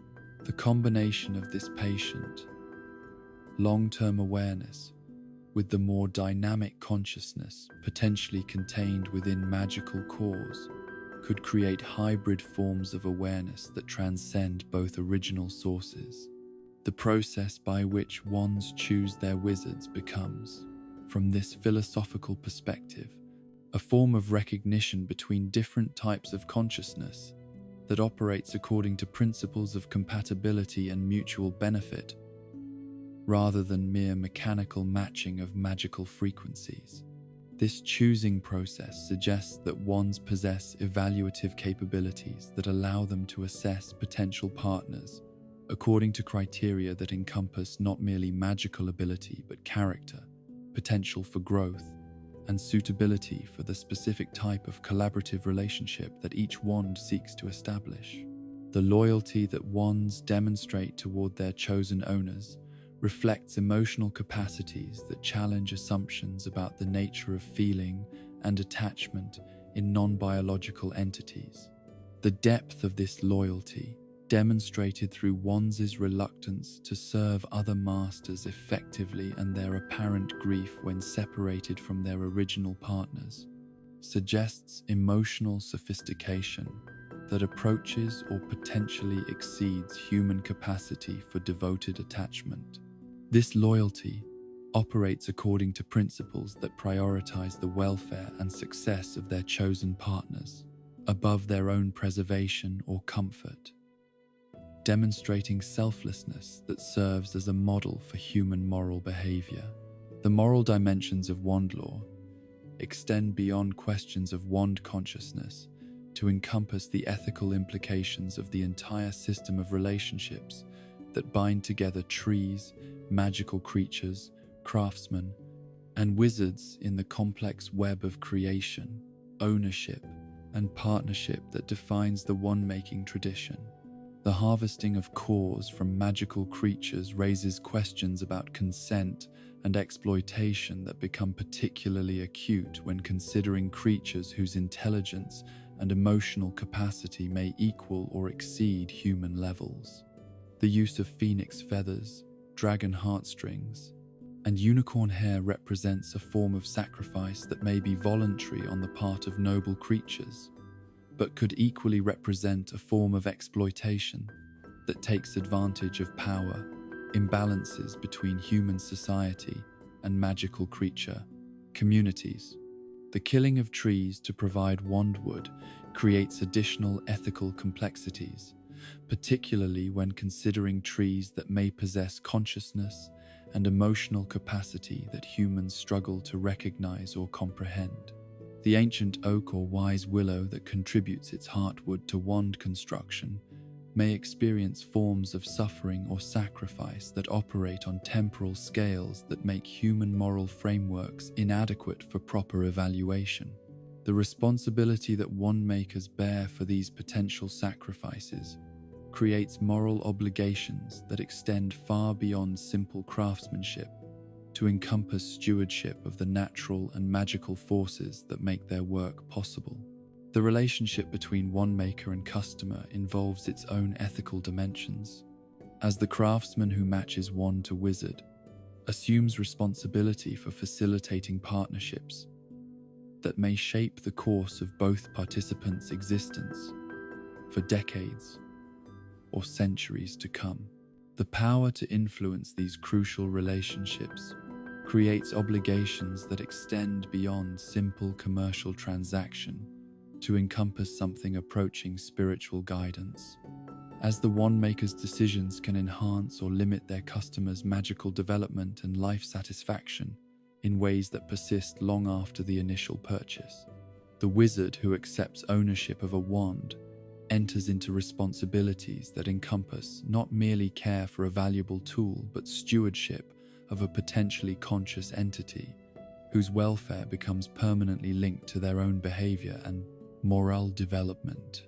The combination of this patient, long-term awareness with the more dynamic consciousness potentially contained within magical cores could create hybrid forms of awareness that transcend both original sources. The process by which wands choose their wizards becomes, from this philosophical perspective, a form of recognition between different types of consciousness that operates according to principles of compatibility and mutual benefit, rather than mere mechanical matching of magical frequencies. This choosing process suggests that wands possess evaluative capabilities that allow them to assess potential partners according to criteria that encompass not merely magical ability but character, potential for growth, and suitability for the specific type of collaborative relationship that each wand seeks to establish. The loyalty that wands demonstrate toward their chosen owners reflects emotional capacities that challenge assumptions about the nature of feeling and attachment in non-biological entities. The depth of this loyalty, demonstrated through wands' reluctance to serve other masters effectively and their apparent grief when separated from their original partners, suggests emotional sophistication that approaches or potentially exceeds human capacity for devoted attachment. This loyalty operates according to principles that prioritize the welfare and success of their chosen partners above their own preservation or comfort, demonstrating selflessness that serves as a model for human moral behavior. The moral dimensions of wand lore extend beyond questions of wand consciousness to encompass the ethical implications of the entire system of relationships that bind together trees, magical creatures, craftsmen, and wizards in the complex web of creation, ownership, and partnership that defines the wand-making tradition. The harvesting of cores from magical creatures raises questions about consent and exploitation that become particularly acute when considering creatures whose intelligence and emotional capacity may equal or exceed human levels. The use of phoenix feathers, dragon heartstrings, and unicorn hair represents a form of sacrifice that may be voluntary on the part of noble creatures, but could equally represent a form of exploitation that takes advantage of power, imbalances between human society and magical creature communities. The killing of trees to provide wandwood creates additional ethical complexities, particularly when considering trees that may possess consciousness and emotional capacity that humans struggle to recognize or comprehend. The ancient oak or wise willow that contributes its heartwood to wand construction may experience forms of suffering or sacrifice that operate on temporal scales that make human moral frameworks inadequate for proper evaluation. The responsibility that wand makers bear for these potential sacrifices creates moral obligations that extend far beyond simple craftsmanship to encompass stewardship of the natural and magical forces that make their work possible. The relationship between wand maker and customer involves its own ethical dimensions, as the craftsman who matches wand to wizard assumes responsibility for facilitating partnerships that may shape the course of both participants' existence for decades or centuries to come. The power to influence these crucial relationships creates obligations that extend beyond simple commercial transaction to encompass something approaching spiritual guidance. As the wand maker's decisions can enhance or limit their customers' magical development and life satisfaction in ways that persist long after the initial purchase. The wizard who accepts ownership of a wand enters into responsibilities that encompass not merely care for a valuable tool, but stewardship of a potentially conscious entity whose welfare becomes permanently linked to their own behavior and moral development.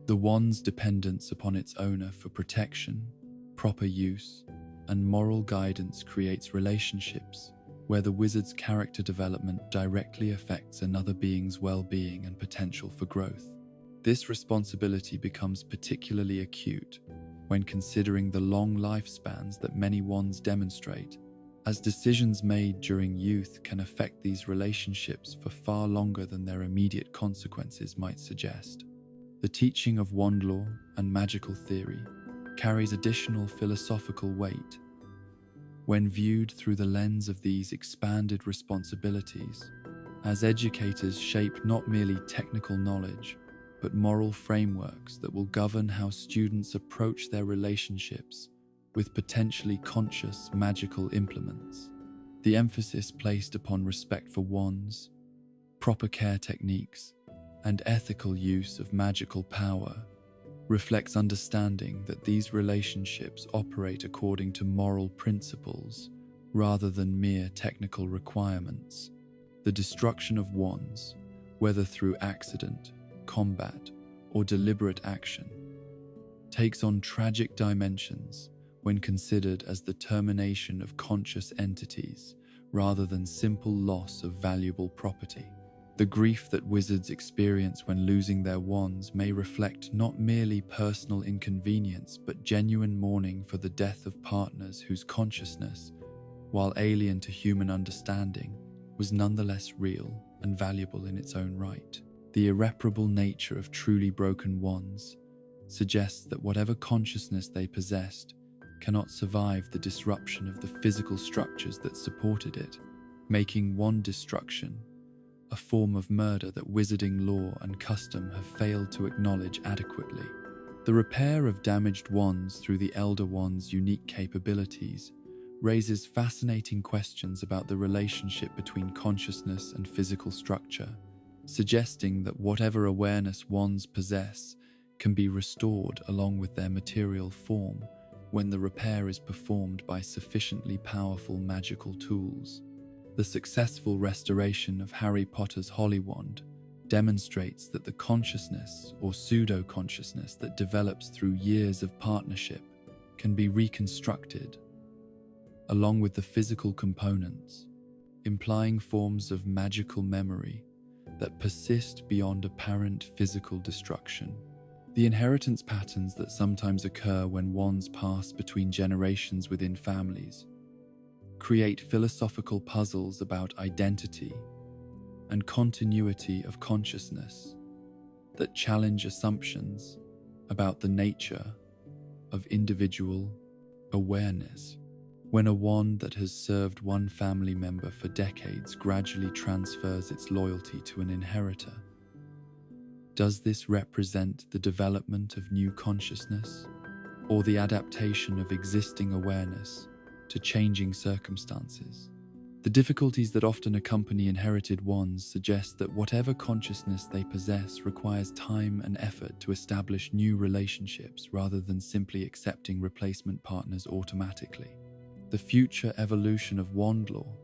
The wand's dependence upon its owner for protection, proper use, and moral guidance creates relationships where the wizard's character development directly affects another being's well-being and potential for growth. This responsibility becomes particularly acute when considering the long lifespans that many wands demonstrate, as decisions made during youth can affect these relationships for far longer than their immediate consequences might suggest. The teaching of wand lore and magical theory carries additional philosophical weight. When viewed through the lens of these expanded responsibilities, as educators shape not merely technical knowledge, but moral frameworks that will govern how students approach their relationships with potentially conscious magical implements. The emphasis placed upon respect for wands, proper care techniques, and ethical use of magical power reflects understanding that these relationships operate according to moral principles rather than mere technical requirements. The destruction of wands, whether through accident, combat, or deliberate action, takes on tragic dimensions when considered as the termination of conscious entities rather than simple loss of valuable property. The grief that wizards experience when losing their wands may reflect not merely personal inconvenience but genuine mourning for the death of partners whose consciousness, while alien to human understanding, was nonetheless real and valuable in its own right. The irreparable nature of truly broken wands suggests that whatever consciousness they possessed cannot survive the disruption of the physical structures that supported it, making wand destruction a form of murder that wizarding law and custom have failed to acknowledge adequately. The repair of damaged wands through the Elder Wand's unique capabilities raises fascinating questions about the relationship between consciousness and physical structure, suggesting that whatever awareness wands possess can be restored along with their material form when the repair is performed by sufficiently powerful magical tools. The successful restoration of Harry Potter's Holy Wand demonstrates that the consciousness or pseudo-consciousness that develops through years of partnership can be reconstructed, along with the physical components, implying forms of magical memory that persist beyond apparent physical destruction. The inheritance patterns that sometimes occur when wands pass between generations within families create philosophical puzzles about identity and continuity of consciousness that challenge assumptions about the nature of individual awareness. When a wand that has served one family member for decades gradually transfers its loyalty to an inheritor, does this represent the development of new consciousness or the adaptation of existing awareness to changing circumstances? The difficulties that often accompany inherited wands suggest that whatever consciousness they possess requires time and effort to establish new relationships rather than simply accepting replacement partners automatically. The future evolution of wand lore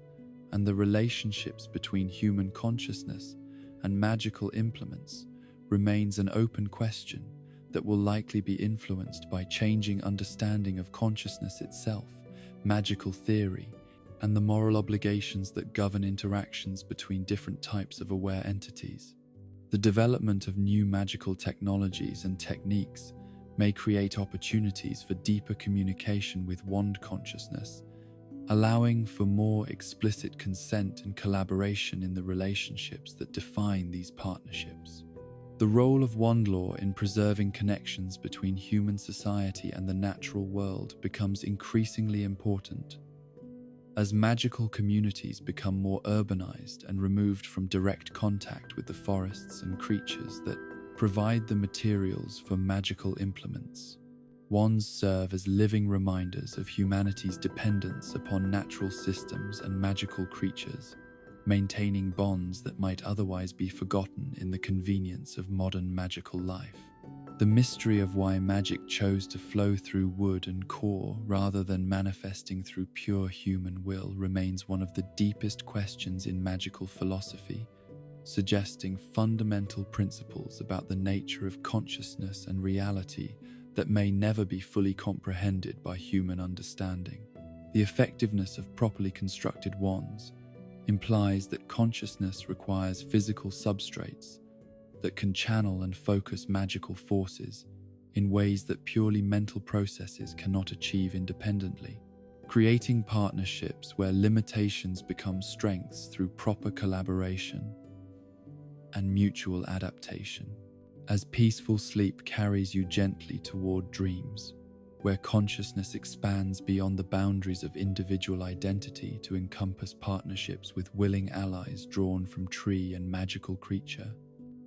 and the relationships between human consciousness and magical implements remains an open question that will likely be influenced by changing understanding of consciousness itself, magical theory, and the moral obligations that govern interactions between different types of aware entities. The development of new magical technologies and techniques may create opportunities for deeper communication with wand consciousness, allowing for more explicit consent and collaboration in the relationships that define these partnerships. The role of wand lore in preserving connections between human society and the natural world becomes increasingly important. As magical communities become more urbanized and removed from direct contact with the forests and creatures that provide the materials for magical implements, wands serve as living reminders of humanity's dependence upon natural systems and magical creatures, maintaining bonds that might otherwise be forgotten in the convenience of modern magical life. The mystery of why magic chose to flow through wood and core rather than manifesting through pure human will remains one of the deepest questions in magical philosophy, suggesting fundamental principles about the nature of consciousness and reality that may never be fully comprehended by human understanding. The effectiveness of properly constructed wands implies that consciousness requires physical substrates that can channel and focus magical forces in ways that purely mental processes cannot achieve independently, creating partnerships where limitations become strengths through proper collaboration and mutual adaptation. As peaceful sleep carries you gently toward dreams, where consciousness expands beyond the boundaries of individual identity to encompass partnerships with willing allies drawn from tree and magical creature,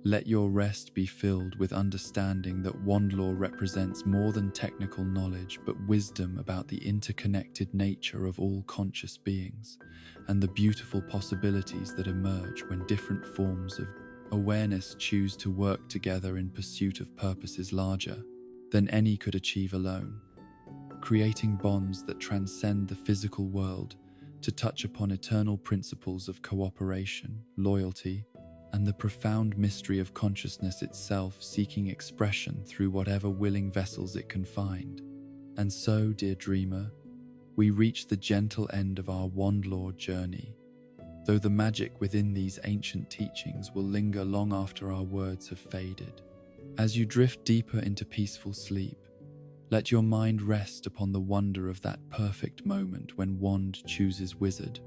let your rest be filled with understanding that wand lore represents more than technical knowledge but wisdom about the interconnected nature of all conscious beings and the beautiful possibilities that emerge when different forms of awareness choose to work together in pursuit of purposes larger than any could achieve alone, creating bonds that transcend the physical world to touch upon eternal principles of cooperation, loyalty, and the profound mystery of consciousness itself seeking expression through whatever willing vessels it can find. And so, dear dreamer, we reach the gentle end of our wand lore journey, though the magic within these ancient teachings will linger long after our words have faded. As you drift deeper into peaceful sleep, let your mind rest upon the wonder of that perfect moment when wand chooses wizard,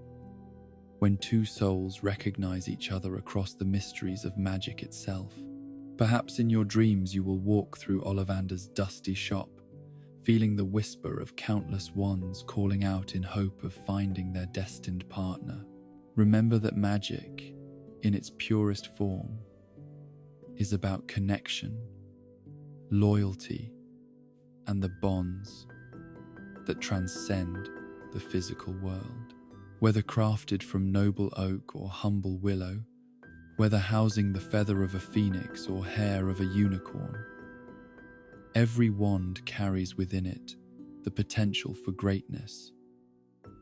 when two souls recognize each other across the mysteries of magic itself. Perhaps in your dreams you will walk through Ollivander's dusty shop, feeling the whisper of countless wands calling out in hope of finding their destined partner. Remember that magic, in its purest form, is about connection, loyalty, and the bonds that transcend the physical world. Whether crafted from noble oak or humble willow, whether housing the feather of a phoenix or hair of a unicorn, every wand carries within it the potential for greatness,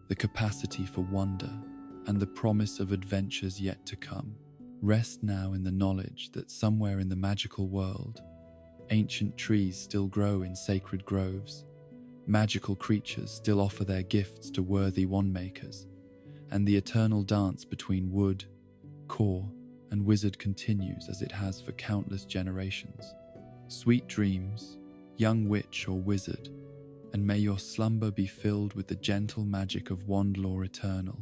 the capacity for wonder, and the promise of adventures yet to come. Rest now in the knowledge that somewhere in the magical world, ancient trees still grow in sacred groves, magical creatures still offer their gifts to worthy wand-makers, and the eternal dance between wood, core, and wizard continues as it has for countless generations. Sweet dreams, young witch or wizard, and may your slumber be filled with the gentle magic of wand lore eternal.